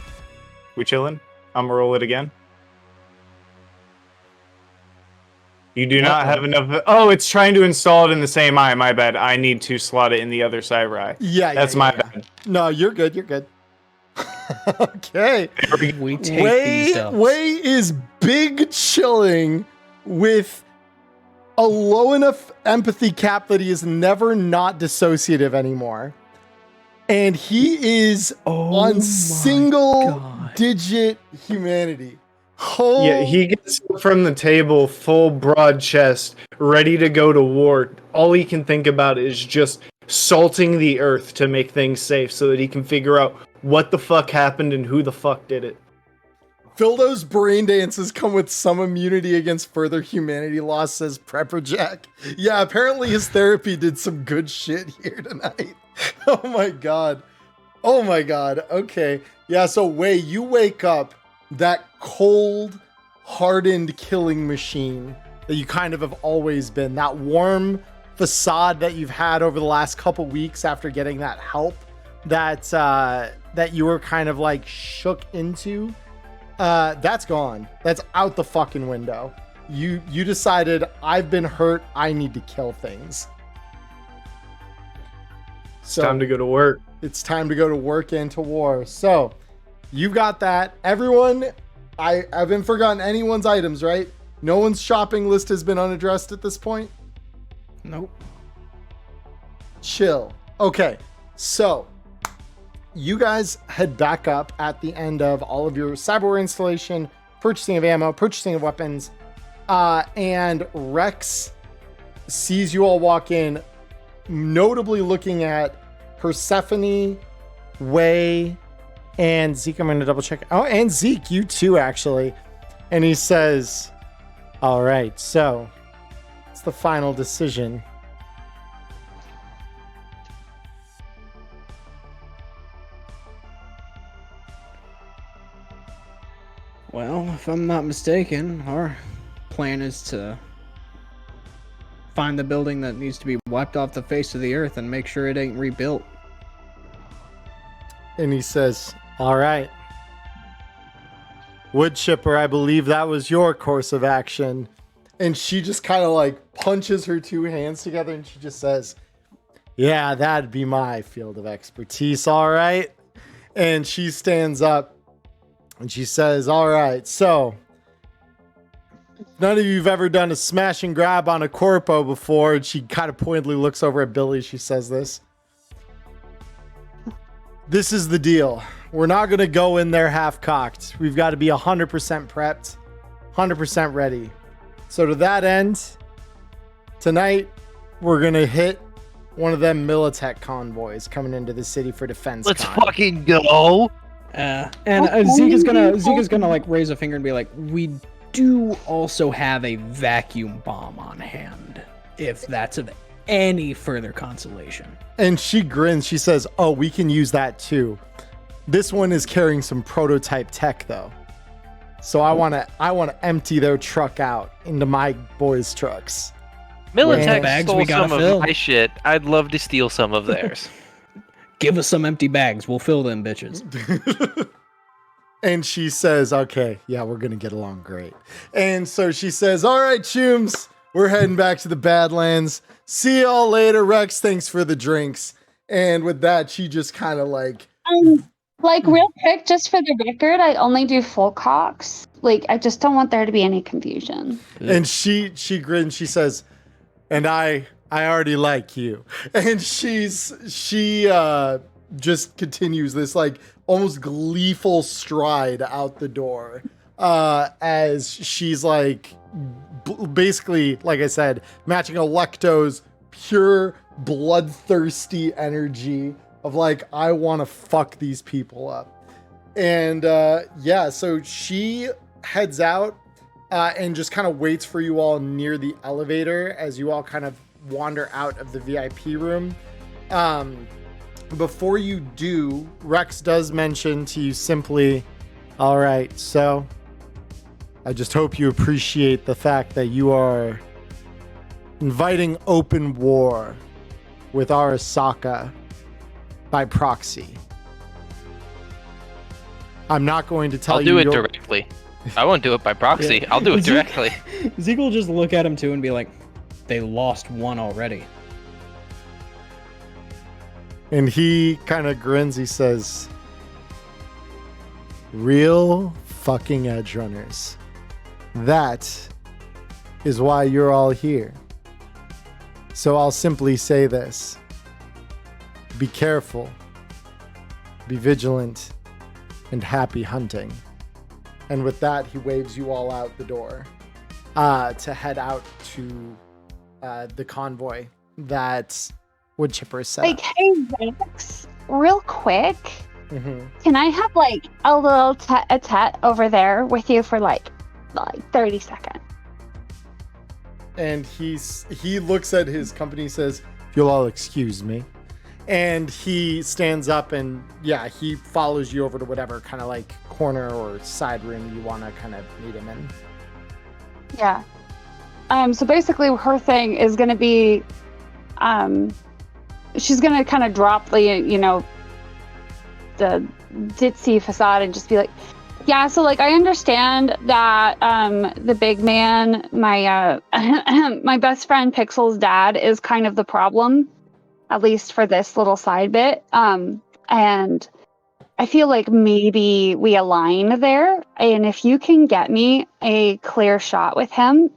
We chilling? I'm gonna roll it again. You do not have enough. Oh, it's trying to install it in the same eye. My bad. I need to slot it in the other cyber eye. Yeah. That's my bad. No, you're good. Okay. We take these dubs. Wei is big chilling with a low enough empathy cap that he is never not dissociative anymore. And he is on single digit humanity. Yeah, he gets from the table, full broad chest, ready to go to war. All he can think about is just salting the earth to make things safe so that he can figure out what the fuck happened and who the fuck did it. Phildo's brain dances come with some immunity against further humanity loss, says Prepper Jack. Yeah, apparently his therapy did some good shit here tonight. Oh my god. Okay. Yeah, so Wei, you wake up that cold, hardened killing machine that you kind of have always been. That warm facade that you've had over the last couple weeks after getting that help that you were kind of like shook into. That's gone. That's out the fucking window. You decided, I've been hurt, I need to kill things. So It's time to go to work. It's time to go to work and to war. So you've got that. Everyone, I haven't forgotten anyone's items, right? No one's shopping list has been unaddressed at this point? Nope. Chill. Okay, so you guys head back up at the end of all of your cyberware installation, purchasing of ammo, purchasing of weapons, and Rex sees you all walk in, notably looking at Persephone, Wei, and Zeke. I'm going to double check. Oh, and Zeke, you too, actually. And he says, all right, so it's the final decision. Well, if I'm not mistaken, our plan is to find the building that needs to be wiped off the face of the earth and make sure it ain't rebuilt. And he says, all right. Wood chipper, I believe that was your course of action. And she just kind of like punches her two hands together and she just says, yeah, that'd be my field of expertise. All right. And she stands up and she says, all right, so None of you've ever done a smash and grab on a corpo before, and she kind of pointedly looks over at Billy. She says this. This is the deal. We're not going to go in there half-cocked. We've got to be 100% prepped, 100% ready. So to that end, tonight, we're going to hit one of them Militech convoys coming into the city for defense. Let's fucking go. And Zeke is gonna like raise a finger and be like, we do also have a vacuum bomb on hand, if that's of any further consolation. And she grins. She says, oh, we can use that too. This one is carrying some prototype tech though. So I want to empty their truck out into my boys' trucks. Militech stole some of my shit. I'd love to steal some of theirs. Give us some empty bags. We'll fill them, bitches. And she says, okay, yeah, we're going to get along great. And so she says, all right, chooms, we're heading back to the Badlands. See y'all later, Rex. Thanks for the drinks. And with that, she just kind of like... Like, real quick, just for the record, I only do full cocks. Like, I just don't want there to be any confusion. And she grins. She says, and I already like you. And she just continues this like almost gleeful stride out the door as she's like basically, like I said, matching Electo's pure bloodthirsty energy of like, I want to fuck these people up. And so she heads out and just kind of waits for you all near the elevator as you all kind of wander out of the VIP room. Before you do, Rex does mention to you simply, all right, so I just hope you appreciate the fact that you are inviting open war with Arasaka by proxy. I'm not going to tell I'll you. I'll do it directly. I won't do it by proxy. I'll do it directly. Zeke will just look at him too and be like, they lost one already. And he kind of grins. He says, real fucking edge runners. That is why you're all here. So I'll simply say this. Be careful. Be vigilant. And happy hunting. And with that, he waves you all out the door to head out to the convoy that Woodchipper set like, up. hey, Rex, real quick, Mm-hmm. can I have like a little tete-a-tete over there with you for like 30 seconds? And he looks at his company, says, if you'll all excuse me. And he stands up and he follows you over to whatever kind of like corner or side room you want to kind of meet him in. Yeah. So basically her thing is going to be, she's going to kind of drop the, the ditzy facade and just be like, yeah, so like I understand that the big man, my my best friend Pixel's dad is kind of the problem, at least for this little side bit. And I feel like maybe we align there. And if you can get me a clear shot with him,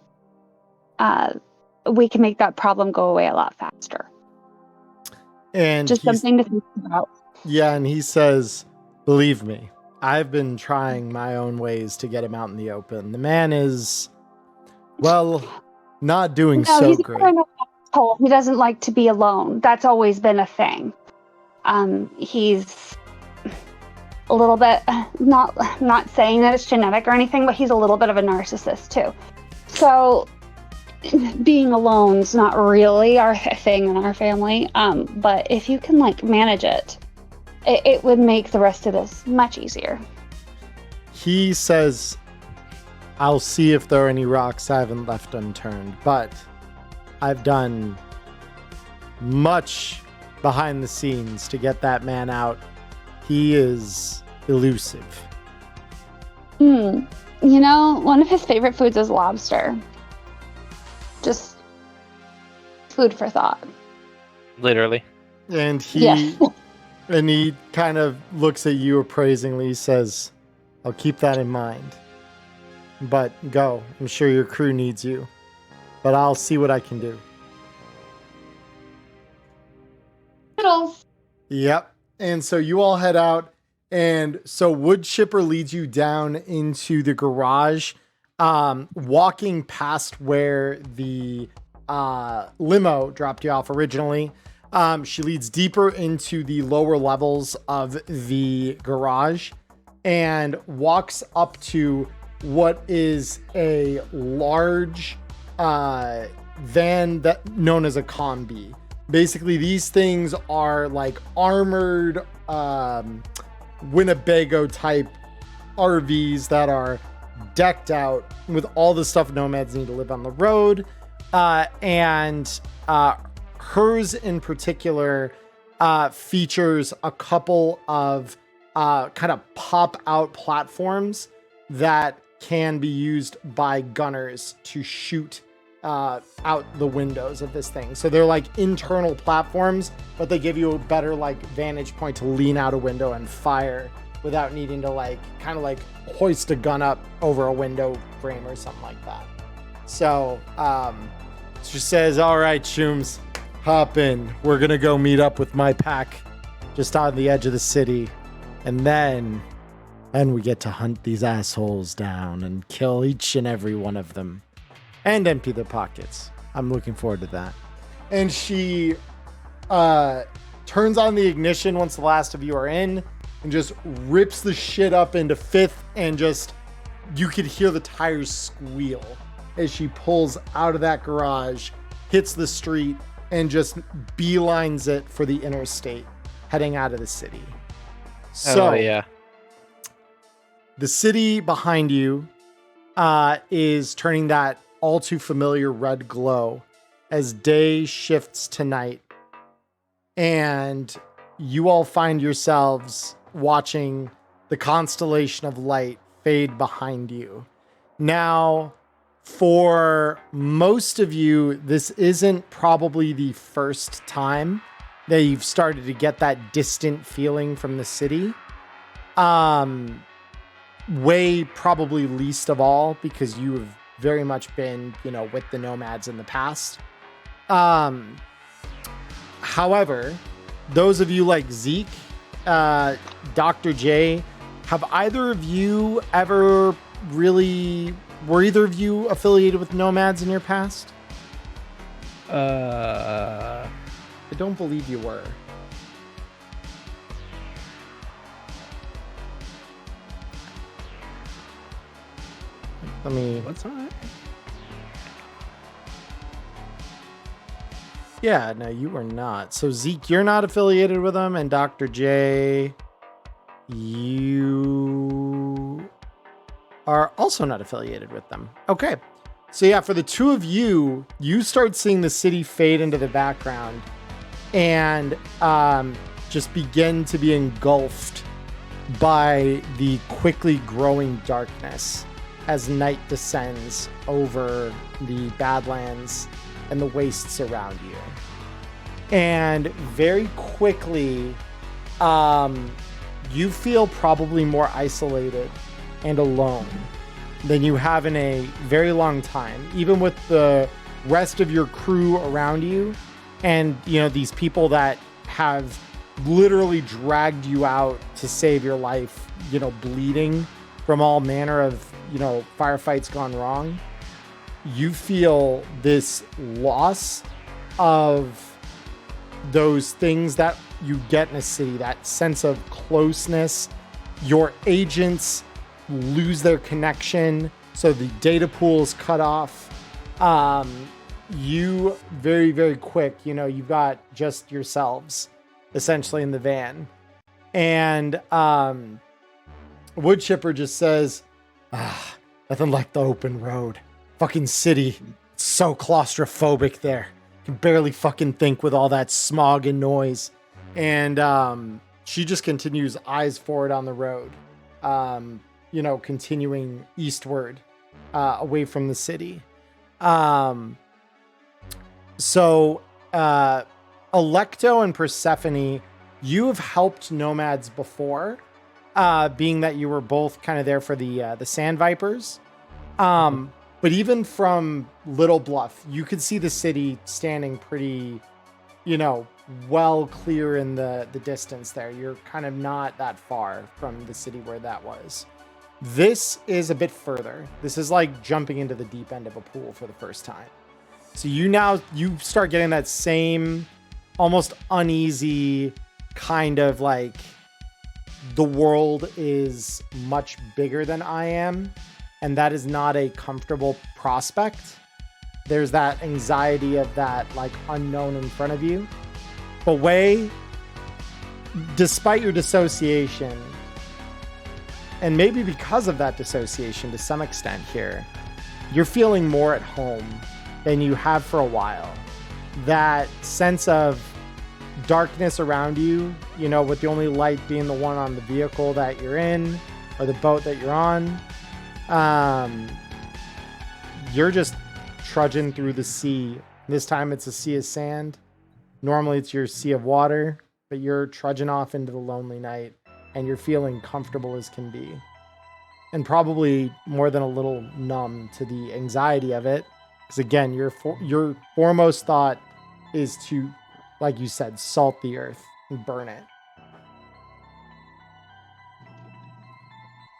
we can make that problem go away a lot faster. And just something to think about. Yeah, and he says, believe me, I've been trying my own ways to get him out in the open. The man is, well, not doing so great. He doesn't like to be alone. That's always been a thing. He's a little bit, not saying that it's genetic or anything, but he's a little bit of a narcissist too. So being alone's not really our thing in our family. But if you can like manage it, it would make the rest of this much easier. He says, I'll see if there are any rocks I haven't left unturned, but I've done much behind the scenes to get that man out. He is elusive. One of his favorite foods is lobster. Just food for thought. Literally. And he kind of looks at you appraisingly. He says, I'll keep that in mind. but go. I'm sure your crew needs you, but I'll see what I can do. Toodles. Yep. And so you all head out, and so Wood Chipper leads you down into the garage, walking past where the limo dropped you off originally. She leads deeper into the lower levels of the garage and walks up to what is a large van that known as a combi. Basically, these things are like armored Winnebago type RVs that are decked out with all the stuff nomads need to live on the road. And hers in particular features a couple of kind of pop out platforms that can be used by gunners to shoot out the windows of this thing. So they're like internal platforms, but they give you a better like vantage point to lean out a window and fire without needing to like kind of like hoist a gun up over a window frame or something like that. So she says, all right, Shooms, hop in. We're gonna go meet up with my pack just on the edge of the city, and then we get to hunt these assholes down and kill each and every one of them and empty their pockets. I'm looking forward to that. And she turns on the ignition once the last of you are in and just rips the shit up into fifth, and just you could hear the tires squeal as she pulls out of that garage, hits the street, and just beelines it for the interstate, heading out of the city. So, yeah. The city behind you is turning that all too familiar red glow as day shifts to night, and you all find yourselves watching the constellation of light fade behind you. Now, for most of you, this isn't probably the first time that you've started to get that distant feeling from the city. Wei probably least of all, because you have very much been, with the nomads in the past. However, those of you like Zeke, Dr. J, have either of you ever were either of you affiliated with nomads in your past? I don't believe you were. What's on it? Yeah, no, you were not. So Zeke, you're not affiliated with them, and Dr. J, you are also not affiliated with them. Okay. So yeah, for the two of you, you start seeing the city fade into the background and just begin to be engulfed by the quickly growing darkness as night descends over the Badlands and the wastes around you. And very quickly, you feel probably more isolated and alone than you have in a very long time, even with the rest of your crew around you and, these people that have literally dragged you out to save your life, bleeding from all manner of, firefights gone wrong. You feel this loss of those things that you get in a city, that sense of closeness. Your agents lose their connection, so the data pool is cut off. You very, very quick, you've got just yourselves essentially in the van. And Wood Chipper just says, nothing like the open road. Fucking city. It's so claustrophobic there. Can barely fucking think with all that smog and noise. And she just continues eyes forward on the road, continuing eastward, away from the city. So Electo and Persephone, you have helped nomads before, being that you were both kind of there for the Sand Vipers. But even from Little Bluff, you could see the city standing pretty, well clear in the distance there. You're kind of not that far from the city where that was. This is a bit further. This is like jumping into the deep end of a pool for the first time. So you start getting that same almost uneasy kind of like the world is much bigger than I am. And that is not a comfortable prospect. There's that anxiety of that like unknown in front of you. But Wei, despite your dissociation, and maybe because of that dissociation to some extent here, you're feeling more at home than you have for a while. That sense of darkness around you, with the only light being the one on the vehicle that you're in or the boat that you're on. You're just trudging through the sea. This time it's a sea of sand. Normally it's your sea of water, but you're trudging off into the lonely night and you're feeling comfortable as can be. And probably more than a little numb to the anxiety of it. Because again, your foremost thought is to, like you said, salt the earth and burn it.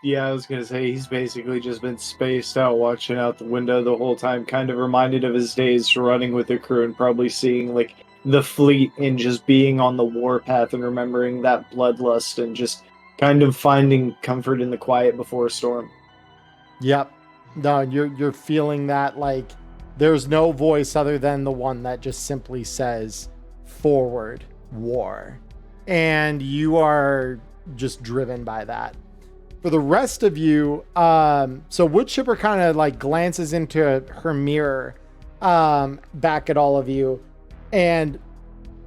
Yeah, I was going to say, he's basically just been spaced out, watching out the window the whole time, kind of reminded of his days running with the crew and probably seeing, like, the fleet and just being on the warpath and remembering that bloodlust and just kind of finding comfort in the quiet before a storm. Yep. No, you're feeling that, like, there's no voice other than the one that just simply says, forward, war. And you are just driven by that. For the rest of you, so Woodchipper kind of like glances into her mirror back at all of you, and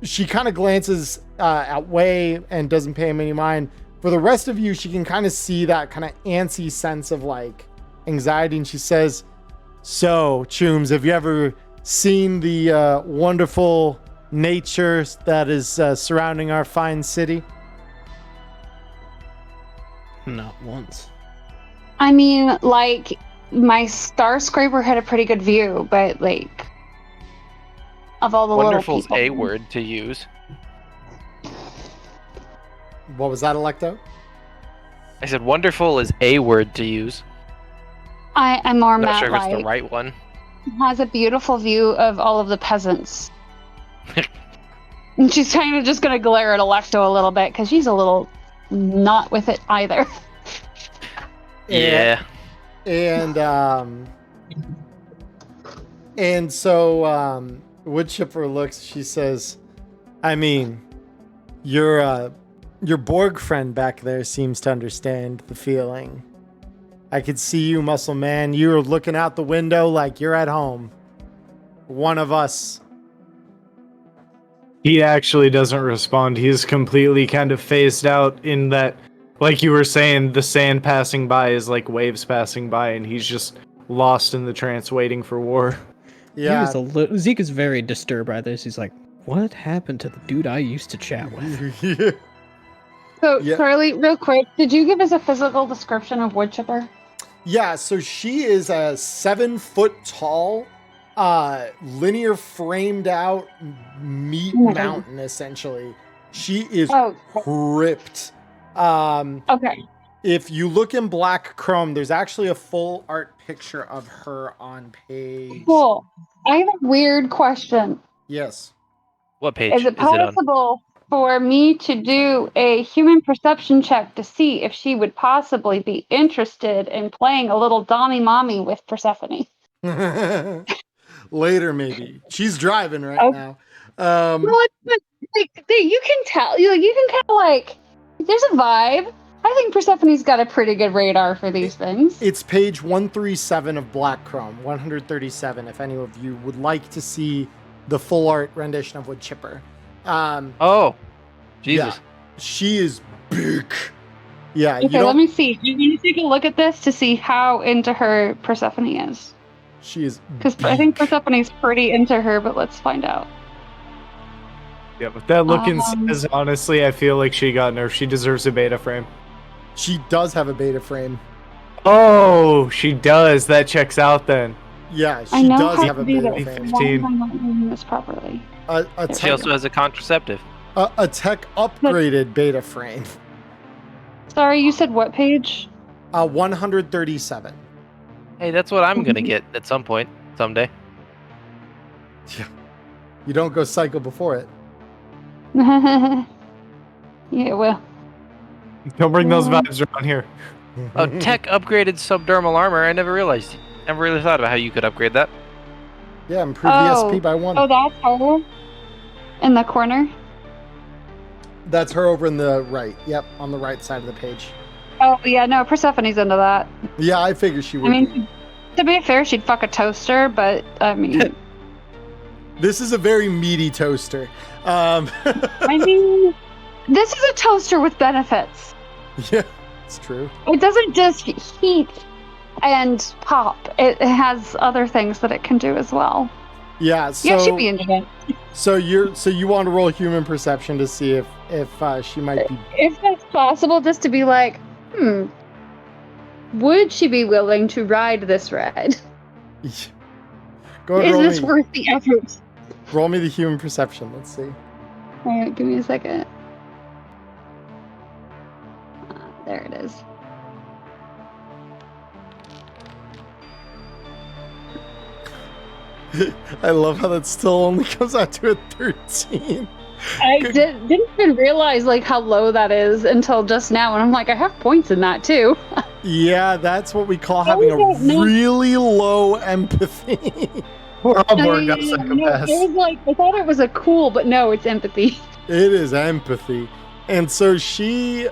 she kind of glances at Wei and doesn't pay him any mind. For the rest of you, she can kind of see that kind of antsy sense of like anxiety, and she says, "So, Chooms, have you ever seen the wonderful nature that is surrounding our fine city?" Not once. I mean, like, my star scraper had a pretty good view, but like, of all the Wonderful's little people. a word to use. What was that, Electo? I said wonderful is a word to use. I'm more I'm not mad. sure if it's Like, the right one. has a beautiful view of all of the peasants. And she's kind of just gonna glare at Electo a little bit because she's a little not with it either. Yeah. And so Woodchipper looks, she says, I mean, your Borg friend back there seems to understand the feeling. I could see you, muscle man. You were looking out the window like you're at home. One of us. He actually doesn't respond. He's completely kind of phased out in that, like you were saying, the sand passing by is like waves passing by, and he's just lost in the trance waiting for war. Yeah. Zeke is very disturbed by this. He's like, what happened to the dude I used to chat with? So, Yeah. Charlie, real quick, did you give us a physical description of Woodchipper? Yeah, so she is a 7 foot tall, linear framed out meat mountain, essentially. She is ripped. Okay. If you look in Black Chrome, there's actually a full art picture of her on page. Cool. I have a weird question. Yes. What page Is it possible for me to do a human perception check to see if she would possibly be interested in playing a little Dommy Mommy with Persephone? Later, maybe. She's driving right now. Well, you can tell. You can kind of like. There's a vibe. I think Persephone's got a pretty good radar for these things. It's page 137 of Black Chrome, 137, if any of you would like to see the full art rendition of Woodchipper. Oh, Jesus. Yeah, she is big. Yeah. Okay, let me see. You want to take a look at this to see how into her Persephone is? She is. Because I think Persephone's pretty into her, but let's find out. Yeah, but that looking says, honestly, I feel like she got nerfed. She deserves a beta frame. She does have a beta frame. Oh, she does. That checks out then. Yeah, I she know does how have to a do beta this. frame. Why am I not doing this properly? A She tech, also has a contraceptive. a tech upgraded beta frame. Sorry, you said what page? 137. Hey, that's what I'm gonna get at some point, someday. You don't go psycho before it. Yeah, well. Don't bring those vibes around here. Oh, tech upgraded subdermal armor. I never realized. Never really thought about how you could upgrade that. Yeah, improve Oh. the SP by 1. Oh, that's her? In the corner? That's her over in the right. Yep, on the right side of the page. Oh, yeah, no, Persephone's into that. Yeah, I figured she would I be. mean, to be fair, she'd fuck a toaster, but, I mean... This is a very meaty toaster. I mean, this is a toaster with benefits. Yeah, it's true. It doesn't just heat and pop. It has other things that it can do as well. Yeah, so Yeah, she'd be into it. so you want to roll human perception to see if she might be. If that's possible, just to be like, would she be willing to ride this ride? Go ahead, Is this worth the effort? roll me the human perception. Let's see. All right, give me a second. There it is. I love how that still only comes out to a 13. I didn't even realize like how low that is until just now, and I'm like, I have points in that too. Yeah, that's what we call having a really low empathy. We're all No, bored got no, psychopaths. it was like I thought it was a cool, but no, it's empathy. It is empathy. And so she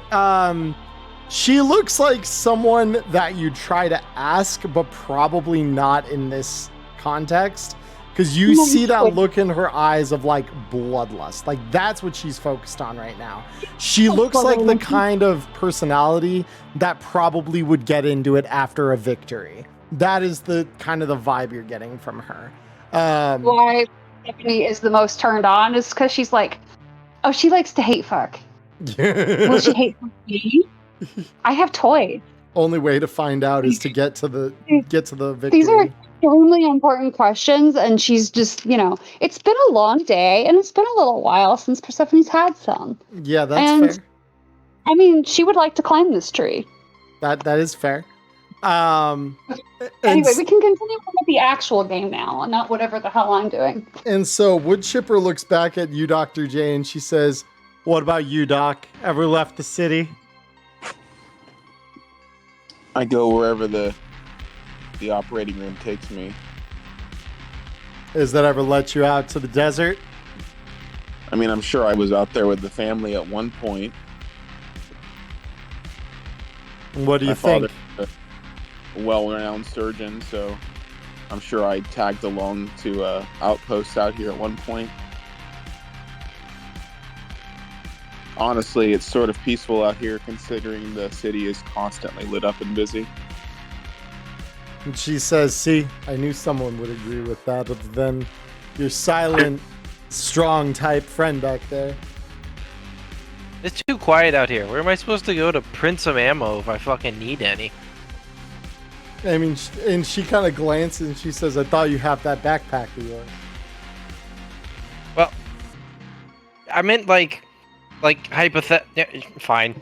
looks like someone that you try to ask, but probably not in this context. Because you see that look in her eyes of like bloodlust. Like that's what she's focused on right now. She looks like the kind of personality that probably would get into it after a victory. That is the kind of the vibe you're getting from her. Why Stephanie is the most turned on is because she's like, oh, she likes to hate fuck. Will she hate me? I have toys. Only way to find out is to get to the victory. These are extremely important questions, and she's just, it's been a long day, and it's been a little while since Persephone's had some. Yeah, that's fair. I mean, she would like to climb this tree. That is fair. Anyway, we can continue with the actual game now, and not whatever the hell I'm doing. And so Woodchipper looks back at you, Dr. J, and she says, "What about you, Doc? Ever left the city?" I go wherever the operating room takes me. Has that ever let you out to the desert? I mean, I'm sure I was out there with the family at one point. What do you My think? father's a well-renowned surgeon, so I'm sure I tagged along to outposts out here at one point. Honestly, it's sort of peaceful out here considering the city is constantly lit up and busy. And she says, "See, I knew someone would agree with that other than your silent, strong type friend back there." It's too quiet out here. Where am I supposed to go to print some ammo if I fucking need any? I mean, and she kind of glances and she says, "I thought you have that backpack of yours." Well, I meant like fine.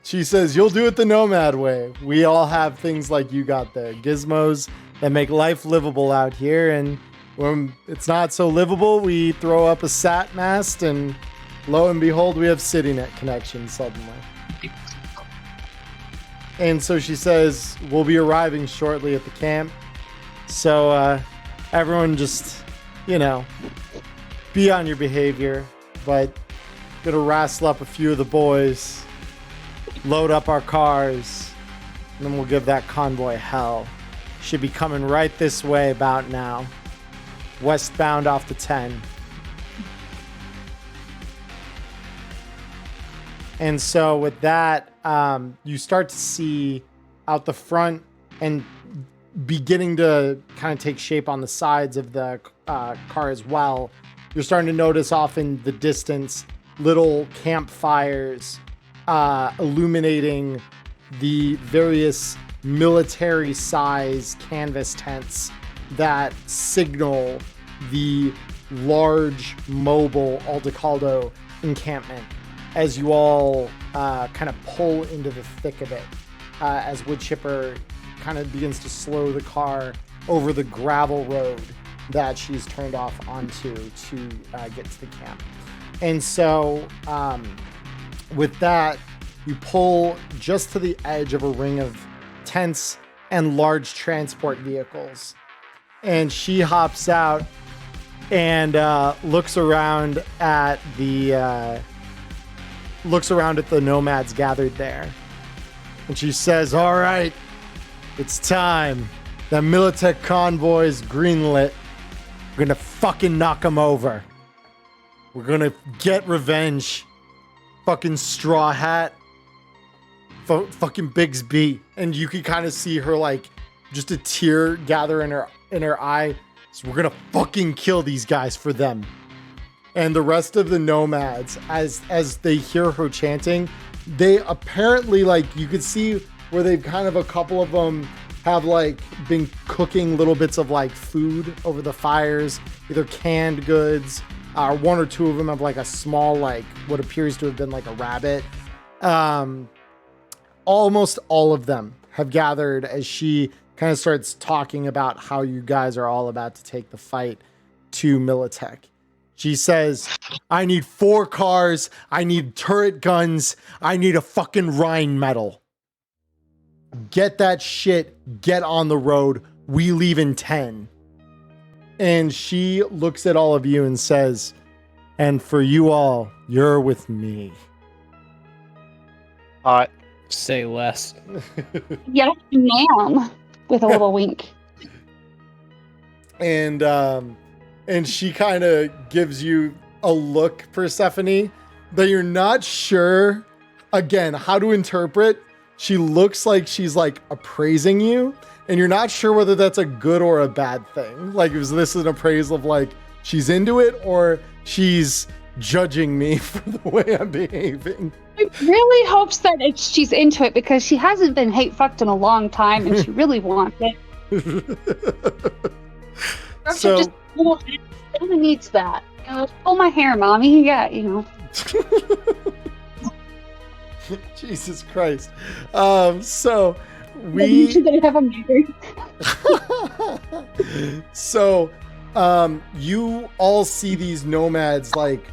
She says, "You'll do it the nomad way. We all have things like you got there. Gizmos that make life livable out here. And when it's not so livable, we throw up a sat mast and lo and behold, we have CityNet connection suddenly." And so she says, "We'll be arriving shortly at the camp. So everyone just, be on your behavior. But gonna wrestle up a few of the boys, load up our cars, and then we'll give that convoy hell. Should be coming right this way about now. Westbound off the 10. And so with that, you start to see out the front and beginning to kind of take shape on the sides of the car as well. You're starting to notice off in the distance little campfires illuminating the various military-size canvas tents that signal the large mobile Aldecaldo encampment as you all kind of pull into the thick of it as Woodchipper kind of begins to slow the car over the gravel road that she's turned off onto to get to the camp. And so with that, you pull just to the edge of a ring of tents and large transport vehicles. And she hops out and looks around at the nomads gathered there. And she says, "All right, it's time. That Militech convoy's greenlit. We're gonna fucking knock them over. We're gonna get revenge. Fucking Straw Hat. Fucking Bigsby." And you can kind of see her like just a tear gather in her eye. So we're gonna fucking kill these guys for them. And the rest of the nomads, as they hear her chanting, they apparently, like, you could see where they've kind of, a couple of them have like been cooking little bits of like food over the fires, either canned goods, or one or two of them have like a small, like what appears to have been like a rabbit. Almost all of them have gathered as she kind of starts talking about how you guys are all about to take the fight to Militech. She says, "I need 4 cars. I need turret guns. I need a fucking Rhine medal. Get that shit. Get on the road. We leave in 10. And she looks at all of you and says, "And for you all, you're with me." Hot. Say less. Yes, ma'am. With a little wink. And she kind of gives you a look, Persephone, that you're not sure, again, how to interpret. She looks like she's like appraising you, and you're not sure whether that's a good or a bad thing. Like, is this an appraisal of like she's into it, or she's judging me for the way I'm behaving? I really hopes that she's into it, because she hasn't been hate fucked in a long time and she really wants it. Or So- she just kind of needs that. You know, pull my hair, mommy. Yeah, you know. Jesus Christ. So You should have a mirror. So you all see these nomads like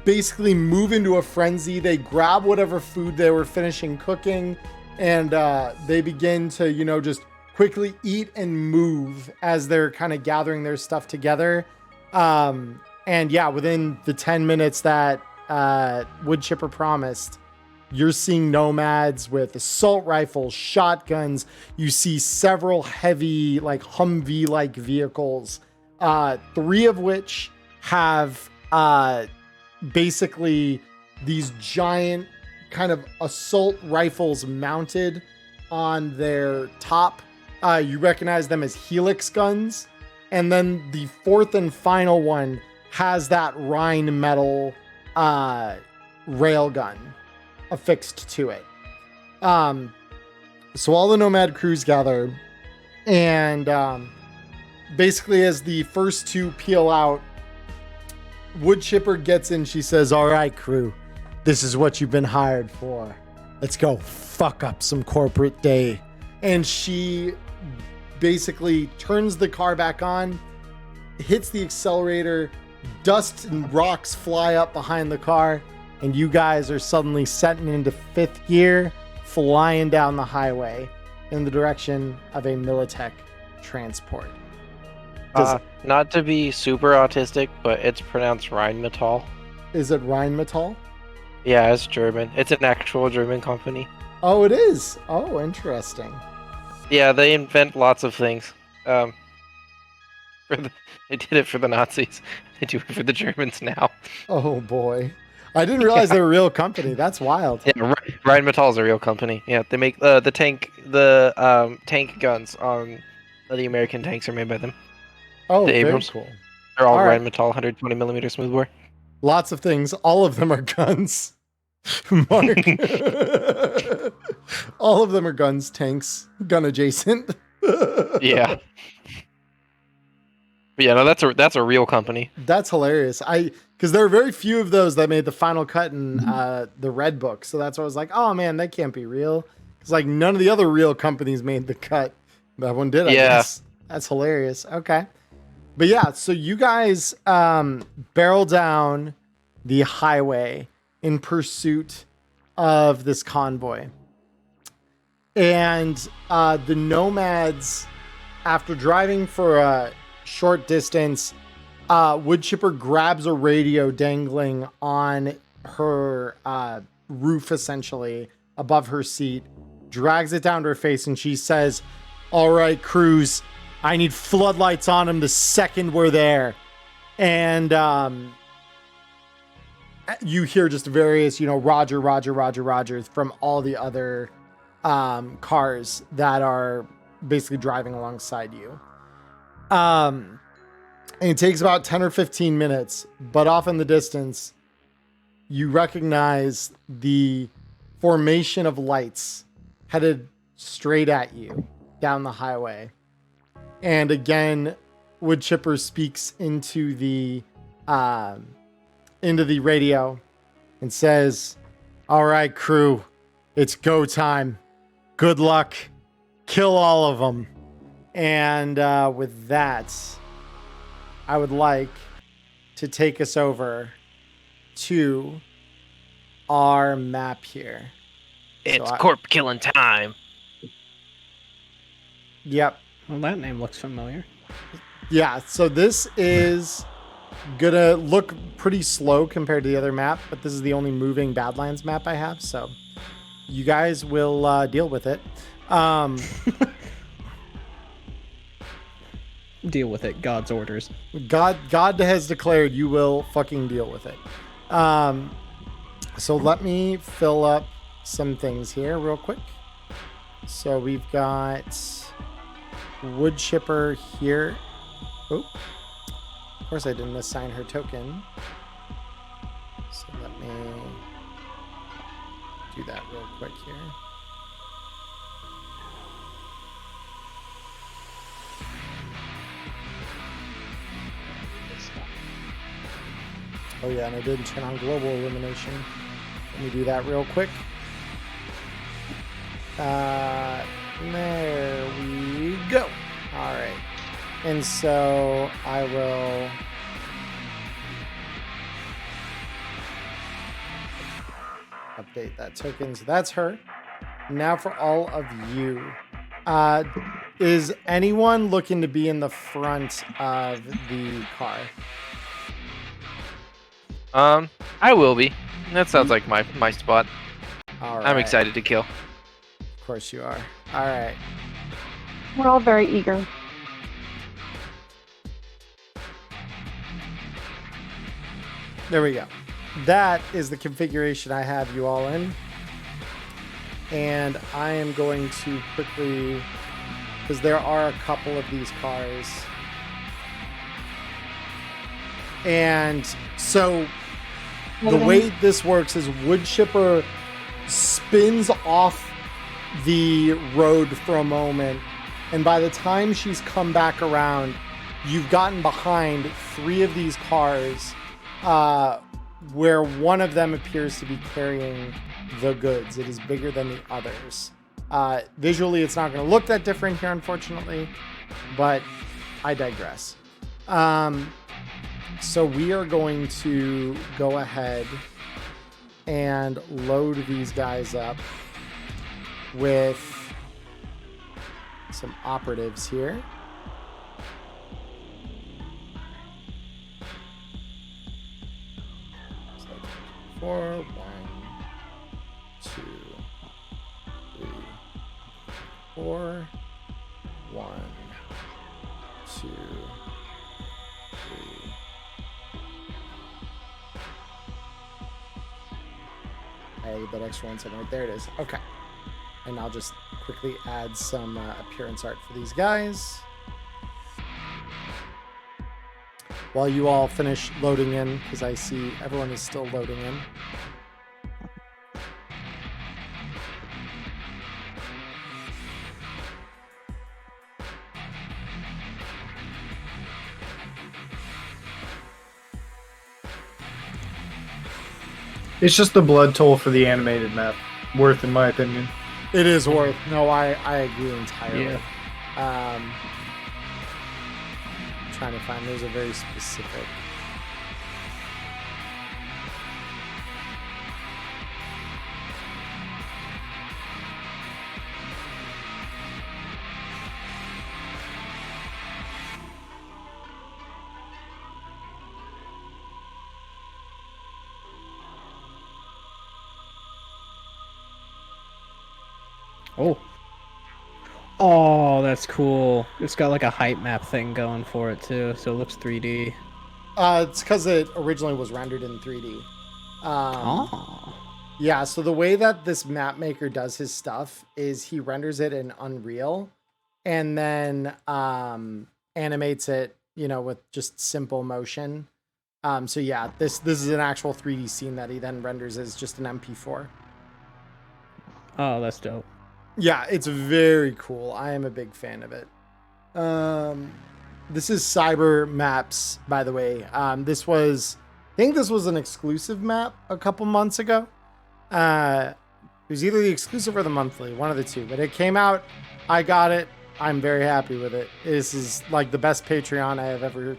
basically move into a frenzy. They grab whatever food they were finishing cooking, and they begin to, you know, just quickly eat and move as they're kind of gathering their stuff together. And yeah, within the 10 minutes that Woodchipper promised, you're seeing nomads with assault rifles, shotguns. You see several heavy, like Humvee-like vehicles, 3 of which have basically these giant kind of assault rifles mounted on their top. You recognize them as helix guns. And then the 4th and final one has that Rhine metal railgun affixed to it. So all the nomad crews gather, and basically as the first 2 peel out, Woodchipper gets in. She says, "All right, crew, this is what you've been hired for. Let's go fuck up some corporate day." And she basically turns the car back on, hits the accelerator, dust and rocks fly up behind the car, and you guys are suddenly setting into 5th gear, flying down the highway in the direction of a Militech transport. Not to be super autistic, but it's pronounced Rheinmetall. Is it Rheinmetall? Yeah, it's German. It's an actual German company. Oh, it is. Oh, interesting. Yeah, they invent lots of things. They did it for the Nazis. They do it for the Germans now. Oh boy, I didn't realize they're a real company. That's wild. Yeah, Rheinmetall is a real company. Yeah, they make the tank guns on the American tanks are made by them. Oh, The very Abrams. cool. They're all All right. Rheinmetall 120 millimeter smoothbore. Lots of things. All of them are guns. Mark. All of them are guns, tanks, gun adjacent. Yeah. But yeah, no, that's a real company. That's hilarious. Because there are very few of those that made the final cut in the Red Book. So that's why I was like, oh man, that can't be real. Because like none of the other real companies made the cut. That one did, I guess. That's hilarious. Okay. But yeah, so you guys barrel down the highway in pursuit of this convoy. And the nomads, after driving for a short distance, Woodchipper grabs a radio dangling on her roof, essentially, above her seat, drags it down to her face, and she says, "All right, crews, I need floodlights on them the second we're there." And you hear just various, Roger, Roger, Roger, Rogers from all the other cars that are basically driving alongside you. And it takes about 10 or 15 minutes, but off in the distance, you recognize the formation of lights headed straight at you down the highway. And again, Woodchipper speaks into the radio and says, "All right, crew, it's go time. Good luck. Kill all of them." And with that, I would like to take us over to our map here. It's corp killing time. Yep. Well, that name looks familiar. Yeah, so this is gonna look pretty slow compared to the other map, but this is the only moving Badlands map I have, so you guys will deal with it. Deal with it. God's orders. God has declared you will fucking deal with it. So let me fill up some things here real quick. So we've got Woodchipper here. Oh, of course I didn't assign her token. So let me do that real quick here. Oh yeah, and I didn't turn on global illumination. Let me do that real quick. There we go. All right. And so I will update that token. So that's her. Now for all of you. Is anyone looking to be in the front of the car? I will be. That sounds like my spot. All right. I'm excited to kill. Of course you are. All right. We're all very eager. There we go. That is the configuration I have you all in. And I am going to quickly, because there are a couple of these cars. And so the way this works is Woodchipper spins off the road for a moment, and by the time she's come back around, you've gotten behind 3 of these cars, where one of them appears to be carrying the goods. It is bigger than the others. Visually, it's not going to look that different here, unfortunately, but I digress. So we are going to go ahead and load these guys up with some operatives here. So 4, 1, 2, 3, 4, 1, 2, 3. I added that extra 1 second right there. It is. Okay. And I'll just quickly add some appearance art for these guys. While you all finish loading in, because I see everyone is still loading in. It's just the blood toll for the animated map. Worth, in my opinion. It is worth. No, I agree entirely. Yeah. Trying to find, those are very specific. Oh, that's cool. It's got like a height map thing going for it too, so it looks 3D. It's because it originally was rendered in 3D. Yeah, so the way that this map maker does his stuff is he renders it in Unreal and then animates it, with just simple motion. So yeah, this is an actual 3D scene that he then renders as just an MP4. Oh, that's dope. Yeah, it's very cool. I am a big fan of it. This is Cyber Maps, by the way. I think this was an exclusive map a couple months ago. It was either the exclusive or the monthly, one of the two. But it came out. I got it. I'm very happy with it. This is like the best Patreon I have ever.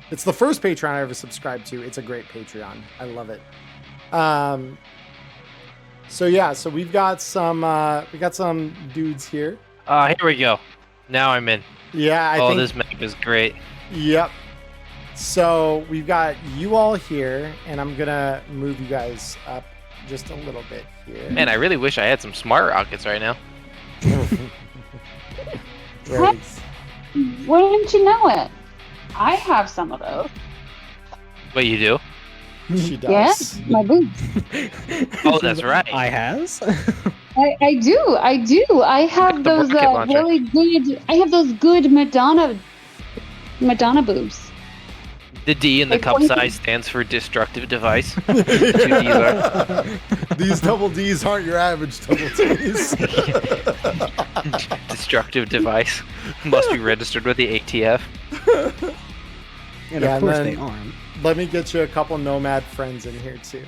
It's the first Patreon I ever subscribed to. It's a great Patreon. I love it. So yeah, so we got some dudes here. Here we go. Now I'm in. Yeah, I think this map is great. Yep. So we've got you all here, and I'm gonna move you guys up just a little bit here. Man, I really wish I had some smart rockets right now. Right. Why didn't you know it? I have some of those. What you do? She does. Yes, my boobs. Oh, that's right. I has? I do. I have The those rocket launcher. really good. I have those good Madonna boobs. The D in the Like, cup what- size stands for destructive device. Two D's are. These double D's aren't your average double D's. Destructive device. Must be registered with the ATF. And Yeah, of course and they then- arm. Let me get you a couple Nomad friends in here too,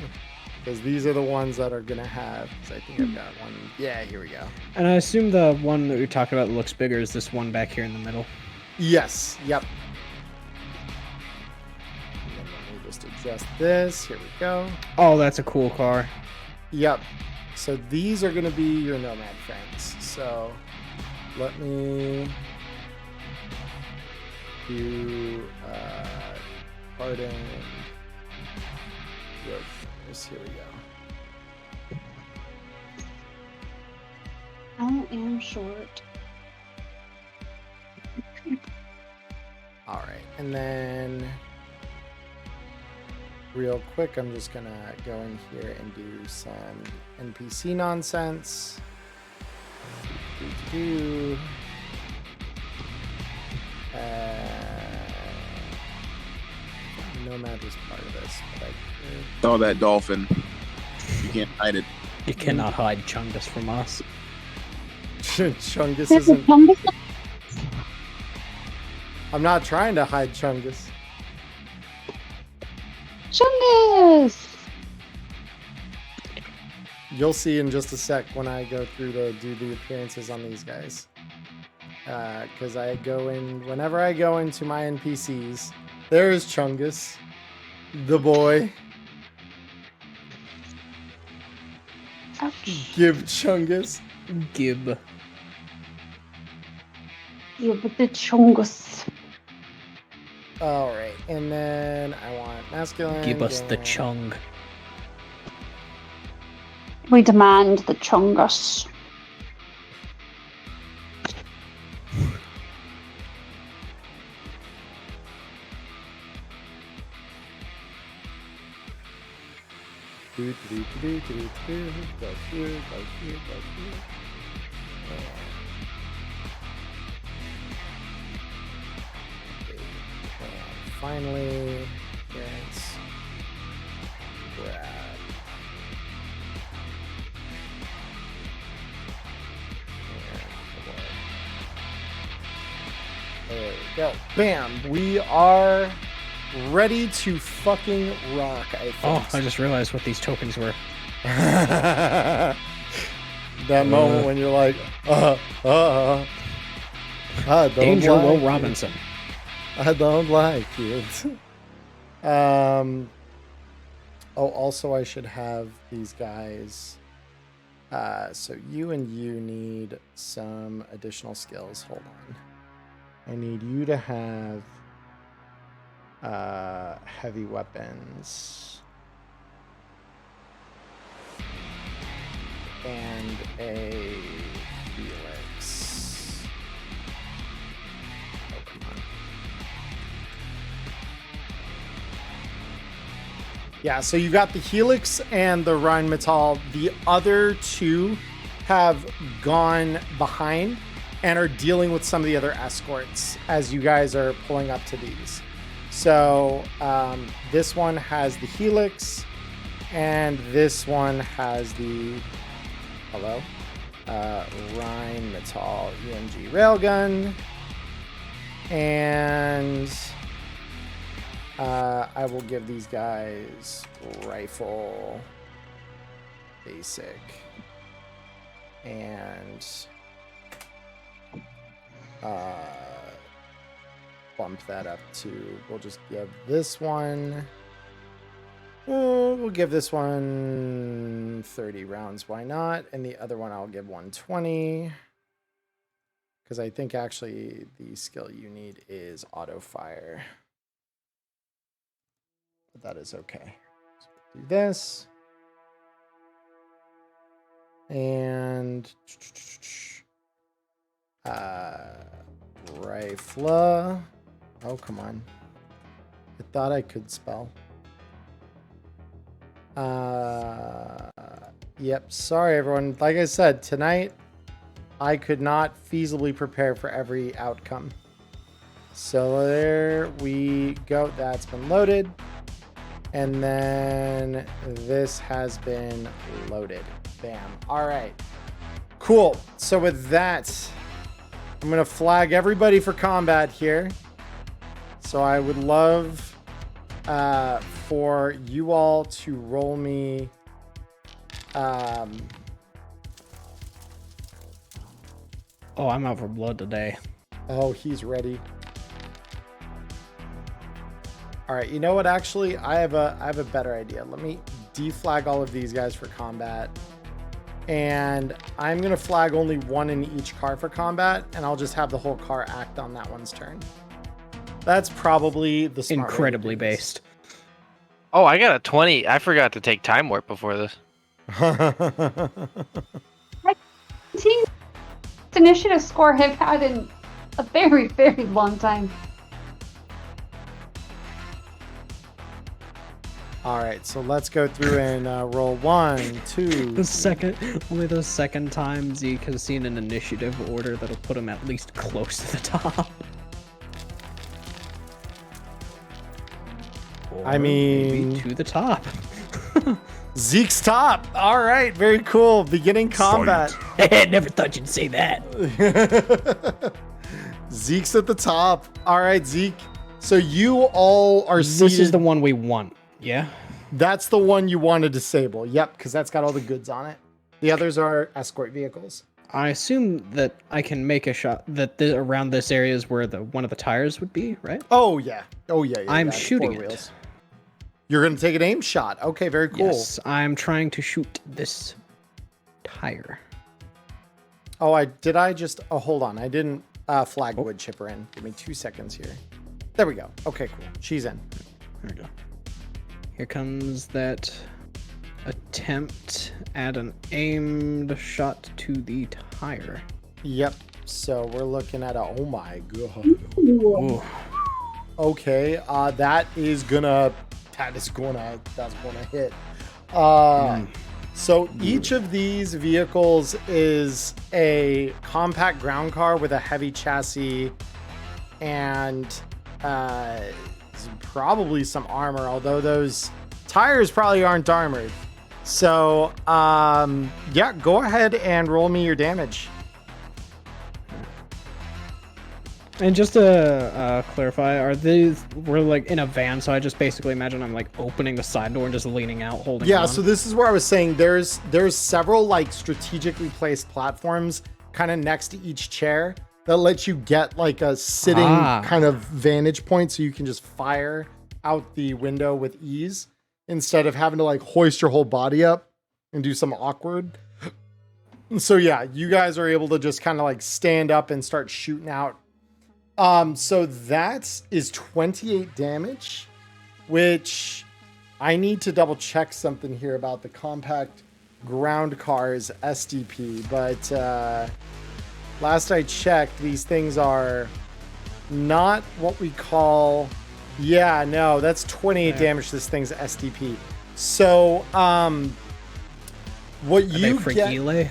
because these are the ones that are gonna have. 'Cause I think I've got one. Yeah, here we go. And I assume the one that you're talking about that looks bigger is this one back here in the middle. Yes. Yep. And then let me just adjust this. Here we go. Oh, that's a cool car. Yep. So these are going to be your Nomad friends. So let me do pardon. Here we go. I am short. All right. And then real quick, I'm just going to go in here and do some NPC nonsense. Nomad was part of this, but Oh, that dolphin. You can't hide it. You cannot hide Chungus from us. Chungus There's a isn't. fungus. I'm not trying to hide Chungus. Chungus! You'll see in just a sec when I go through to do the appearances on these guys. Because I go in, whenever I go into my NPCs, there is Chungus, the boy. Ouch. Give Chungus. Gib. Yeah, but the Chungus. All right, and then I want masculine. Give us the gang. chung. We demand the Chungus. Go here, go here, go here. And finally, appearance. Grab. There we go. Bam! We are ready to fucking rock, I think. Oh, I just realized what these tokens were. That moment when you're like, I don't Danger like Will it. Robinson. I don't like it. Oh, also I should have these guys. So you and you need some additional skills. Hold on. I need you to have heavy weapons and a helix. Oh, come on. Yeah, so you got the helix and the Rheinmetall. The other two have gone behind and are dealing with some of the other escorts as you guys are pulling up to these. So this one has the helix and this one has the Rheinmetall EMG railgun. And I will give these guys rifle basic and bump that up to, we'll just give this one, we'll give this one 30 rounds, why not? And the other one I'll give 120 because I think actually the skill you need is auto fire. But that is okay. So we'll do this. And rifle. Oh, come on. I thought I could spell. Yep. Sorry, everyone. Like I said, tonight I could not feasibly prepare for every outcome. So there we go. That's been loaded. And then this has been loaded. Bam. All right. Cool. So with that, I'm going to flag everybody for combat here. So I would love for you all to roll me Oh, I'm out for blood today. Oh, he's ready. All right, you know what? Actually, I have a better idea. Let me deflag all of these guys for combat. And I'm going to flag only one in each car for combat, and I'll just have the whole car act on that one's turn. That's probably the smart way to do Incredibly this. based. Oh, I got a 20. I forgot to take time warp before this. Team initiative score I've had in a very, very long time. All right, so let's go through and roll 1, 2. Only the second time Zeke has seen an initiative order that'll put him at least close to the top. I Or mean- maybe to the top. Zeke's top. All right, very cool. Beginning combat. Never thought you'd say that. Zeke's at the top. All right, Zeke. So you all are seated. This is the one we want. Yeah. That's the one you want to disable. Yep, because that's got all the goods on it. The others are escort vehicles. I assume that I can make a shot that around this area is where one of the tires would be, right? Oh yeah. Yeah, I'm yeah, shooting 4 it. wheels. You're gonna take an aim shot. Okay, very cool. Yes, I'm trying to shoot this tire. Oh, I just. Oh, hold on. I didn't flag wood chipper in. Give me 2 seconds here. There we go. Okay, cool. She's in. There we go. Here comes that attempt at an aimed shot to the tire. Yep. So we're looking at a. Oh my god. Ooh. Okay. That's gonna hit. So each of these vehicles is a compact ground car with a heavy chassis and probably some armor, although those tires probably aren't armored. So yeah, go ahead and roll me your damage. And just to clarify, we're like in a van, so I just basically imagine I'm like opening the side door and just leaning out, holding on. So this is where I was saying there's several like strategically placed platforms kind of next to each chair that lets you get like a sitting kind of vantage point, so you can just fire out the window with ease instead of having to like hoist your whole body up and do some awkward. So yeah, you guys are able to just kind of like stand up and start shooting out. So that is 28 damage, which I need to double check something here about the compact ground cars SDP, but last I checked, these things are not what we call, that's 28 damage to this thing's SDP. So, what you get,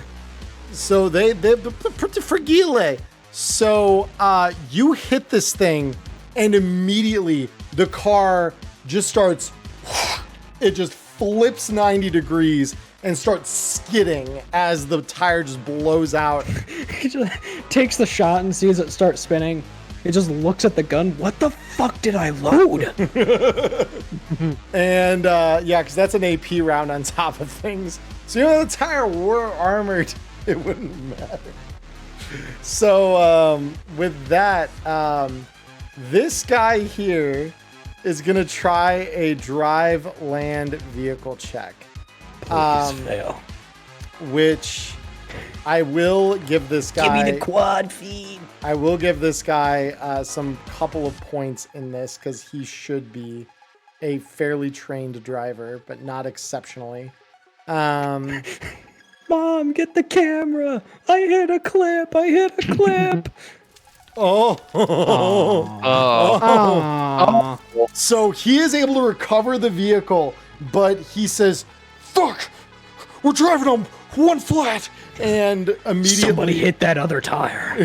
so they're pretty fragile. So you hit this thing and immediately the car just starts, it just flips 90 degrees and starts skidding as the tire just blows out. He just takes the shot and sees it start spinning. He just looks at the gun. What the fuck did I load? And because that's an AP round on top of things. So the tire were armored, it wouldn't matter. So with that, this guy here is gonna try a drive land vehicle check. Fail. Which I will give this guy. Give me the quad feed. I will give this guy some couple of points in this because he should be a fairly trained driver, but not exceptionally. Mom, get the camera! I hit a clip! So he is able to recover the vehicle, but he says, "Fuck! We're driving on one flat!" And immediately somebody hit that other tire.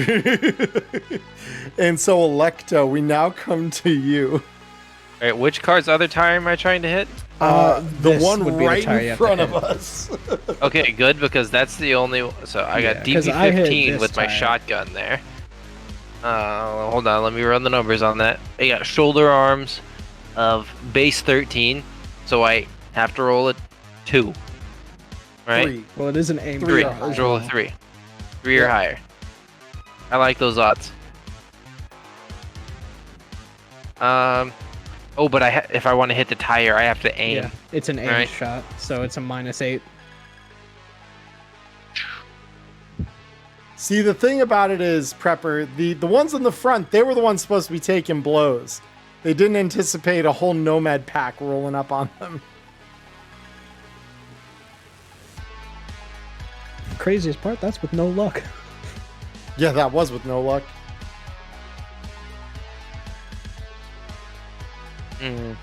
And so, Electo, we now come to you. All right, which car's other tire am I trying to hit? The one right in front of us. Okay, good, because that's the only. So I got DP15 with my shotgun there. Hold on, let me run the numbers on that. I got shoulder arms of base 13, so I have to roll a 2. Right? 3. Well, it is an aim. 3. Roll a 3. 3 or higher. I like those odds. Oh, but if I want to hit the tire, I have to aim. Yeah, it's an aim shot, so it's a -8. See, the thing about it is, Prepper, the ones in the front, they were the ones supposed to be taking blows. They didn't anticipate a whole nomad pack rolling up on them. Craziest part, that's with no luck. Yeah, that was with no luck. And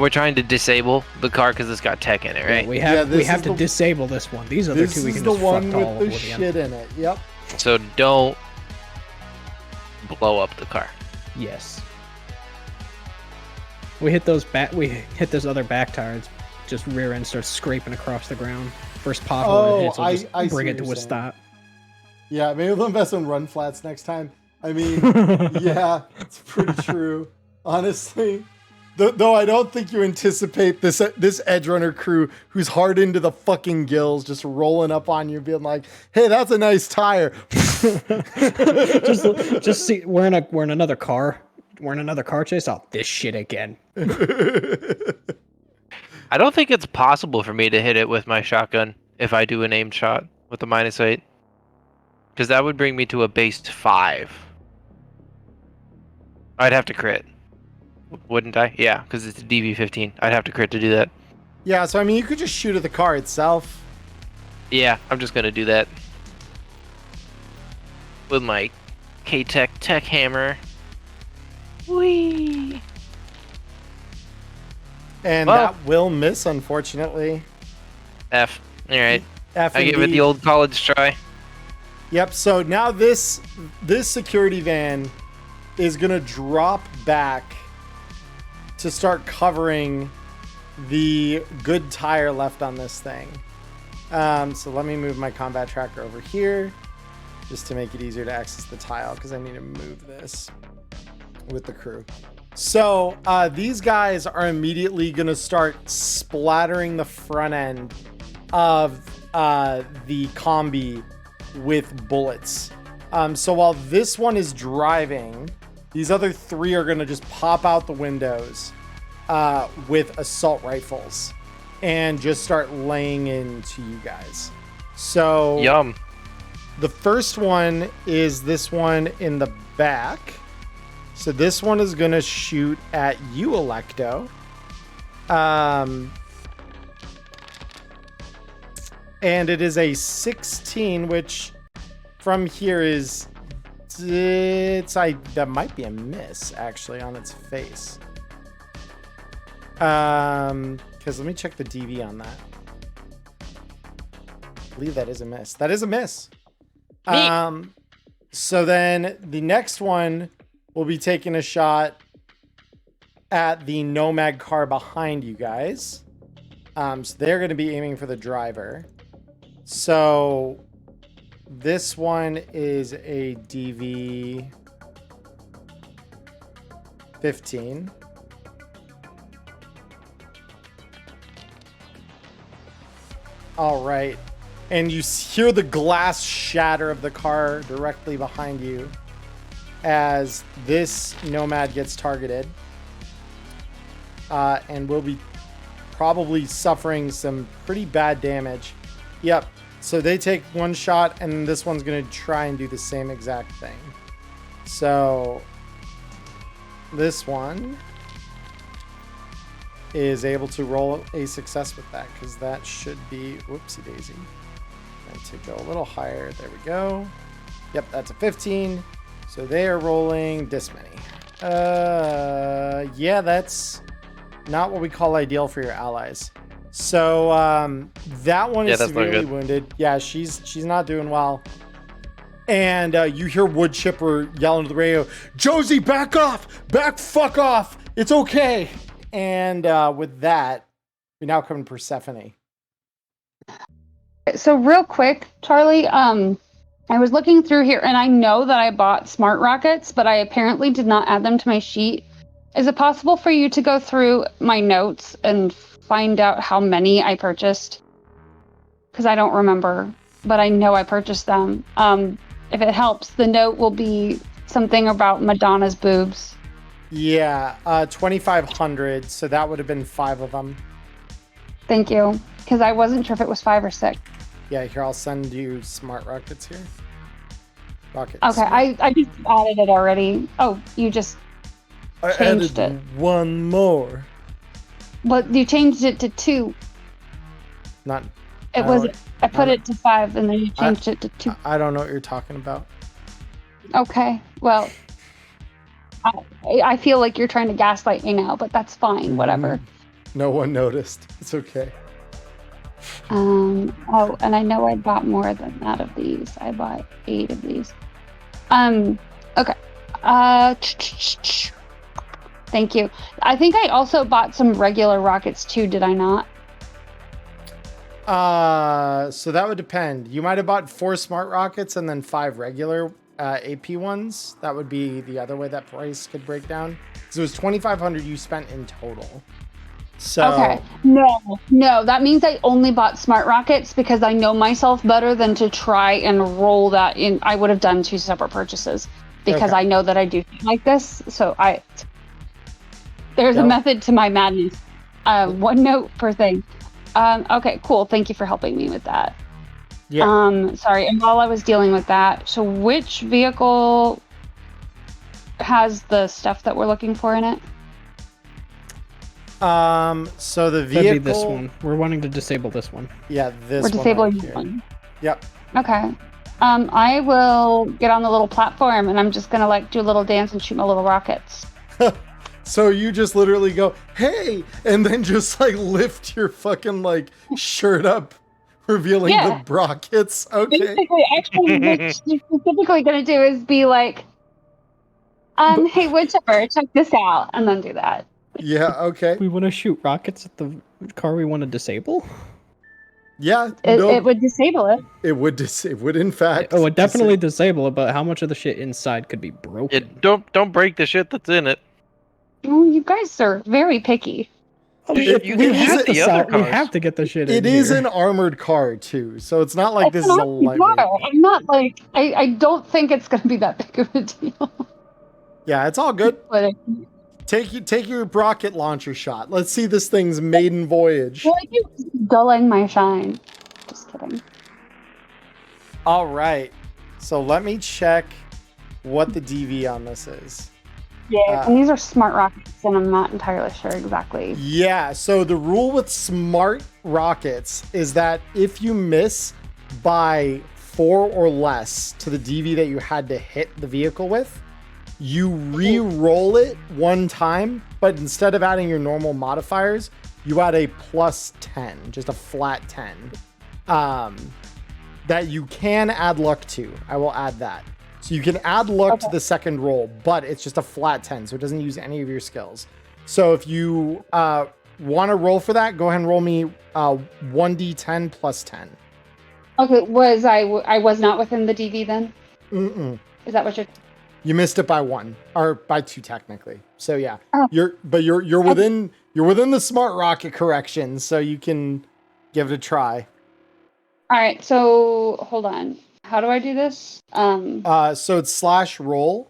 we're trying to disable the car because it's got tech in it, right? Yeah, we have to disable this one. These other two we can just fuck all This is the one with the shit in it. Yep. So don't blow up the car. Yes. We hit those other back tires. Just rear end starts scraping across the ground. First pothole it hits, will just bring it to a stop. Yeah, maybe we'll invest in run flats next time. I mean, yeah, it's pretty true. Honestly. Though I don't think you anticipate this edge runner crew who's hard into the fucking gills just rolling up on you being like, "Hey, that's a nice tire." just see we're in another car. We're in another car chase. Oh, this shit again. I don't think it's possible for me to hit it with my shotgun if I do an aimed shot with the -8. Because that would bring me to a base 5. I'd have to crit. Wouldn't I? Yeah, because it's a DB15. I'd have to crit to do that. Yeah, so I mean, you could just shoot at the car itself. Yeah, I'm just going to do that. With my K-Tech hammer. Whee! And that will miss, unfortunately. F. Alright. F I give it the old college try. Yep, so now this security van is going to drop back to start covering the good tire left on this thing. So let me move my combat tracker over here. just to make it easier to access the tile because I need to move this with the crew. So these guys are immediately going to start splattering the front end of the combi with bullets. So while this one is driving, these other three are going to just pop out the windows with assault rifles and just start laying into you guys. So Yum. the first one is this one in the back. So this one is going to shoot at you, Electo. And it is a 16, which from here is... that might be a miss, actually, on its face. Because let me check the DV on that. I believe that is a miss. That is a miss. So then the next one will be taking a shot at the Nomad car behind you guys. So they're going to be aiming for the driver. So this one is a DV 15. All right. And you hear the glass shatter of the car directly behind you as this Nomad gets targeted. And will be probably suffering some pretty bad damage. Yep. So they take one shot, and this one's going to try and do the same exact thing. So this one is able to roll a success with that, because that should be... Whoopsie daisy. And to go a little higher. There we go. Yep, that's a 15. So they are rolling this many. Yeah, that's not what we call ideal for your allies. So that one is severely wounded. Yeah, she's not doing well. And you hear Wood Chipper yelling to the radio, "Josie, back off! Back fuck off! It's okay!" And with that, we now come to Persephone. So real quick, Charlie, I was looking through here, and I know that I bought smart rockets, but I apparently did not add them to my sheet. Is it possible for you to go through my notes and find out how many I purchased? Because I don't remember, but I know I purchased them. If it helps, the note will be something about Madonna's boobs. Yeah, 2,500, so that would have been 5 of them. Thank you, because I wasn't sure if it was 5 or 6. Yeah, here, I'll send you smart rockets here. Rockets. Okay, I just added it already. Oh, you just changed it. One more. But you changed it to 2. Not. It was. I put it to 5, and then you changed it to 2. I don't know what you're talking about. Okay, well, I feel like you're trying to gaslight me now, but that's fine. Whatever. No one noticed. It's okay. Oh, and I know I bought more than that of these. I bought 8 of these. Okay. Thank you. I think I also bought some regular rockets too, did I not? So that would depend. You might have bought 4 smart rockets and then 5 regular AP ones. That would be the other way that price could break down. So it was 2,500 you spent in total. So okay. No, that means I only bought smart rockets because I know myself better than to try and roll that in. I would have done 2 separate purchases because I know that I do things like this. So there's a method to my madness. 1 note per thing. Okay, cool. Thank you for helping me with that. Yeah. Sorry. And while I was dealing with that, so which vehicle has the stuff that we're looking for in it? So the vehicle... That'd be this one. We're wanting to disable this one. Yeah, this We're one. disabling this one. Yep. Okay. I will get on the little platform and I'm just gonna do a little dance and shoot my little rockets. So you just literally go, "Hey," and then just lift your fucking shirt up, revealing the rockets. Okay. Basically, actually, what you're specifically gonna do is be "Hey, whichever, check this out," and then do that. Yeah. Okay. We want to shoot rockets at the car we want to disable. Yeah, It would disable it. It would in fact. It would definitely disable it, but how much of the shit inside could be broken? Don't break the shit that's in it. Oh, you guys are very picky. You can shoot the other We cars. have to get the shit in It is here. an armored car too, so it's not like this is a lightweight. I'm not like I don't think it's gonna be that big of a deal. Yeah, it's all good. But Take your rocket launcher shot. Let's see this thing's maiden voyage. well, I keep dulling my shine. Just kidding. All right, so let me check what the DV on this is. Yeah, and these are smart rockets, and I'm not entirely sure exactly. Yeah, so the rule with smart rockets is that if you miss by 4 or less to the DV that you had to hit the vehicle with, you re-roll it one time, but instead of adding your normal modifiers, you add a plus 10, just a flat 10, that you can add luck to. I will add that. So you can add luck to the second roll, but it's just a flat 10, so it doesn't use any of your skills. So if you want to roll for that, go ahead and roll me 1d10 plus 10. Okay, I was not within the DV then? Mm-mm. Is that what you're... You missed it by 1, or by 2 technically. So yeah, Oh. you're within the smart rocket correction, so you can give it a try. All right, so hold on. How do I do this? So it's /roll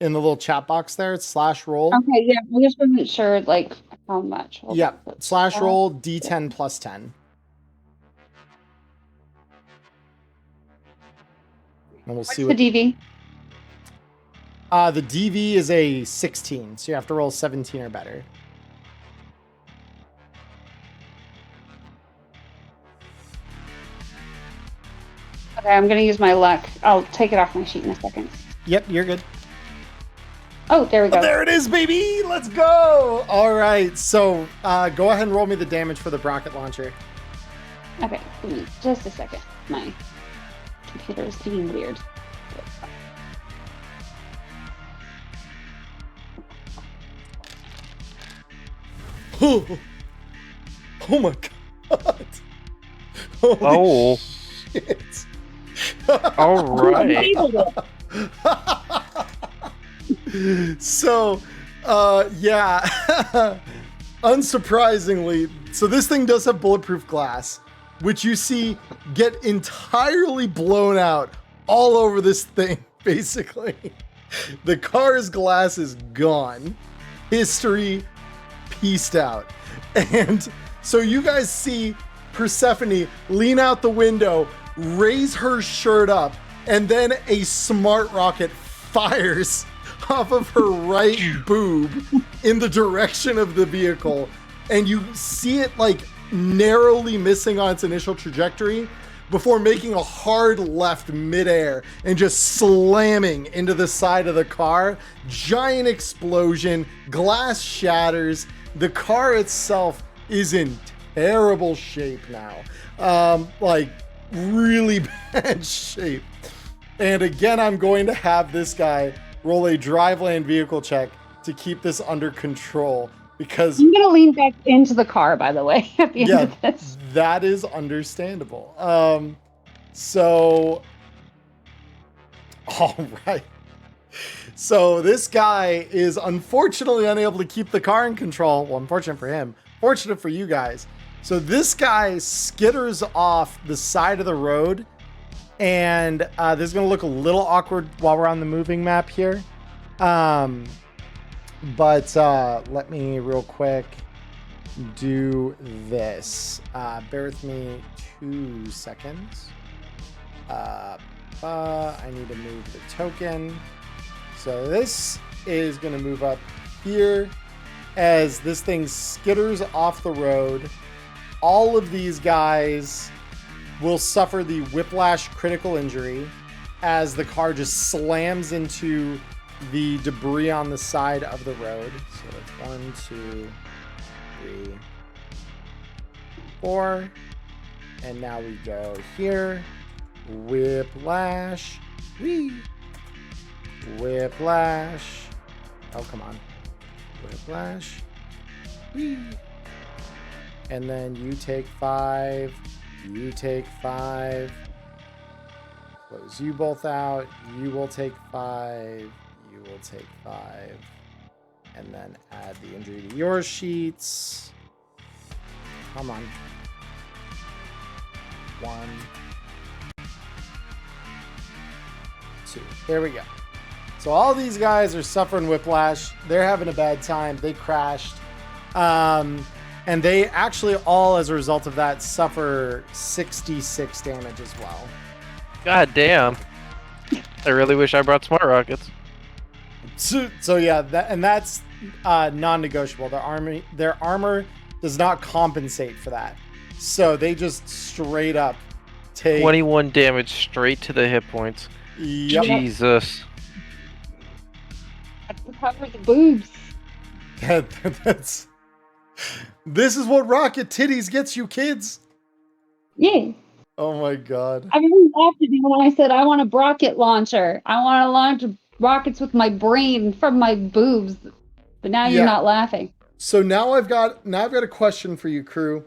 in the little chat box there. It's /roll. Okay, yeah, I just wasn't sure like how much. Hold Yeah, on. /roll d10 plus 10. And we'll see What's the DV? The DV is a 16, so you have to roll 17 or better. Okay, I'm gonna use my luck. I'll take it off my sheet in a second. Yep, you're good. Oh, there we go. There it is, baby! Let's go! All right, so go ahead and roll me the damage for the rocket launcher. Okay, give me just a second. My computer is being weird. Oh my god! Holy Oh. shit! All right. So, yeah, unsurprisingly, so this thing does have bulletproof glass, which you see get entirely blown out all over this thing, basically. The car's glass is gone. History pieced out. And so you guys see Persephone lean out the window, raise her shirt up, and then a smart rocket fires off of her right boob in the direction of the vehicle. And you see it like narrowly missing on its initial trajectory before making a hard left midair and just slamming into the side of the car. Giant explosion, glass shatters. The car itself is in terrible shape now. Like really bad shape. And again, I'm going to have this guy roll a drive land vehicle check to keep this under control because I'm gonna lean back into the car, by the way, at the end of this. that is understandable. So all right. So this guy is unfortunately unable to keep the car in control. Well, unfortunate for him, fortunate for you guys. So this guy skitters off the side of the road, and this is going to look a little awkward while we're on the moving map here. But let me real quick do this. Bear with me 2 seconds. I need to move the token. So this is going to move up here as this thing skitters off the road. All of these guys will suffer the whiplash critical injury as the car just slams into the debris on the side of the road. So that's 1, 2, 3, 4. And now we go here. Whiplash. Whee! Whiplash. Oh, come on. Whiplash. Whee! And then you take 5, You take 5. Close you both out. You will take 5. You will take 5. And then add the injury to your sheets. Come on. 1, 2. There we go. So all these guys are suffering whiplash. They're having a bad time. They crashed. And they actually all, as a result of that, suffer 66 damage as well. God damn. I really wish I brought smart rockets. So yeah, that's non-negotiable. Their armor does not compensate for that. So they just straight up take 21 damage straight to the hit points. Yep. Jesus. That's to cover the boobs. That's this is what rocket titties gets you, kids. Yeah. Oh my god. Everyone laughed at me when I said I want a rocket launcher. I want to launch rockets with my brain from my boobs. But now you're not laughing. So now I've got a question for you, crew.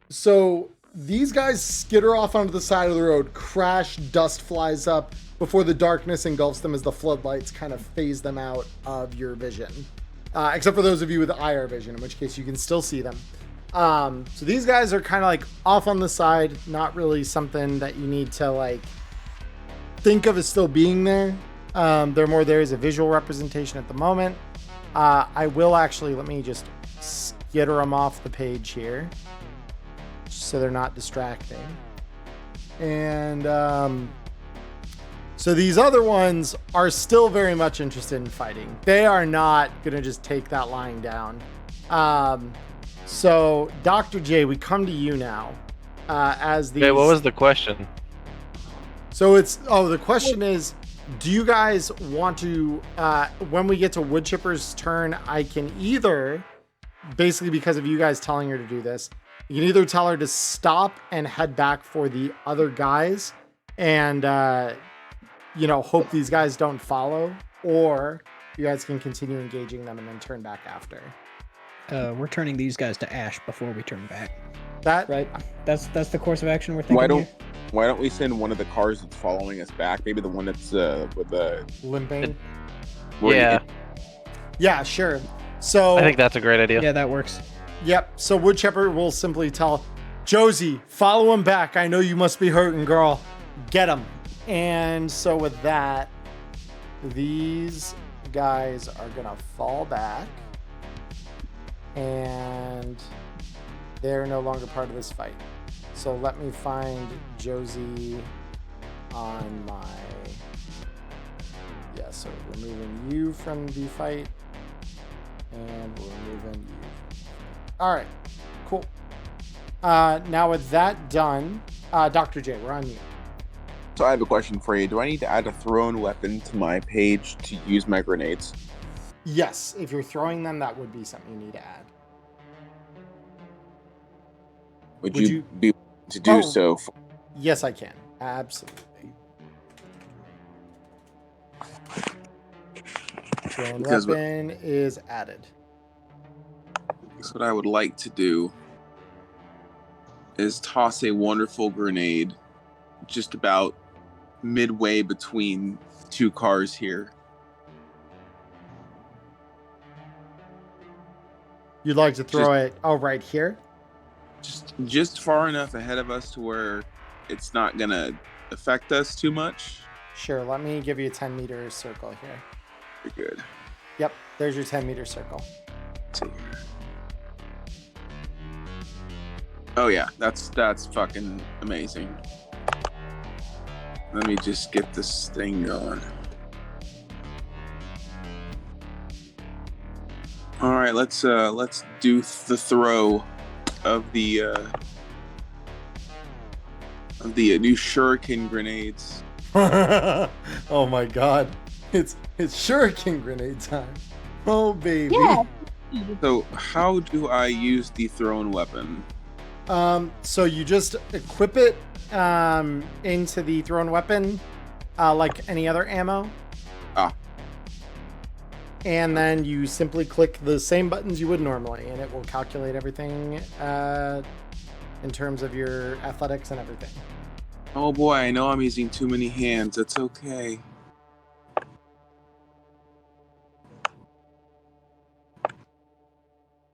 So these guys skitter off onto the side of the road, crash, dust flies up before the darkness engulfs them as the floodlights kind of phase them out of your vision. Except for those of you with IR vision, in which case you can still see them. So these guys are kind of like off on the side, not really something that you need to like think of as still being there. They're more there as a visual representation at the moment. I will actually, let me just skitter them off the page here so they're not distracting. And so these other ones are still very much interested in fighting. They are not going to just take that lying down. So Dr. J, we come to you now as the... Okay, what was the question? So the question is, do you guys want to, when we get to Woodchipper's turn, I can either, basically because of you guys telling her to do this, you can either tell her to stop and head back for the other guys and, hope these guys don't follow, or you guys can continue engaging them and then turn back after. We're turning these guys to ash before we turn back. That right? That's the course of action we're thinking. Why don't we send one of the cars that's following us back? Maybe the one that's with the limping. Yeah, sure. So I think that's a great idea. Yeah, that works. Yep. So Woodchipper will simply tell Josie, follow him back. I know you must be hurting, girl. Get him. And so with that, these guys are gonna fall back, and they're no longer part of this fight. So let me find Josie on my... Yeah, so removing you from the fight, and we're removing you. All right, cool. Now with that done, Dr. J, we're on you. So I have a question for you. Do I need to add a thrown weapon to my page to use my grenades? Yes, if you're throwing them, that would be something you need to add. Would you be able to do so? Yes, I can. Absolutely. Thrown weapon is added. That's what I would like to do, is toss a wonderful grenade just about midway between two cars here. You'd like to throw it right here? Just far enough ahead of us to where it's not gonna affect us too much. Sure, let me give you a 10-meter circle here. Very good. Yep, there's your 10-meter circle. Let's see here. Oh yeah, that's fucking amazing. Let me just get this thing going. All right, let's do the throw of the new shuriken grenades. Oh my god, it's shuriken grenade time. Oh baby. Yeah. So how do I use the thrown weapon? So you just equip it into the thrown weapon, like any other ammo. And then you simply click the same buttons you would normally, and it will calculate everything in terms of your athletics and everything. Oh boy, I know I'm using too many hands. It's okay.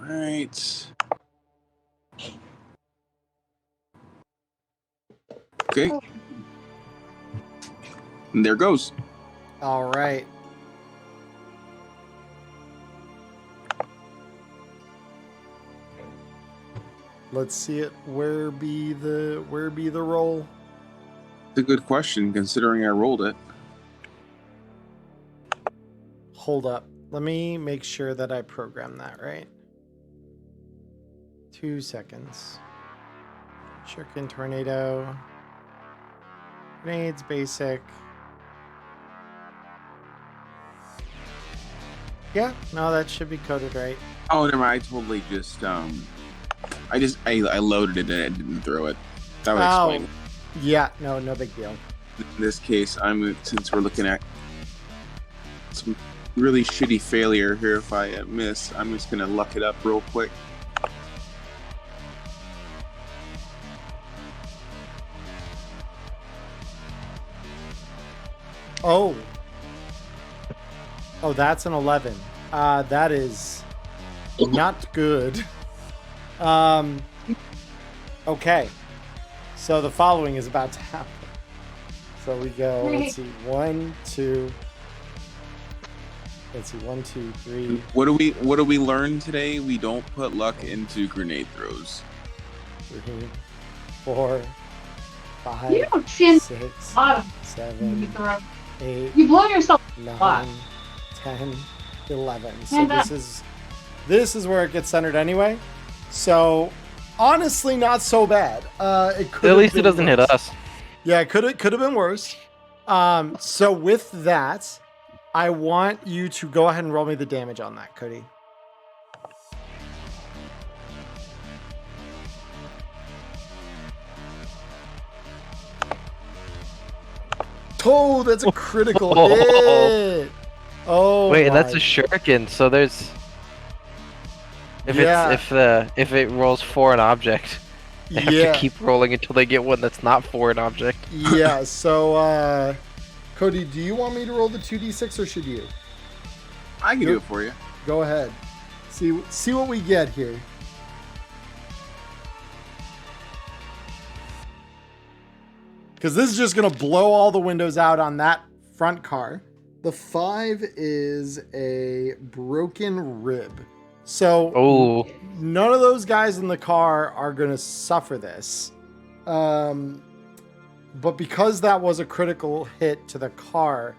All right. Okay. And there goes. All right. Let's see it. Where be the roll? It's a good question, considering I rolled it. Hold up. Let me make sure that I program that right. 2 seconds. Shuriken tornado. Grenades basic. Yeah, no, that should be coded right. Oh, never mind. I totally just I loaded it and I didn't throw it. That would explain. Yeah, no big deal. In this case, since we're looking at some really shitty failure here, if I miss, I'm just gonna luck it up real quick. Oh, that's an 11. That is not good. Okay. So the following is about to happen. So we go, let's see, 1, 2. Let's see, 1, 2, 3. What do we learn today? We don't put luck into grenade throws. 3, 4, 5, You don't see 6, bottom. 7, 8, You blow yourself 9, 10, 11. So this is where it gets centered anyway. So honestly, not so bad. It could At least it doesn't hit us. Yeah, it could have been worse. So with that, I want you to go ahead and roll me the damage on that, Cody. Oh, that's a critical hit. Oh, wait, and that's a shuriken. So there's if it rolls for an object, they have to keep rolling until they get one that's not for an object. Yeah. So, Cody, do you want me to roll the 2d6 or should you? I can do it for you. Go ahead. See what we get here. Because this is just going to blow all the windows out on that front car. The 5 is a broken rib. So none of those guys in the car are going to suffer this. But because that was a critical hit to the car,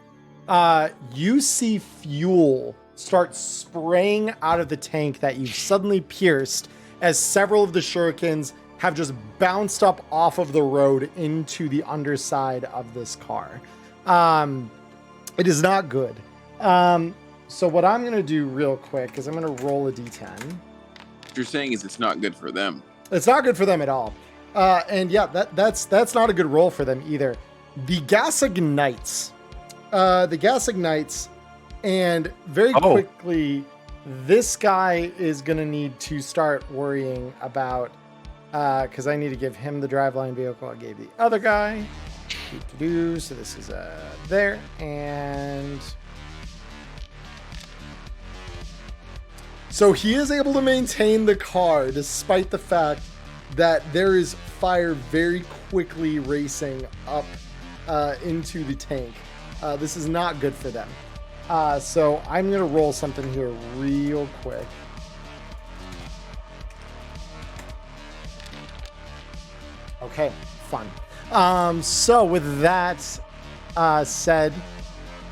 you see fuel start spraying out of the tank that you've suddenly pierced as several of the shurikens have just bounced up off of the road into the underside of this car. It is not good. So what I'm going to do real quick is I'm going to roll a d10. What you're saying is it's not good for them. It's not good for them at all. And yeah, that's not a good roll for them either. The gas ignites. And very quickly, this guy is going to need to start worrying about, because I need to give him the driveline vehicle I gave the other guy. So this is there. And so he is able to maintain the car despite the fact that there is fire very quickly racing up into the tank. This is not good for them. So I'm going to roll something here real quick. Okay, fun. So with that said,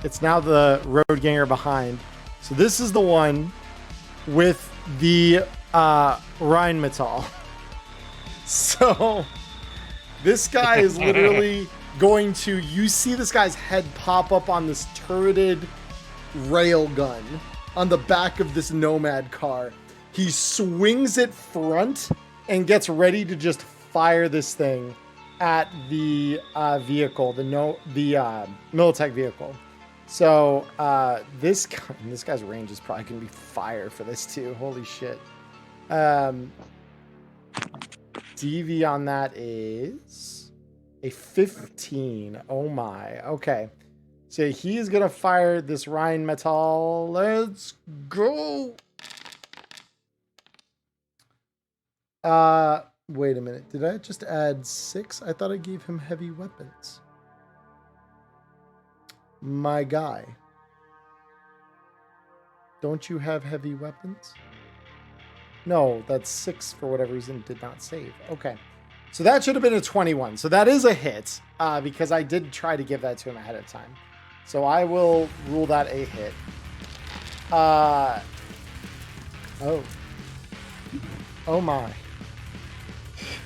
it's now the road ganger behind. So this is the one with the Rheinmetall. So this guy is literally going to, you see this guy's head pop up on this turreted rail gun on the back of this Nomad car. He swings it front and gets ready to just fire this thing at the vehicle, the Militech vehicle. So this guy's range is probably gonna be fire for this too. Holy shit. 10, DV on that is a 15. Oh my. Okay. So he is going to fire this Rhine Metal. Let's go. Wait a minute. Did I just add 6? I thought I gave him heavy weapons. My guy. Don't you have heavy weapons? No, that's 6 for whatever reason did not save. Okay. So that should have been a 21. So that is a hit, because I did try to give that to him ahead of time. So I will rule that a hit. Oh. Oh my.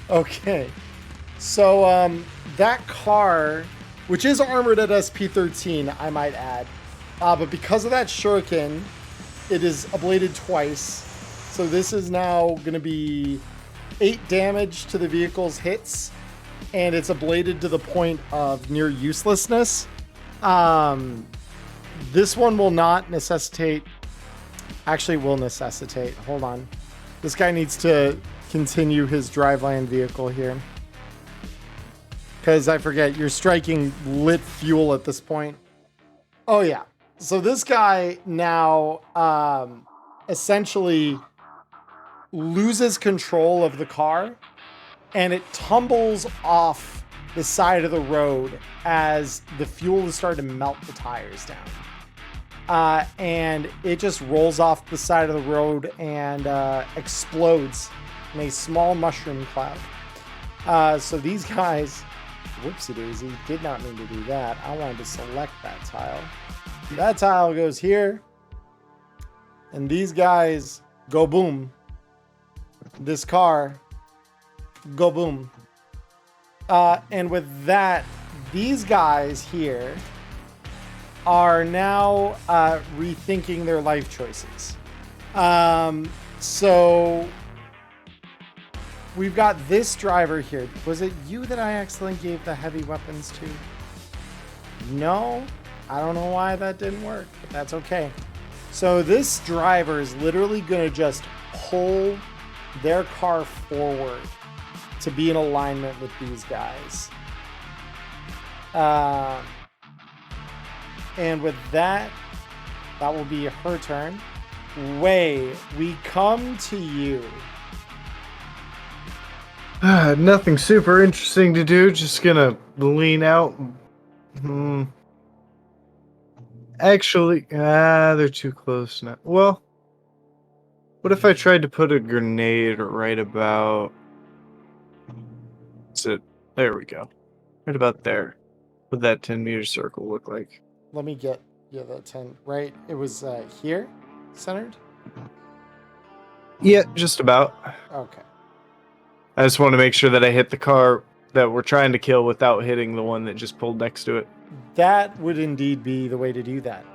Okay. So that car, which is armored at SP13, I might add. But because of that shuriken, it is ablated twice. So this is now going to be 8 damage to the vehicle's hits, and it's ablated to the point of near uselessness. This one will not necessitate. Actually, will necessitate. Hold on. This guy needs to continue his driveline vehicle here. Because I forget, you're striking lit fuel at this point. Oh, yeah. So this guy now essentially loses control of the car, and it tumbles off the side of the road as the fuel is starting to melt the tires down. And it just rolls off the side of the road and explodes in a small mushroom cloud. So these guys, whoopsie daisy, did not mean to do that. I wanted to select that tile. That tile goes here, and these guys go boom. This car, go boom. And with that, these guys here are now rethinking their life choices. So we've got this driver here. Was it you that I accidentally gave the heavy weapons to? No, I don't know why that didn't work, but that's okay. So this driver is literally going to just pull their car forward to be in alignment with these guys. And with that, that will be her turn. Wei, we come to you. Nothing super interesting to do. Just gonna lean out. Actually, they're too close now. Well, what if I tried to put a grenade right about... There we go. Right about there. What would that 10-meter circle look like? Let me get that 10. Right, it was here, centered? Yeah, just about. Okay. I just want to make sure that I hit the car that we're trying to kill without hitting the one that just pulled next to it. That would indeed be the way to do that.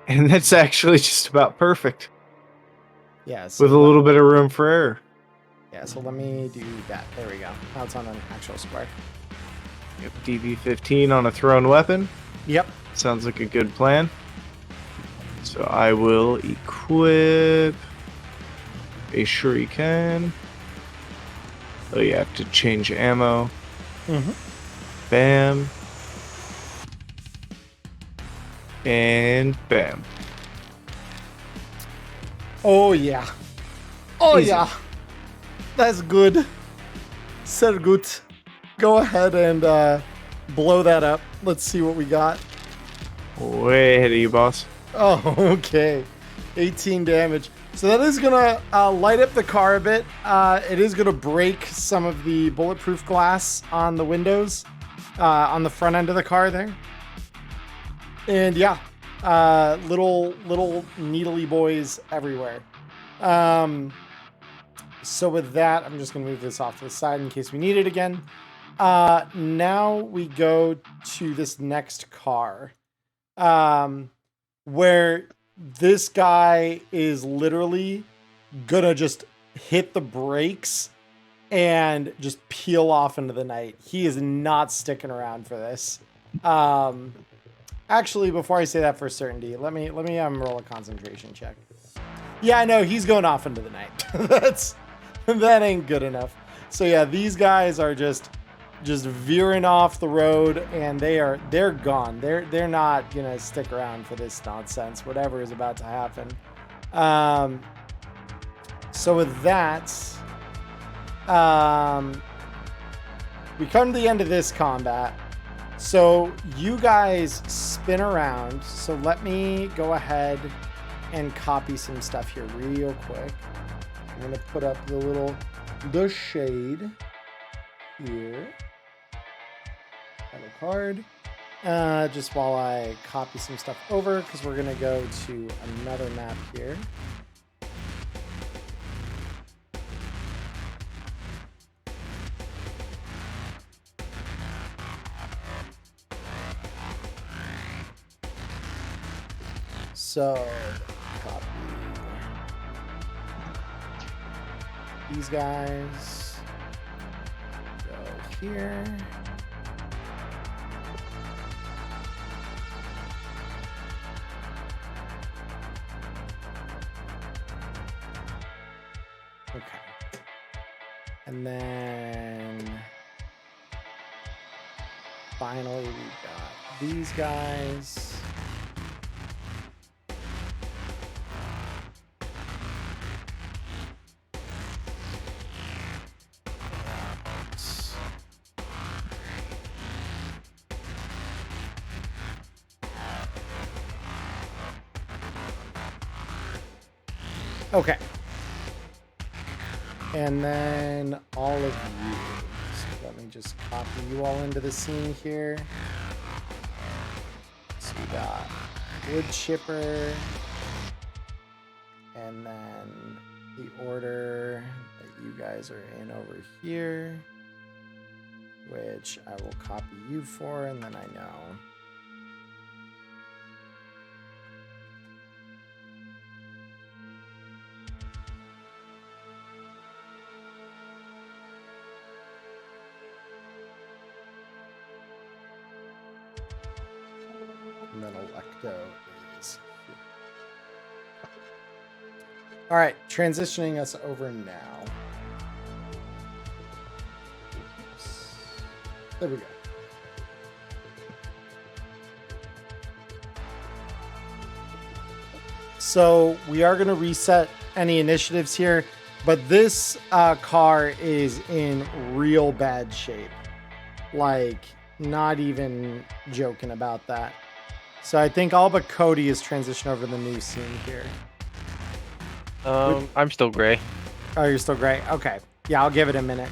And that's actually just about perfect. Yeah. So with a little bit of room for error. Yeah, so let me do that. There we go. Now it's on an actual square. Yep, DV15 on a thrown weapon. Yep. Sounds like a good plan. So I will equip a shuriken. Oh, you have to change ammo. Mm-hmm. Bam. And bam. Oh, yeah. Oh, Easy. yeah. That's good. Sehr gut. Go ahead and blow that up. Let's see what we got. Way ahead of you, boss. Oh, okay. 18 damage. So that is going to light up the car a bit. It is going to break some of the bulletproof glass on the windows on the front end of the car there. And yeah, little needly boys everywhere. So with that, I'm just going to move this off to the side in case we need it again. Now we go to this next car, where this guy is literally gonna just hit the brakes and just peel off into the night. He is not sticking around for this. Actually, before I say that for certainty, let me roll a concentration check. Yeah, I know he's going off into the night. That ain't good enough. So yeah, these guys are just veering off the road, and they're gone. They're not gonna stick around for this nonsense, whatever is about to happen. So with that, we come to the end of this combat. So you guys spin around. So let me go ahead and copy some stuff here real quick. I'm gonna put up the shade here. Title card. Just while I copy some stuff over, because we're gonna go to another map here. So, copy these guys. Go here. Okay. And then finally we got these guys. Okay. And then all of you. So let me just copy you all into the scene here. So we got wood chipper. And then the order that you guys are in over here, which I will copy you for, and then I know. And then Electo is here. All right, transitioning us over now. Oops. There we go. So we are going to reset any initiatives here, but this car is in real bad shape. Like, not even joking about that. So I think all but Cody is transitioned over to the new scene here. I'm still gray. Oh, you're still gray? Okay. Yeah, I'll give it a minute.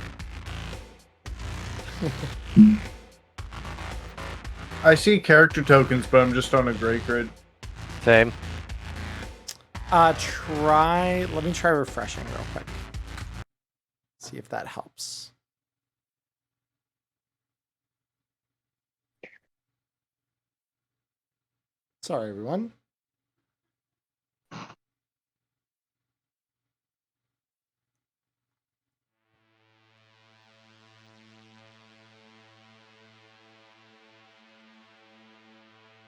I see character tokens, but I'm just on a gray grid. Same. Let me try refreshing real quick. See if that helps. Sorry, everyone.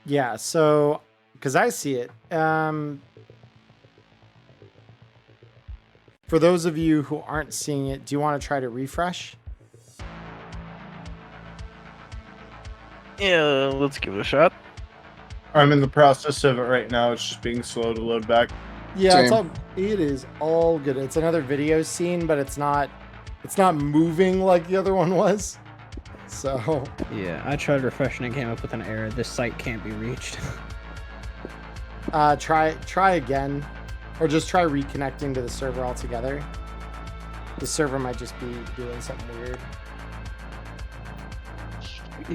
Yeah, so, because I see it. For those of you who aren't seeing it, do you want to try to refresh? Yeah, let's give it a shot. I'm in the process of it right now. It's just being slow to load back. Yeah, it is all good. It's another video scene, but it's not moving like the other one was. So Yeah, I tried refreshing and came up with an error. This site can't be reached. try again, or just try reconnecting to the server altogether. The server might just be doing something weird.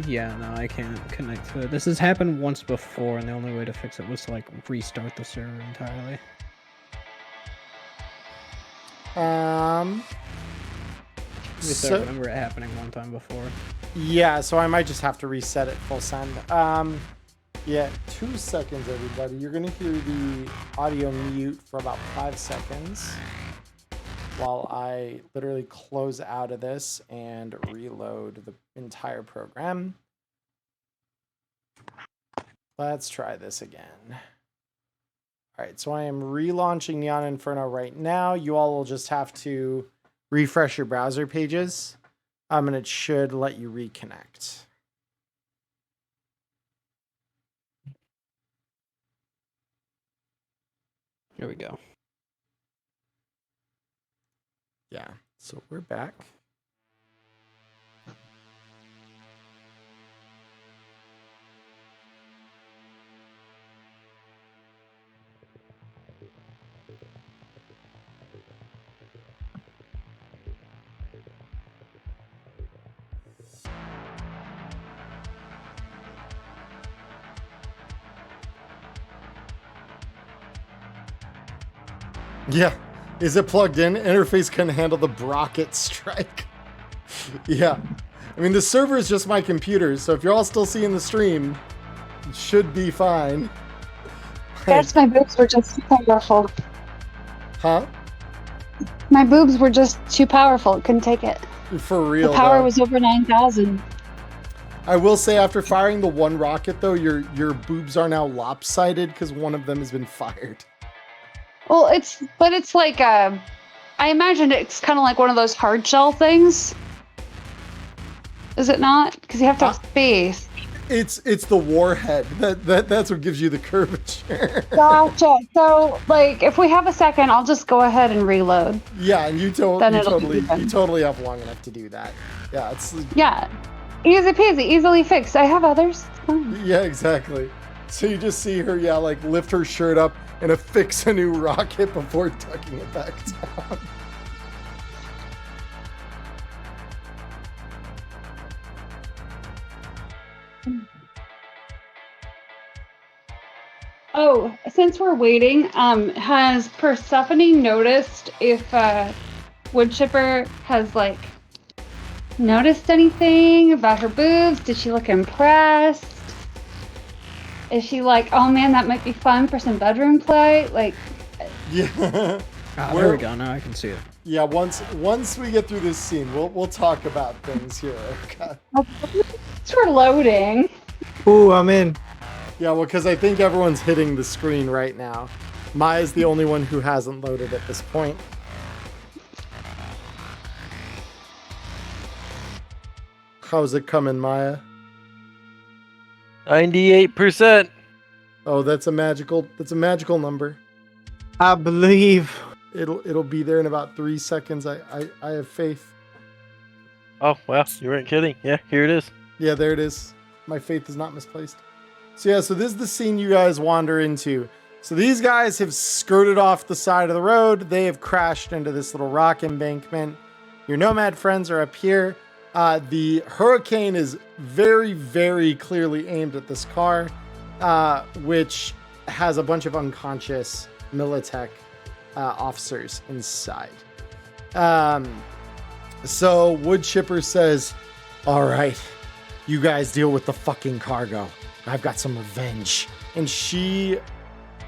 Yeah, no, I can't connect to it. This has happened once before, and the only way to fix it was to, like, restart the server entirely. At least I remember it happening one time before. Yeah, so I might just have to reset it full send. Yeah, 2 seconds, everybody. You're gonna hear the audio mute for about 5 seconds while I literally close out of this and reload the entire program. Let's try this again. All right, so I am relaunching Neon Inferno right now. You all will just have to refresh your browser pages, and it should let you reconnect. Here we go. Yeah, so we're back. Yeah. Is it plugged in? Interface can handle the Brocket strike. Yeah. I mean, the server is just my computer, so if you're all still seeing the stream, it should be fine. Yes, my boobs were just too powerful. Huh? My boobs were just too powerful. Couldn't take it. For real, The power though. was over 9,000. I will say, after firing the one rocket, though, your boobs are now lopsided because one of them has been fired. Well, it's like I imagine it's kind of like one of those hard shell things. Is it not? Because you have to have space. It's the warhead that's what gives you the curvature. Gotcha. So, like, if we have a second, I'll just go ahead and reload. Yeah, and you Then it'll be totally have long enough to do that. Yeah, it's Yeah, easy peasy, easily fixed. I have others. It's fine. yeah, exactly. So you just see her, like lift her shirt up and affix a new rocket before tucking it back down. Oh, since we're waiting, has Persephone noticed if Woodchipper has like noticed anything about her boobs? Did she look impressed? Is she like, oh man, that might be fun for some bedroom play? Like, Yeah. There we go. Now I can see it. Yeah, once we get through this scene, we'll talk about things here. Okay. we're loading. Ooh, I'm in. Yeah, well, because I think everyone's hitting the screen right now. Maya's the only one who hasn't loaded at this point. How's it coming, Maya? 98%. Oh, that's a magical number. I believe. It'll be there in about 3 seconds. I have faith. Oh, wow. You weren't kidding. Yeah, here it is. Yeah, there it is. My faith is not misplaced. So yeah, so this is the scene you guys wander into. So these guys have skirted off the side of the road. They have crashed into this little rock embankment. Your nomad friends are up here. The hurricane is very, very clearly aimed at this car, which has a bunch of unconscious Militech officers inside. So Woodchipper says, all right, you guys deal with the fucking cargo. I've got some revenge. And she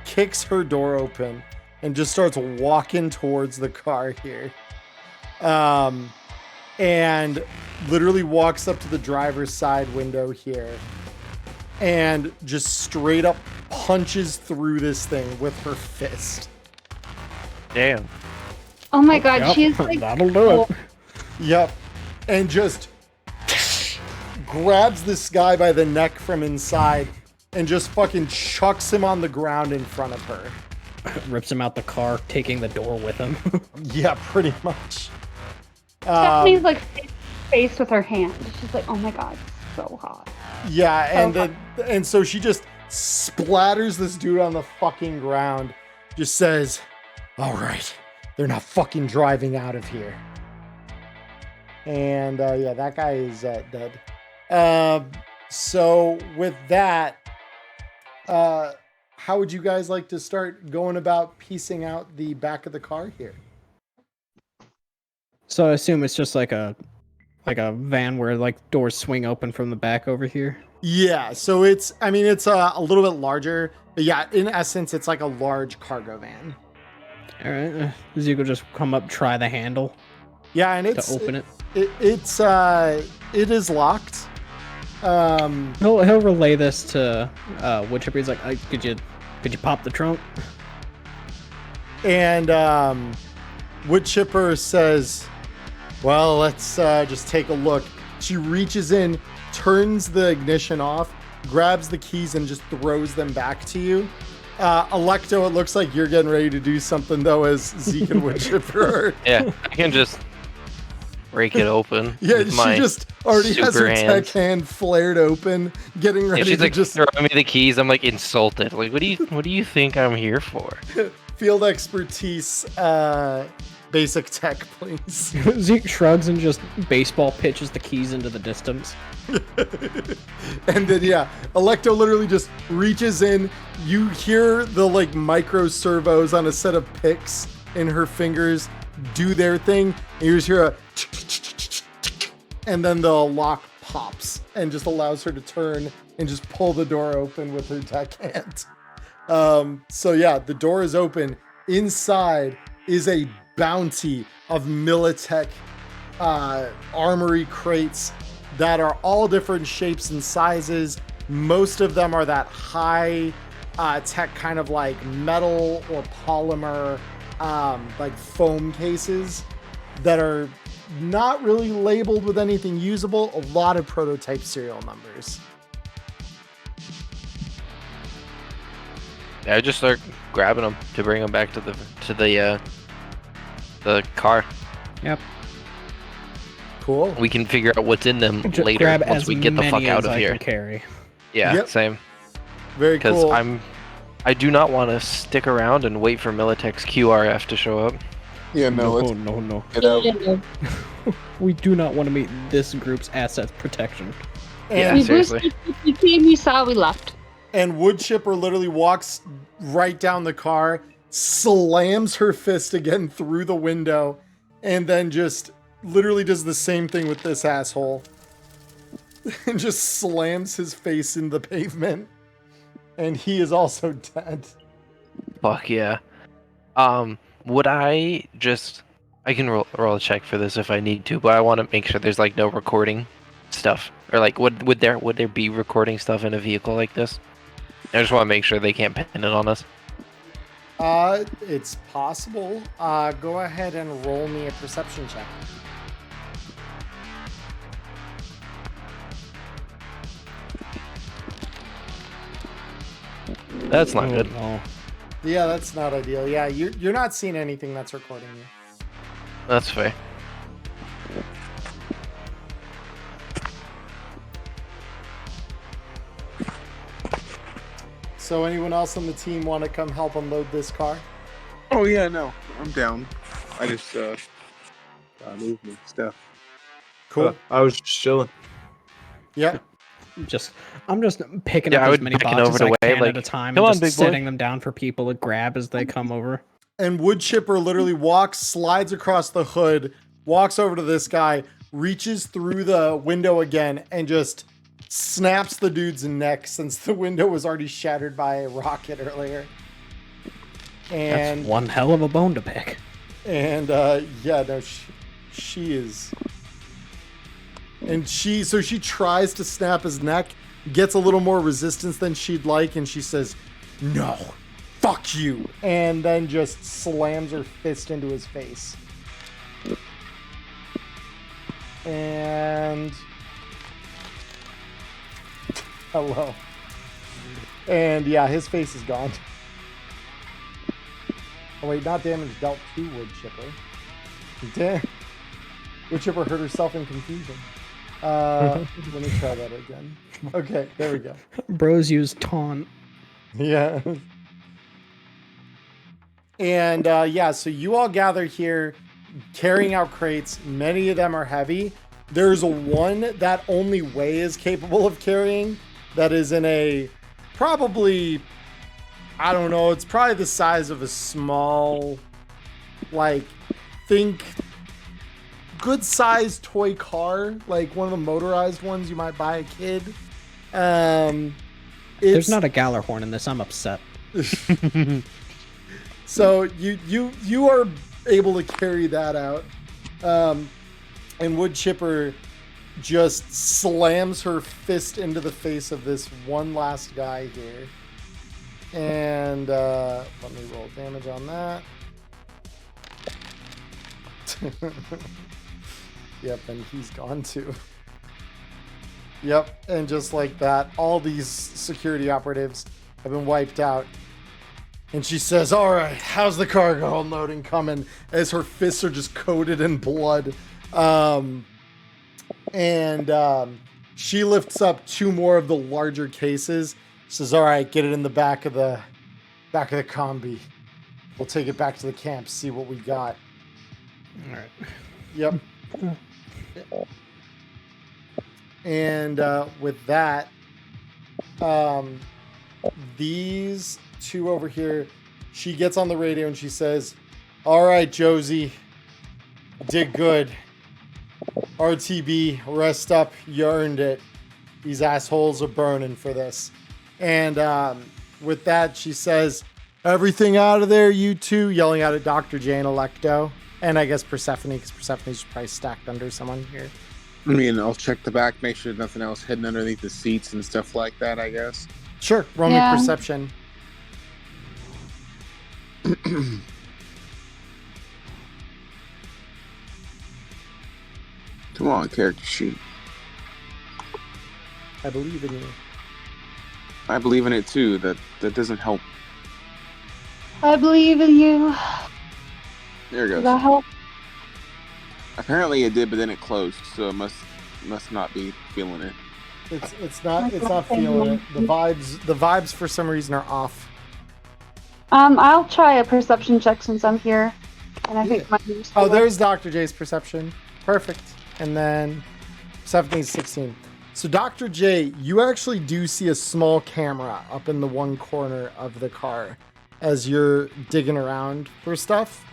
kicks her door open and just starts walking towards the car here. And literally walks up to the driver's side window here and just straight up punches through this thing with her fist. Damn. Oh my god, Yep, she's like, that'll do it. Yep. And just grabs this guy by the neck from inside and just fucking chucks him on the ground in front of her. Rips him out the car, taking the door with him. Yeah, pretty much. Stephanie's like face with her hand. She's like, oh my god, so hot. Yeah, and So then and so she just splatters this dude on the fucking ground. Just says, all right, they're not fucking driving out of here. And yeah, that guy is dead. So with that, how would you guys like to start going about piecing out the back of the car here? So I assume it's just like a van where like doors swing open from the back over here. Yeah, so it's a little bit larger, but yeah, in essence, it's like a large cargo van. All right, Zuko just come up, try the handle Yeah, and to open it. It is locked. He'll relay this to Woodchipper. He's like, could you pop the trunk? And Woodchipper says, Well, let's just take a look. She reaches in, turns the ignition off, grabs the keys, and just throws them back to you. Electo, it looks like you're getting ready to do something, though, as Zeke and Woodchipper. Yeah, I can just break it open. Yeah, with she my just already has her super tech hands. hand flared open, getting Yeah, ready she's to like just throwing me the keys. I'm like insulted. Like, what do you think I'm here for? field expertise, basic tech, please. Zeke shrugs and just baseball pitches the keys into the distance. And then, yeah, Electo literally just reaches in. You hear the like micro servos on a set of picks in her fingers do their thing. And you just hear a and then the lock pops and just allows her to turn and just pull the door open with her tech hand. So yeah, the door is open. Inside is a bounty of Militech armory crates that are all different shapes and sizes. Most of them are that high tech kind of like metal or polymer like foam cases that are not really labeled with anything usable. A lot of prototype serial numbers. Yeah, I just start grabbing them to bring them back to the car. Yep. Cool. We can figure out what's in them Just later grab once as we get the fuck many out as of I here. can carry. Yeah, Yep. same. Very Because cool. I do not want to stick around and wait for Militech's QRF to show up. Yeah, no, let's No. get out. We do not want to meet this group's asset protection. Yeah, And, We seriously. boosted, we came, you saw, we left. and Woodchipper literally walks right down the car, slams her fist again through the window, and then just literally does the same thing with this asshole. And just slams his face in the pavement. And he is also dead. Fuck yeah. Would I can roll a check for this if I need to, but I want to make sure there's like no recording stuff, or like would there be recording stuff in a vehicle like this? I just want to make sure they can't pin it on us. It's possible. Go ahead and roll me a perception check. That's not good. No. Yeah, that's not ideal. Yeah, you're not seeing anything that's recording you. That's fair. So anyone else on the team want to come help unload this car? Oh yeah, no, I'm down. I just move my stuff. Cool. I was just chilling. Yeah. I'm just picking Yeah, I up as would many back it boxes over as the I way, can like, at a time come and on, just big boy. setting them down for people to grab as they come over. And Woodchipper literally walks, slides across the hood, walks over to this guy, reaches through the window again, and just snaps the dude's neck since the window was already shattered by a rocket earlier. And That's one hell of a bone to pick. And yeah, no, she is. And she tries to snap his neck, gets a little more resistance than she'd like, and she says, "No, fuck you," and then just slams her fist into his face. And hello. And yeah, his face is gone. Oh wait, not damage dealt to Woodchipper. Damn. Woodchipper hurt herself in confusion. Let me try that again. Okay, there we go. Bros use taunt. Yeah. And yeah, so you all gather here carrying out crates. Many of them are heavy. There's one that only Wei is capable of carrying that is in a probably, I don't know, it's probably the size of a small, like, think good sized toy car, like one of the motorized ones you might buy a kid. There's not a Gallarhorn in this. I'm upset. So you are able to carry that out. And Woodchipper just slams her fist into the face of this one last guy here. And let me roll damage on that. Yep, and he's gone too. Yep, and just like that, all these security operatives have been wiped out. And she says, all right, how's the cargo unloading coming? As her fists are just coated in blood. She lifts up 2 more of the larger cases. Says, all right, get it in the back of the combi. We'll take it back to the camp, see what we got. All right. Yep. And with that, these 2 over here, she gets on the radio and she says, all right, Josie, did good. RTB, rest up, you earned it. These assholes are burning for this. And with that, she says, everything out of there, you 2, yelling out at Dr. J and Electo. And I guess Persephone, because Persephone's probably stacked under someone here. I mean, I'll check the back, make sure nothing else hidden underneath the seats and stuff like that, I guess. Sure, roll me perception. Come on, character sheet. I believe in you. I believe in it too. That doesn't help. I believe in you. There it Does goes. that help? Apparently it did, but then it closed, so it must not be feeling it. It's not feeling it. The vibes for some reason are off. I'll try a perception check since I'm here. And I think my there's Dr. J's perception. Perfect. And then Persephone's 16. So Dr. J, you actually do see a small camera up in the one corner of the car as you're digging around for stuff.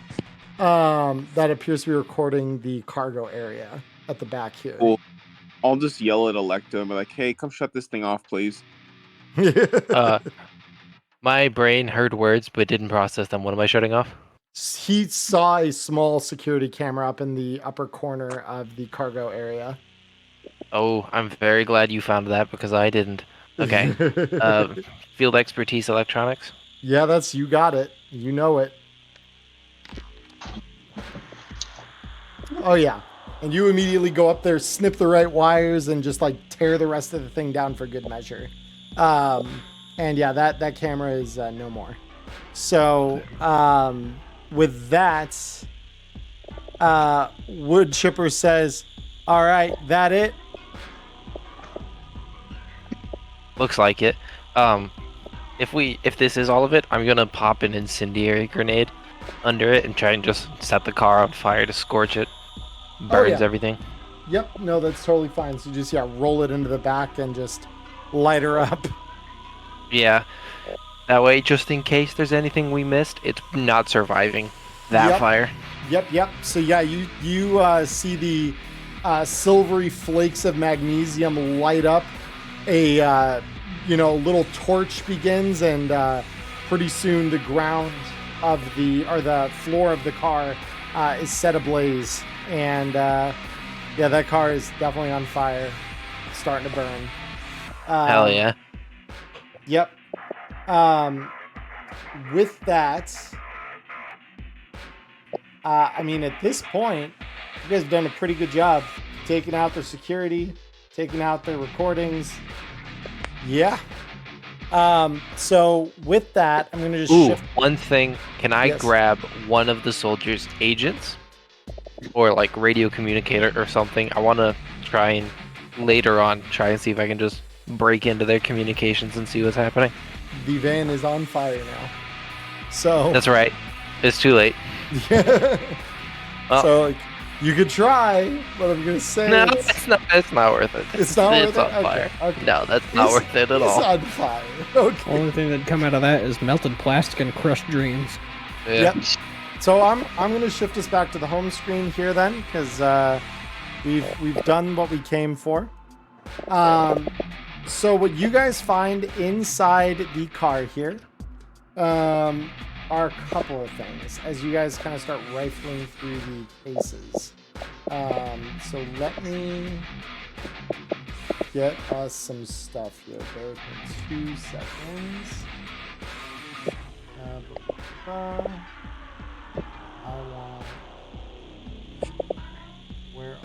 That appears to be recording the cargo area at the back here. Cool. I'll just yell at Electo and be like, hey, come shut this thing off, please. My brain heard words but didn't process them. What am I shutting off? He saw a small security camera up in the upper corner of the cargo area. Oh, I'm very glad you found that because I didn't. Okay. Field expertise electronics? Yeah, you got it. You know it. Oh, yeah. And you immediately go up there, snip the right wires, and just like tear the rest of the thing down for good measure. And yeah, that camera is no more. So with that, Wood Chipper says, all right, that it? Looks like it. If this is all of it, I'm gonna pop an incendiary grenade under it and try and just set the car on fire to scorch it. Burns everything. Yep, no, that's totally fine. So you just roll it into the back and just light her up. Yeah. That way, just in case there's anything we missed, it's not surviving that fire. Yep. So yeah, you see the silvery flakes of magnesium light up. A little torch begins, and pretty soon the ground of the floor of the car is set ablaze, and that car is definitely on fire, starting to burn. Hell yeah. Yep. With that, at this point, you guys have done a pretty good job taking out their security, taking out their recordings. Yeah. So with that, I'm gonna just shift. One thing. Can I grab one of the soldiers' agents, or like radio communicator or something? I want to try and later on see if I can just break into their communications and see what's happening. The van is on fire now. So that's right. It's too late. Well, so you could try, but I'm gonna say no, it's not worth it. It's not worth it. It's on fire. Okay. No, that's not worth it at all. It's on fire. Okay. Only thing that'd come out of that is melted plastic and crushed dreams. Yeah. Yep. So I'm gonna shift us back to the home screen here then, because we've done what we came for. So what you guys find inside the car here are a couple of things as you guys kind of start rifling through the cases. So let me get us some stuff here. Bear with me 2 seconds. I want... Where are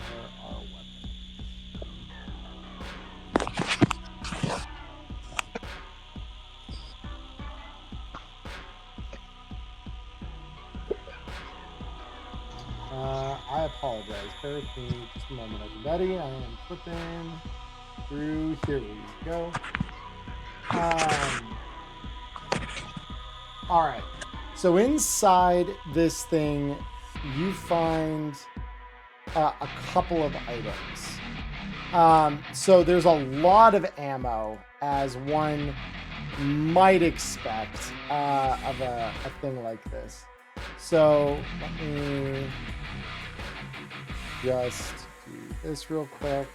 bear with me just a moment, everybody. I am flipping through. Here we go. All right. So inside this thing, you find a couple of items. So there's a lot of ammo, as one might expect of a thing like this. So let me just do this real quick.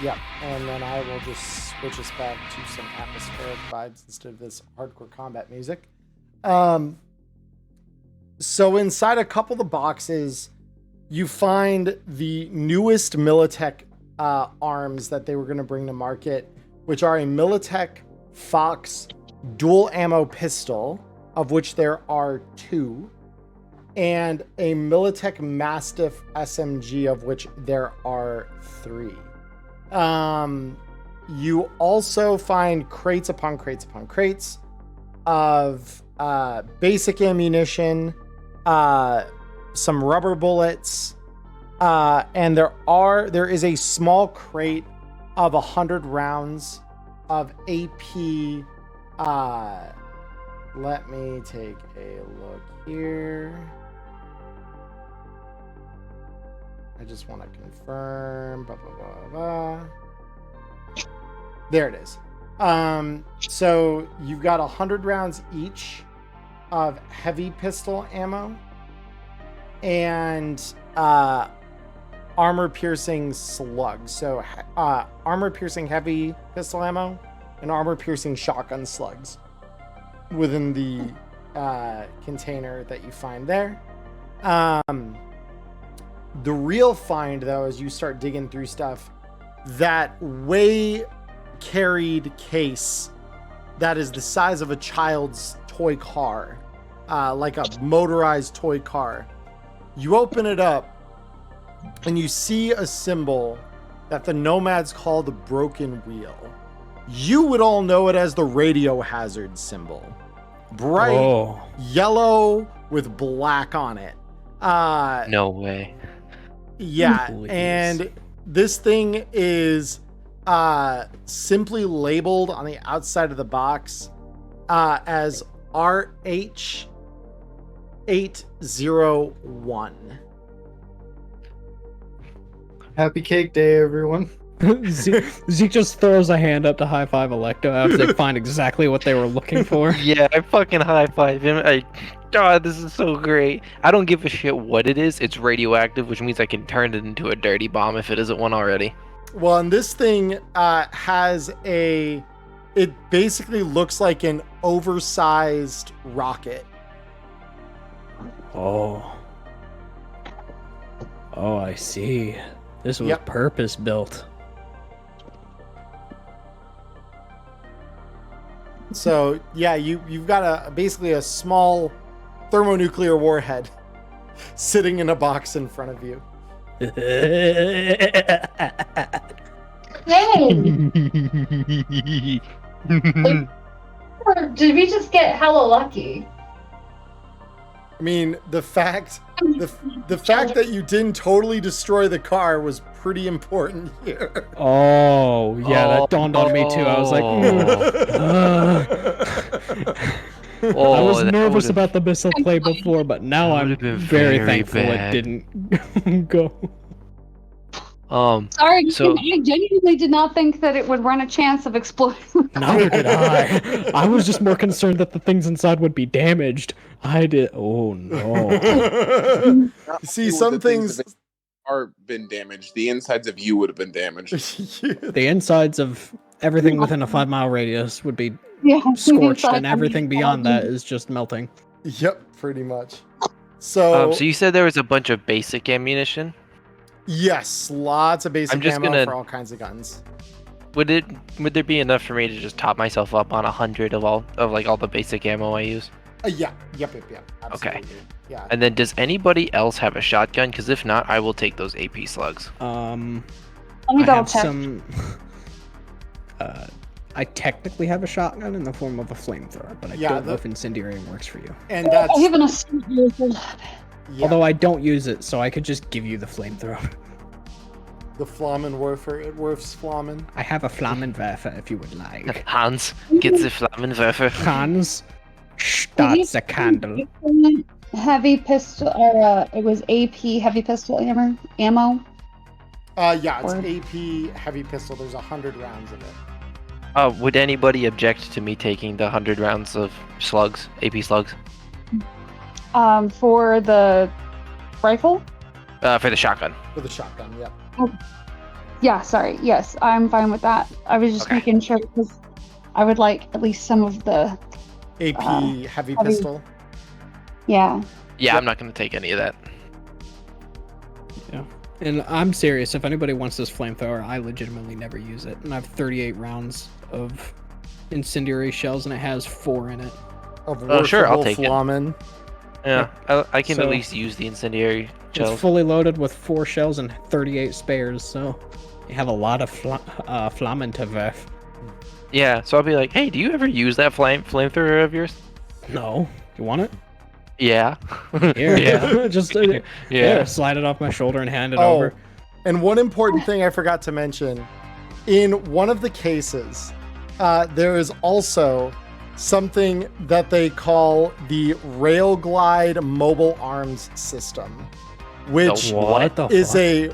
Yep, and then I will just switch us back to some atmospheric vibes instead of this hardcore combat music. So inside a couple of the boxes, you find the newest Militech arms that they were going to bring to market, which are a Militech Fox dual ammo pistol, of which there are 2, and a Militech Mastiff SMG, of which there are 3. You also find crates upon crates upon crates of basic ammunition, some rubber bullets, and there is a small crate of 100 rounds of AP. Let me take a look here. I just want to confirm. Blah, blah, blah, blah. There it is. So you've got 100 rounds each of heavy pistol ammo and armor-piercing slugs. So armor-piercing heavy pistol ammo and armor-piercing shotgun slugs within the container that you find there. The real find, though, as you start digging through stuff, that Wei carried case that is the size of a child's toy car, like a motorized toy car. You open it up and you see a symbol that the nomads call the broken wheel. You would all know it as the radio hazard symbol. Bright yellow with black on it. No way. Yeah, Please. and this thing is simply labeled on the outside of the box as RH801. Happy Cake Day, everyone. Zeke just throws a hand up to high five Electo after they find exactly what they were looking for. Yeah, I fucking high five him. God, this is so great. I don't give a shit what it is. It's radioactive, which means I can turn it into a dirty bomb if it isn't one already. Well, and this thing has it basically looks like an oversized rocket. Oh, I see. This was Yep. purpose built. So yeah, you've got basically a small thermonuclear warhead sitting in a box in front of you. Hey! Did we just get hella lucky? I mean, the fact that you didn't totally destroy the car was pretty important here. Oh, yeah, that dawned on me too. I was like, I was nervous about the missile play before, but now I'm very thankful it didn't go. Sorry, so- I genuinely did not think that it would run a chance of exploding. Neither did I. I was just more concerned that the things inside would be damaged. I did. Oh no. See, some things are been damaged. The insides of you would have been damaged. The insides of everything within a 5-mile radius would be Yeah, scorched, inside, and everything beyond that is just melting. Yep, pretty much. So, so you said there was a bunch of basic ammunition. yes, lots of basic I'm just ammo gonna- for all kinds of guns. Would there be enough for me to just top myself up on 100 of all the basic ammo I use? Yeah, yep. Okay. Absolutely. Yeah. And then does anybody else have a shotgun? Because if not, I will take those AP slugs. Let me I double have check. some. I technically have a shotgun in the form of a flamethrower, but I don't know if incendiary works for you. And that's I have an assault rifle. yeah, Although I don't use it, so I could just give you the flamethrower. the Flammenwerfer. It werfs Flammen. I have a Flammenwerfer if you would like. Hans, get the Flammenwerfer. Hans, starts a candle. Heavy pistol, or it was AP heavy pistol ammo. Yeah, it's Or- AP heavy pistol. There's 100 rounds of it. Would anybody object to me taking the 100 rounds of slugs, AP slugs? For the rifle. For the shotgun. For the shotgun, yep. Yeah, sorry. Yes, I'm fine with that. I was just Okay. making sure because I would like at least some of the. AP heavy heavy- pistol. Yeah. Yeah, I'm not going to take any of that. Yeah. And I'm serious, if anybody wants this flamethrower, I legitimately never use it. And I have 38 rounds of incendiary shells, and it has 4 in it. Of Oh, sure, I'll workable take it. Flammen. Yeah, I can So- at least use the incendiary It's shells. fully loaded with 4 shells and 38 spares, so you have a lot of flammen to werf. Yeah, so I'll be like, hey, do you ever use that flamethrower of yours? No. You want it? Yeah. Here. Yeah. Just Yeah. here, slide it off my shoulder and hand it Oh, over. and one important thing I forgot to mention. In one of the cases, there is also something that they call the Rail Glide Mobile Arms System, which What the is fuck? a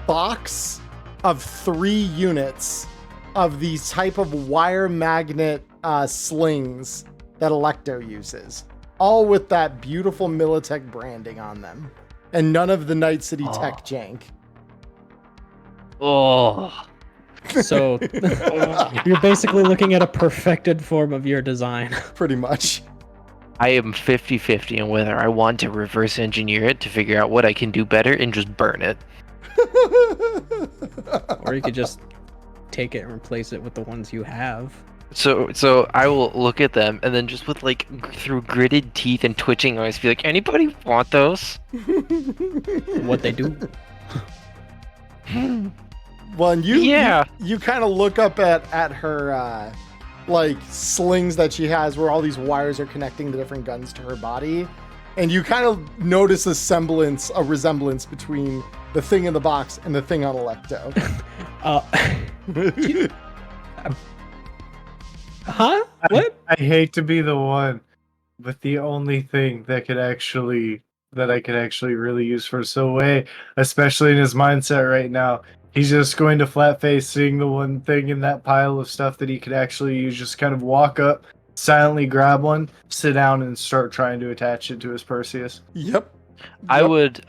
box of 3 units of the type of wire magnet slings that Electo uses, all with that beautiful Militech branding on them, and none of the Night City Tech jank. Oh. So you're basically looking at a perfected form of your design. Pretty much. I am 50-50 on whether I want to reverse engineer it to figure out what I can do better and just burn it. Or you could just take it and replace it with the ones you have. So I will look at them and then just with like through gritted teeth and twitching eyes be like, anybody want those? What they do. Well, and Yeah. you kind of look up at her like slings that she has where all these wires are connecting the different guns to her body, and you kind of notice a resemblance between the thing in the box and the thing on Electo. Huh? What? I hate to be the one, but the only thing that I could actually really use for Wei, especially in his mindset right now, he's just going to flat face seeing the one thing in that pile of stuff that he could actually use, just kind of walk up, silently grab one, sit down, and start trying to attach it to his Perseus. Yep. I would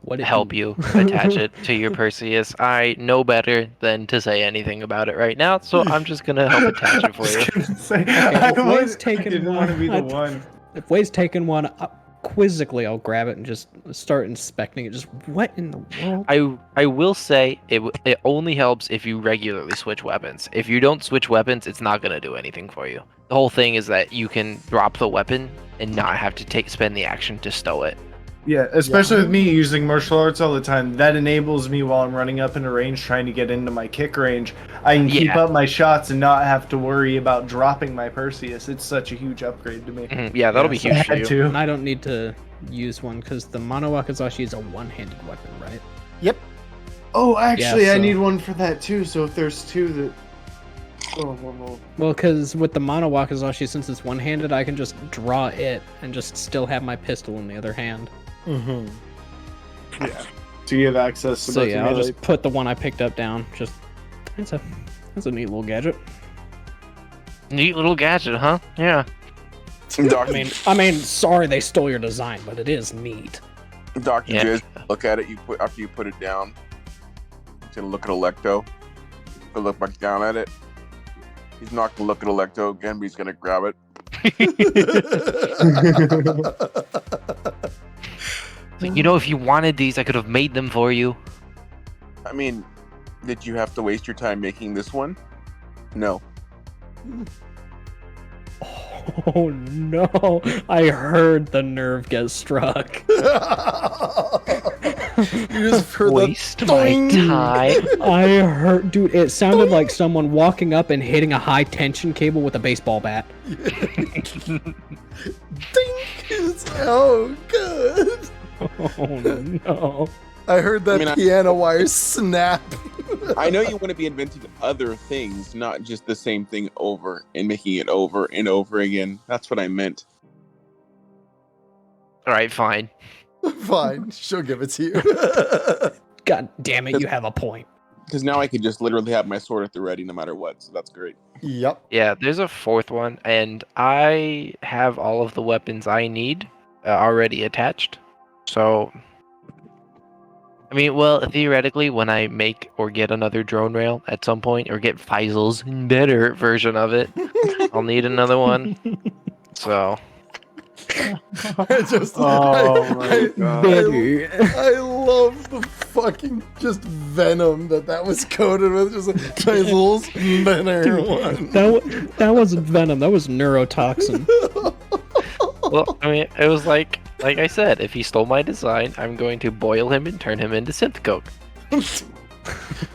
What it help do? you attach it to your Perseus. I know better than to say anything about it right now, so I'm just gonna help attach it for you. if Way's taking I didn't one, want to be the I'd- one. If Way's taking one, quizzically I'll grab it and just start inspecting it. Just what in the world? I will say it only helps if you regularly switch weapons. If you don't switch weapons, it's not gonna do anything for you. The whole thing is that you can drop the weapon and not have to spend the action to stow it. Yeah, especially with me using martial arts all the time, that enables me while I'm running up into range trying to get into my kick range. I can keep Yeah. up my shots and not have to worry about dropping my Perseus. It's such a huge upgrade to me. Mhm, yeah, that'll be so huge for Had you. to. And I don't need to use one because the Mono Wakizashi is a one-handed weapon, right? Yep. Oh, actually, Yeah, I so- need one for that too. So if there's 2 that. Oh. Well, because with the Mono Wakizashi, since it's one-handed, I can just draw it and just still have my pistol in the other hand. Mm-hmm. Yeah. So you have access to So both yeah, your I'll melee. just put the one I picked up down. Just that's a neat little gadget. Neat little gadget, huh? Yeah. Doctor, I mean, sorry they stole your design, but it is neat. Doctor, Yeah. Jizz, look at it. After you put it down. He's gonna look at Electo. He'll look back down at it. He's not gonna look at Electo again, but he's gonna grab it. Like, you know, if you wanted these, I could have made them for you. I mean, did you have to waste your time making this one? No. Oh no! I heard the nerve get struck. You just heard Waste the my doing. time. I heard, dude, it sounded like someone walking up and hitting a high tension cable with a baseball bat. Ding! It's so good. Oh no. I heard that piano wire snap. I know you want to be inventing other things, not just the same thing over and making it over and over again. That's what I meant. All right, fine. Fine, she'll give it to you. God damn it, you have a point. Because now I could just literally have my sword at the ready no matter what, so that's great. Yep. Yeah, there's a fourth one, and I have all of the weapons I need already attached. So, I mean, well, theoretically, when I make or get another drone rail at some point, or get Faisal's better version of it, I'll need another one. So, I just, my God. I love the fucking just venom that was coated with, just a nice little banner one. That wasn't venom, that was neurotoxin. well, I mean, it was like I said, if he stole my design, I'm going to boil him and turn him into synth coke.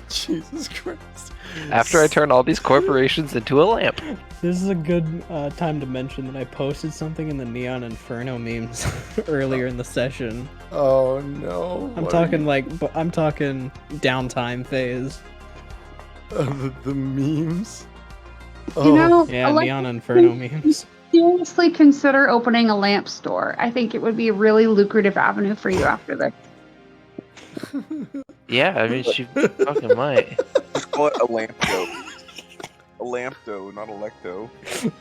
Jesus Christ. After I turn all these corporations into a lamp. This is a good time to mention that I posted something in the Neon Inferno memes earlier in the session. Oh no. I'm talking downtime phase. The memes. You know, Yeah, Alexa, Neon Inferno memes. seriously consider opening a lamp store. I think it would be a really lucrative avenue for you after this. Yeah, I mean, she fucking might. Let's call it a lampdo. A lampdo, not a lecto.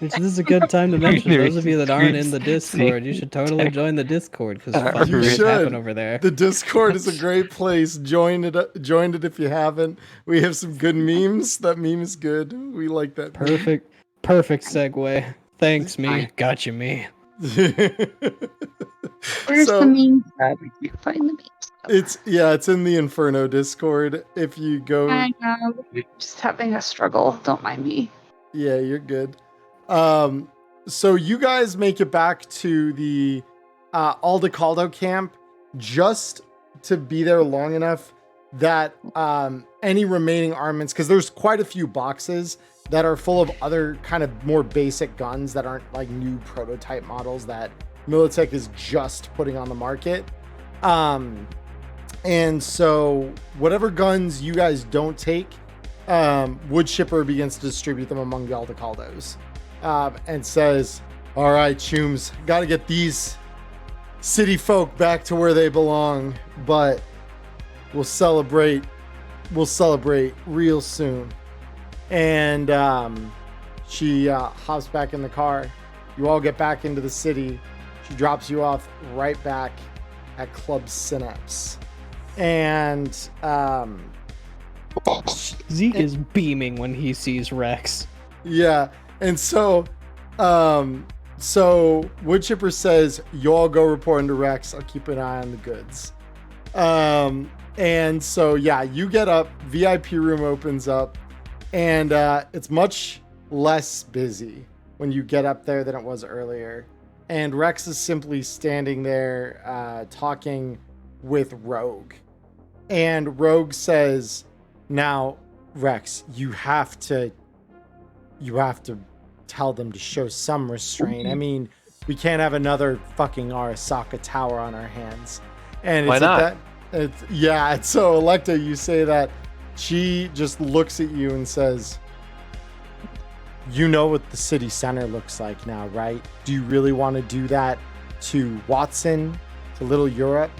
This is a good time to mention, those of you that aren't in the Discord, you should totally join the Discord, because fun You things should. happen over there. The Discord is a great place. Join it if you haven't. We have some good memes. That meme is good. We like that. Perfect segue. Thanks, me. Got you, me. Where's So- the meme? I can't find the memes. It's in the Inferno Discord. If you go, I know. Just having a struggle. Don't mind me. yeah, you're good. So you guys make it back to the Aldecaldo camp just to be there long enough that any remaining armaments, because there's quite a few boxes that are full of other kind of more basic guns that aren't like new prototype models that Militech is just putting on the market. And so whatever guns you guys don't take, Wood Chipper begins to distribute them among the Aldecaldos, and says, all right, chooms, got to get these city folk back to where they belong, but we'll celebrate real soon. And she hops back in the car. You all get back into the city. She drops you off right back at Club Synapse. And Zeke is beaming when he sees Rex. yeah, and so Wood Chipper says, you all go report into Rex. I'll keep an eye on the goods. And so yeah, you get up, VIP room opens up, and it's much less busy when you get up there than it was earlier. And Rex is simply standing there talking with Rogue. And Rogue says, now, Rex, you have to tell them to show some restraint. I mean, we can't have another fucking Arasaka tower on our hands. And Why it's not? And so Electa, you say that. She just looks at you and says, you know what the city center looks like now, right? Do you really want to do that to Watson, to Little Europe?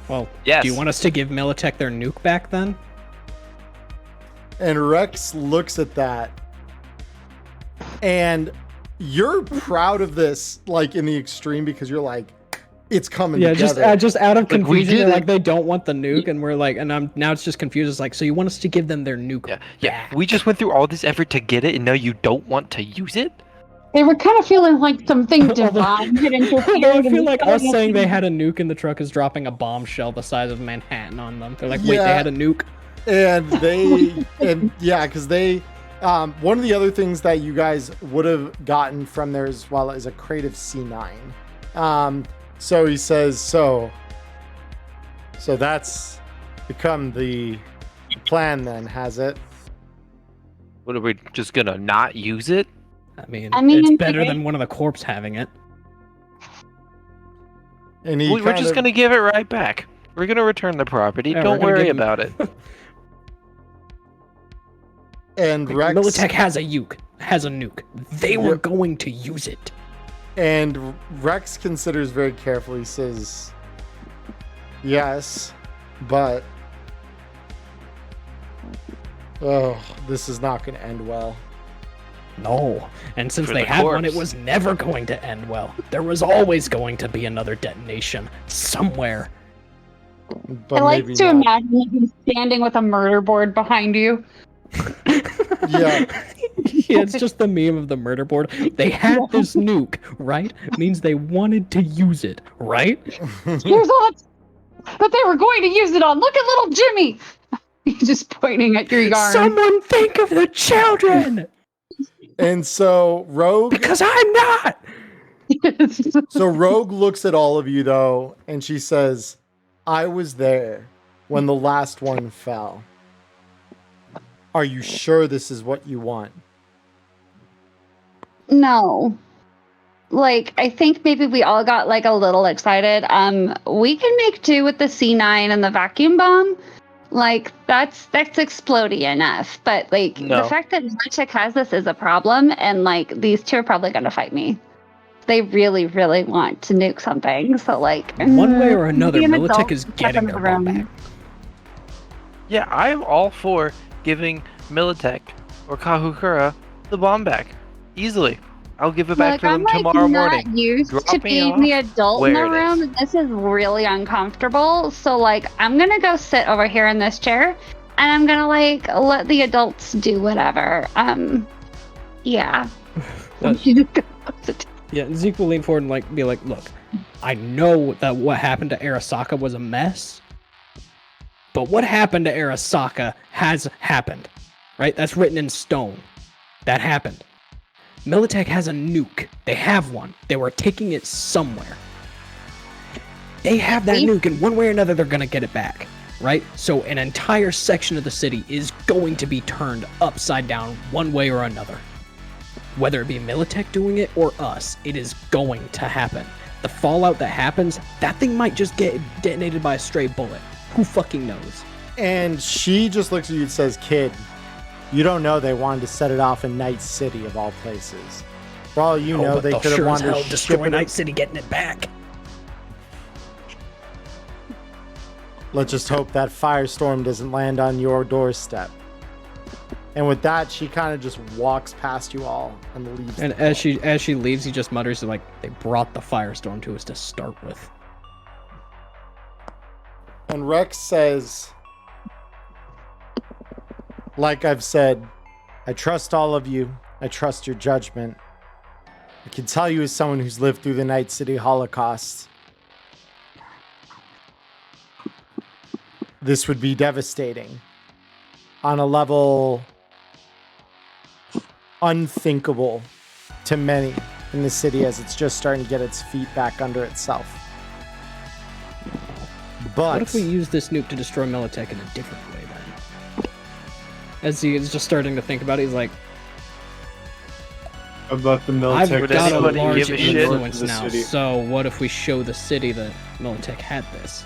Well, Yes. do you want us to give Militech their nuke back then? And Rex looks at that, and you're proud of this, like in the extreme, because you're like, it's coming Yeah, together. just out of we confusion, did they're it. like they don't want the nuke, and we're like, and now it's just confused. It's like, so you want us to give them their nuke? Yeah. We just went through all this effort to get it, and now you don't want to use it? They were kind of feeling like something divine had interfered. I and feel like us started saying they looking- had a nuke in the truck is dropping a bombshell the size of Manhattan on them. They're like, wait, Yeah. they had a nuke? And because they one of the other things that you guys would have gotten from there as well is a crate of C9. So he says, so So that's become the plan then, has it? What, are we just gonna not use it? I mean, in it's better theory- than one of the corps having it. And he We're just gonna give it right back. We're gonna return the property. Yeah, Don't we're gonna worry give him- about it. And Rex Militech has a nuke. They were Yep. going to use it. And Rex considers very carefully. He says, "Yes, but this is not going to end well." No. And since For they the had one, it corpse. was never going to end well. There was always going to be another detonation somewhere. But I like maybe to not. imagine you standing with a murder board behind you. Yeah. Yeah, it's just the meme of the murder board. They had this nuke, right? Means they wanted to use it, right? Here's all that they were going to use it on. Look at little Jimmy. He's just pointing at your yarn. Someone think of the children! And so Rogue Because I'm not! So Rogue looks at all of you though, and she says, "I was there when the last one fell. Are you sure this is what you want?" No. Like, I think maybe we all got like a little excited. We can make do with the C9 and the vacuum bomb. Like, that's explodey enough. But like No. the fact that Magic has this is a problem, and like these two are probably gonna fight me. They really, really want to nuke something. So like One way or another, maybe an Militech adult is step getting into their the bomb room. back. Yeah, I'm all for giving Militech or Kahukura the bomb back. Easily. I'll give it back Look, to them I'm like tomorrow not morning. used Drop to me being off the adult in the where it is. room. This is really uncomfortable. So like, I'm gonna go sit over here in this chair, and I'm gonna like let the adults do whatever. Yeah. Yeah, Zeke will lean forward and like be like, "Look, I know that what happened to Arasaka was a mess, but what happened to Arasaka has happened, right? That's written in stone. That happened. Militech has a nuke. They have one. They were taking it somewhere. They have that nuke, and one way or another, they're gonna get it back, right? So an entire section of the city is going to be turned upside down one way or another. Whether it be Militech doing it or us, it is going to happen. The fallout that happens, that thing might just get detonated by a stray bullet. Who fucking knows? And she just looks at you and says, "Kid, you don't know they wanted to set it off in Night City of all places. For all you know, but they they'll could have sure as wanted hell to destroy ship it. Night City getting it back. Let's just hope that firestorm doesn't land on your doorstep." And with that, she kind of just walks past you all and leaves. And the as floor. she leaves, he just mutters like, "They brought the firestorm to us to start with." And Rex says, "Like I've said, I trust all of you. I trust your judgment. I can tell you as someone who's lived through the Night City Holocaust, this would be devastating on a level unthinkable to many in the city as it's just starting to get its feet back under itself. But What if we use this nuke to destroy Militech in a different way then? As he is just starting to think about it, he's like, About the I've Militech. Would got a anybody large give a shit? influence The now, city. so what if we show the city that Militech had this?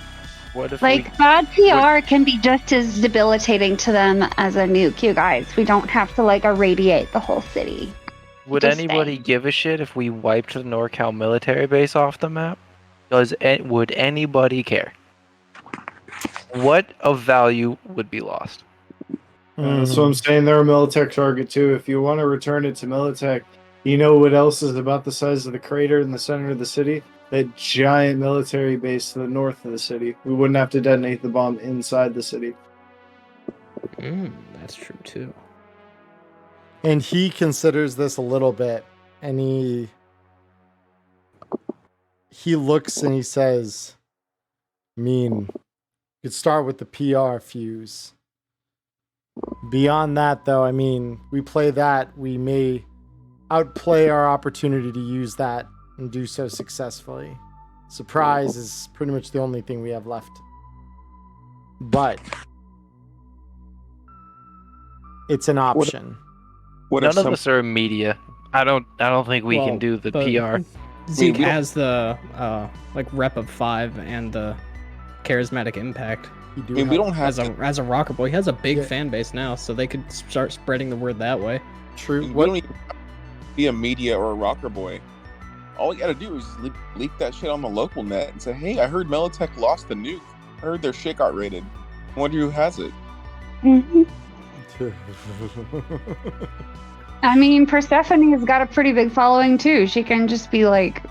What if Like, bad PR can be just as debilitating to them as a nuke, you guys. We don't have to like irradiate the whole city. would just anybody saying. give a shit if we wiped the NorCal military base off the map? Would anybody care? What of value would be lost? That's what I'm saying. They're a Militech target too. If you want to return it to Militech, you know what else is about the size of the crater in the center of the city? That giant military base to the north of the city. We wouldn't have to detonate the bomb inside the city. That's true too. And he considers this a little bit, and he looks and he says, "You could start with the PR fuse. Beyond that, though, I mean, we play that, we may outplay our opportunity to use that and do so successfully. Surprise is pretty much the only thing we have left." but it's an option. What if None of some, us are media. I don't think we can do the but PR. Zeke we don't- has the like rep of 5 and the charismatic impact. You do I mean, we have- don't have As a rocker boy, he has a big Yeah. fan base now, so they could start spreading the word that way. True. we What? don't even have to be a media or a rocker boy. All you gotta do is leak that shit on the local net and say, "Hey, I heard Militech lost the nuke. I heard their shit got raided. I wonder who has it." hmm I mean, Persephone's got a pretty big following too. She can just be like,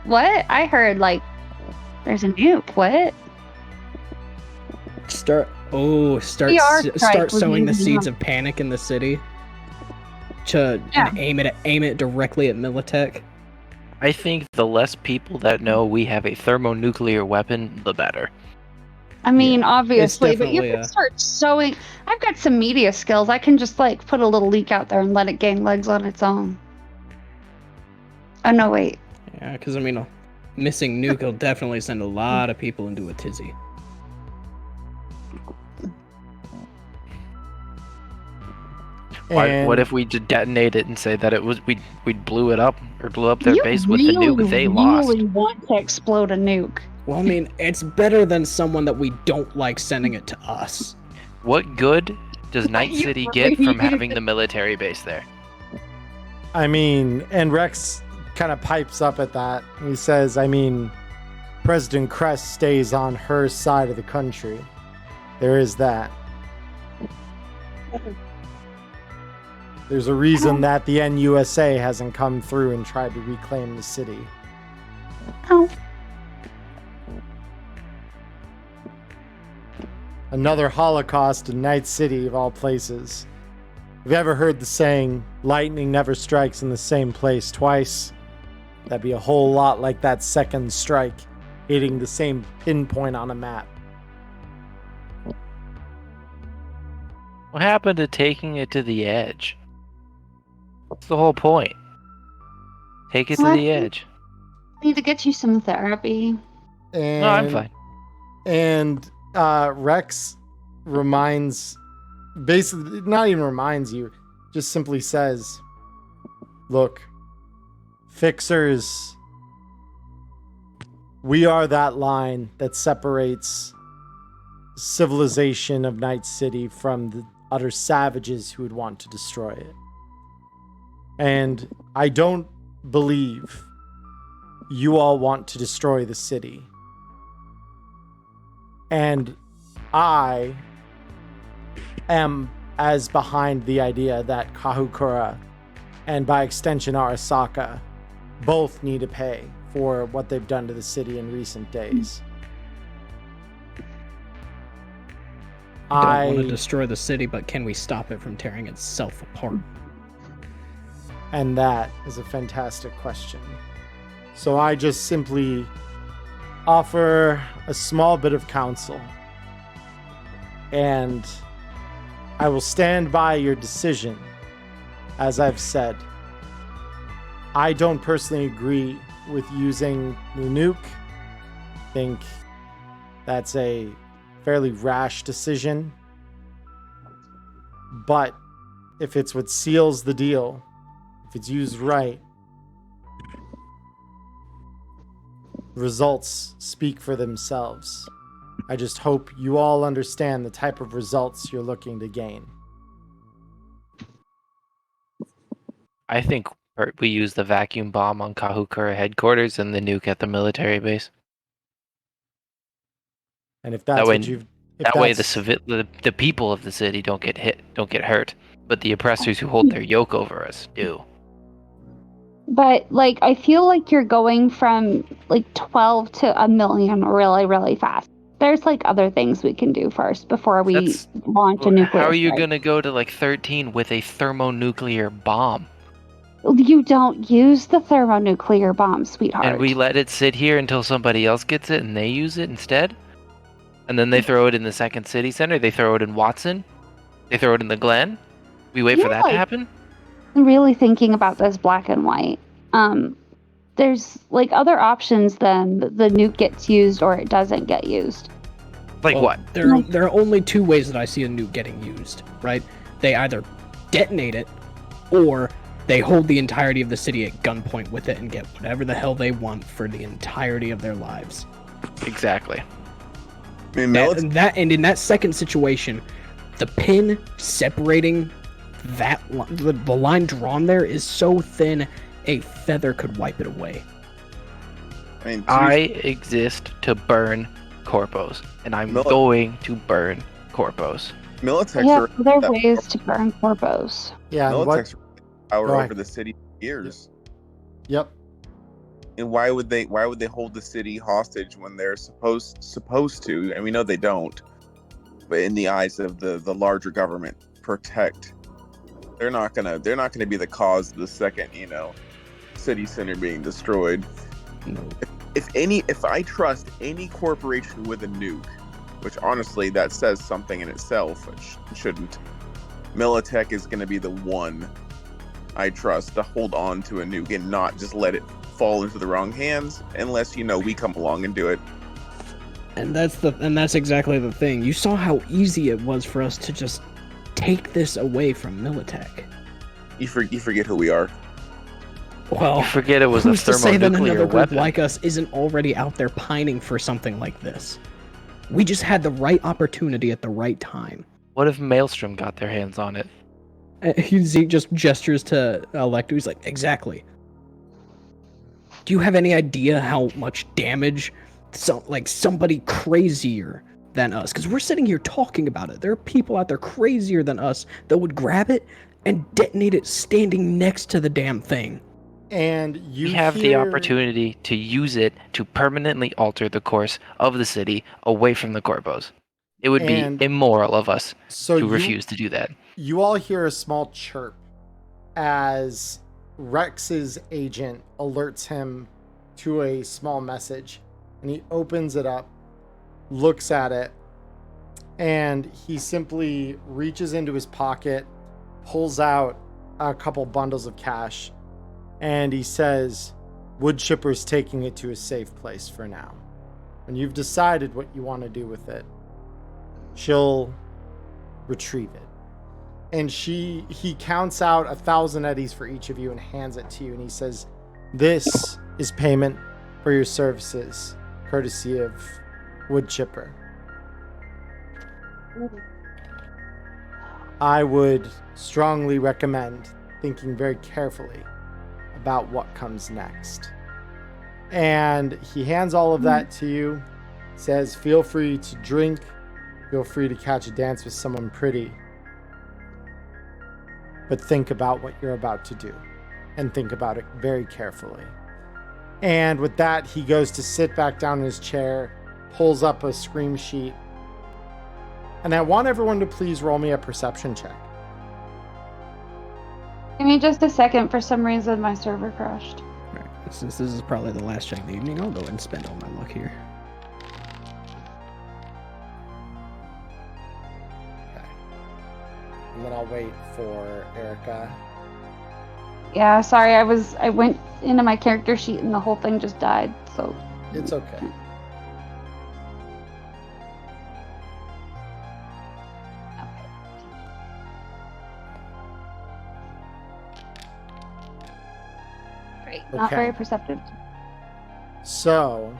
what? I heard, like, there's a nuke. What? Start PR strike start would sowing the be seeds enough. of panic in the city. To Yeah. and aim it directly at Militech. I think the less people that know we have a thermonuclear weapon, the better. I mean, obviously, but you definitely can a- start sowing. I've got some media skills. I can just, like, put a little leak out there and let it gain legs on its own. Oh, no, wait. Yeah, because I mean, a missing nuke will definitely send a lot of people into a tizzy. What And if we just detonate it and say that it was we blew it up or blew up their You base with the nuke they lost? really want to explode a nuke. Well, I mean, it's better than someone that we don't like sending it to us. What good does Night You City get from really- having the military base there? I mean, and Rex kind of pipes up at that. He says, I mean, President Crest stays on her side of the country. There is that. There's a reason that the NUSA hasn't come through and tried to reclaim the city. Oh, Another Holocaust in Night City, of all places. Have you ever heard the saying, lightning never strikes in the same place twice? That'd be a whole lot like that second strike, hitting the same pinpoint on a map. What happened to taking it to the edge? That's the whole point. Take it to What? the edge. I need to get you some therapy. And, No, I'm fine. And Rex reminds, basically, not even reminds you, just simply says, look, Fixers, we are that line that separates civilization of Night City from the utter savages who would want to destroy it. And I don't believe you all want to destroy the city. And I am as behind the idea that Kahukura and by extension Arasaka both need to pay for what they've done to the city in recent days. I don't want to destroy the city, but can we stop it from tearing itself apart? And that is a fantastic question. So I just simply offer a small bit of counsel. And I will stand by your decision. As I've said, I don't personally agree with using the nuke. I think that's a fairly rash decision. But if it's what seals the deal, if it's used right, results speak for themselves. I just hope you all understand the type of results you're looking to gain. I think we use the vacuum bomb on Kahukura headquarters and the nuke at the military base. And if that's That way- what you've... That way, the people of the city don't get hit, don't get hurt, but the oppressors who hold their yoke over us do. But, like, I feel like you're going from, like, 12 to a million really, really fast. There's, like, other things we can do first before we That's- launch a nuclear How are you strike. gonna go to like 13 with a thermonuclear bomb? You don't use the thermonuclear bomb, sweetheart. And we let it sit here until somebody else gets it and they use it instead? And then they throw it in the second city center, they throw it in Watson, they throw it in the Glen? We wait for that to Yeah. happen? I'm really thinking about this black and white. There's, like, other options than the nuke gets used or it doesn't get used. Like Well, what? There are only two ways that I see a nuke getting used, right? They either detonate it, or they hold the entirety of the city at gunpoint with it and get whatever the hell they want for the entirety of their lives. Exactly. I mean, And in that second situation, the pin separating the line drawn there is so thin a feather could wipe it away. I exist to burn corpos, and I'm going to burn corpos. Militech's Yeah, already there are that ways to burn corpos. Yeah, and what? Militech's power Go over ahead. the city for years. Yep. And why would they hold the city hostage when they're supposed to, and we know they don't, but in the eyes of the larger government, protect. They're not gonna be the cause of the second, city center being destroyed. No. If I trust any corporation with a nuke, which honestly that says something in itself, which shouldn't, Militech is gonna be the one I trust to hold on to a nuke and not just let it fall into the wrong hands unless we come along and do it. And that's exactly the thing. You saw how easy it was for us to just take this away from Militech. You forget who we are. Well, You forget it was a who's to say that thermonuclear another group weapon. like us isn't already out there pining for something like this? We just had the right opportunity at the right time. What if Maelstrom got their hands on it? He just gestures to Electo. He's like, exactly. Do you have any idea how much damage somebody crazier than us? Because we're sitting here talking about it. There are people out there crazier than us that would grab it and detonate it standing next to the damn thing. And you We have the hear- opportunity to use it to permanently alter the course of the city away from the corpos. It would And be immoral of us So to you, refuse to do that. you all hear a small chirp as Rex's agent alerts him to a small message, and he opens it up, looks at it, and he simply reaches into his pocket, pulls out a couple bundles of cash, and he says, "Wood chipper's taking it to a safe place for now. When you've decided what you want to do with it, she'll retrieve it." And he counts out 1,000 eddies for each of you and hands it to you, and he says, "This is payment for your services, courtesy of Wood Chipper. I would strongly recommend thinking very carefully about what comes next." And he hands all of that to you, says, "Feel free to drink, feel free to catch a dance with someone pretty, but think about what you're about to do, and think about it very carefully." And with that, he goes to sit back down in his chair, pulls up a scream sheet, and I want everyone to please roll me a perception check. Give me just a second. For some reason, my server crashed. Right. Since this is probably the last check of the evening, I'll go ahead and spend all my luck here. And then I'll wait for Erica. Yeah, sorry. I went into my character sheet and the whole thing just died. So It's okay. great. Not Okay. very perceptive. So,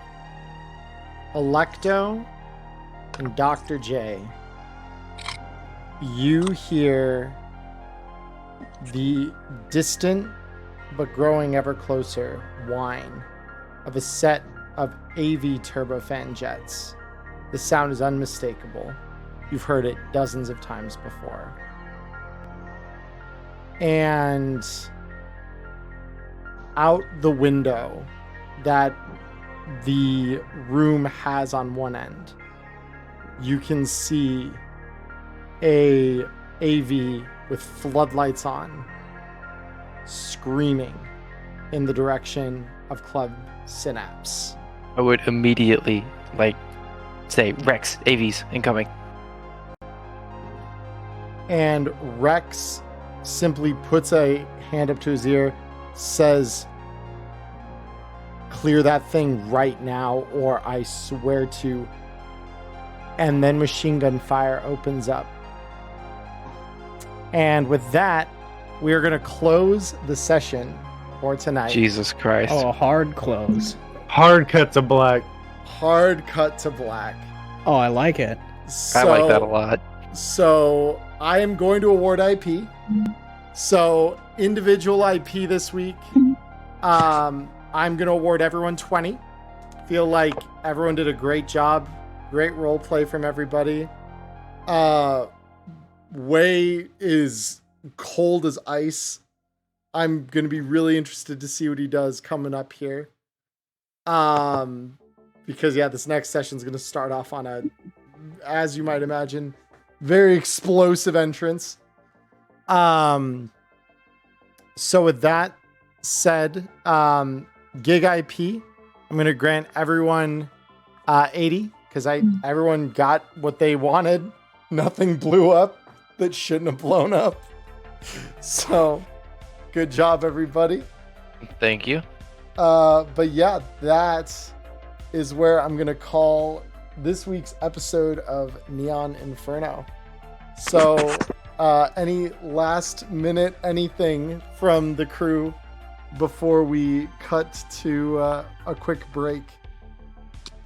Electo and Dr. J, you hear the distant but growing ever closer whine of a set of AV turbofan jets. The sound is unmistakable. You've heard it dozens of times before. And out the window that the room has on one end, you can see a AV with floodlights on, screaming in the direction of Club Synapse. I would immediately, say, Rex, AVs, incoming. And Rex simply puts a hand up to his ear, says, "Clear that thing right now, or I swear to..." and then machine gun fire opens up. And with that, we are going to close the session for tonight. Jesus Christ. Oh, hard close. Hard cut to black. Hard cut to black. Oh, I like it. I like that a lot. So I am going to award IP. So individual IP this week, I'm going to award everyone 20. Feel like everyone did a great job. Great role play from everybody. Wei is cold as ice. I'm going to be really interested to see what he does coming up here. Because this next session is going to start off on a, as you might imagine, very explosive entrance. So with that said, gig IP, I'm going to grant everyone 80 because everyone got what they wanted. Nothing blew up that shouldn't have blown up. So good job, everybody. Thank you. But yeah, that is where I'm going to call this week's episode of Neon Inferno. So any last minute anything from the crew before we cut to a quick break?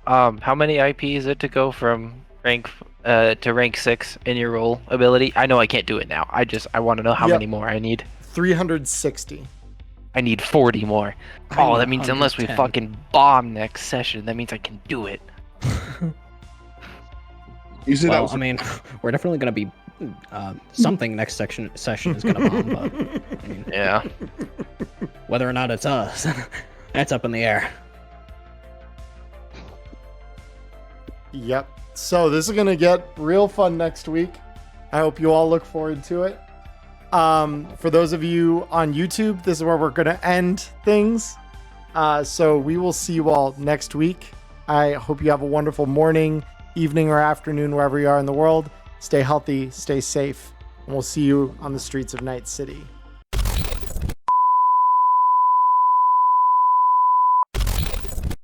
How many IP is it to go from rank to rank 6 in your role ability? I know I can't do it now. I want to know how many more I need. 360. I need 40 more. Oh, that means unless we 110. fucking bomb next session, that means I can do it. You said that Well, was I mean, we're definitely going to be something next session is going to bomb, but I mean, Yeah. whether or not it's us, that's up in the air. Yep. So this is going to get real fun next week. I hope you all look forward to it. For those of you on YouTube, this is where we're going to end things. So we will see you all next week. I hope you have a wonderful morning, evening, or afternoon, wherever you are in the world. Stay healthy, stay safe, and we'll see you on the streets of Night City.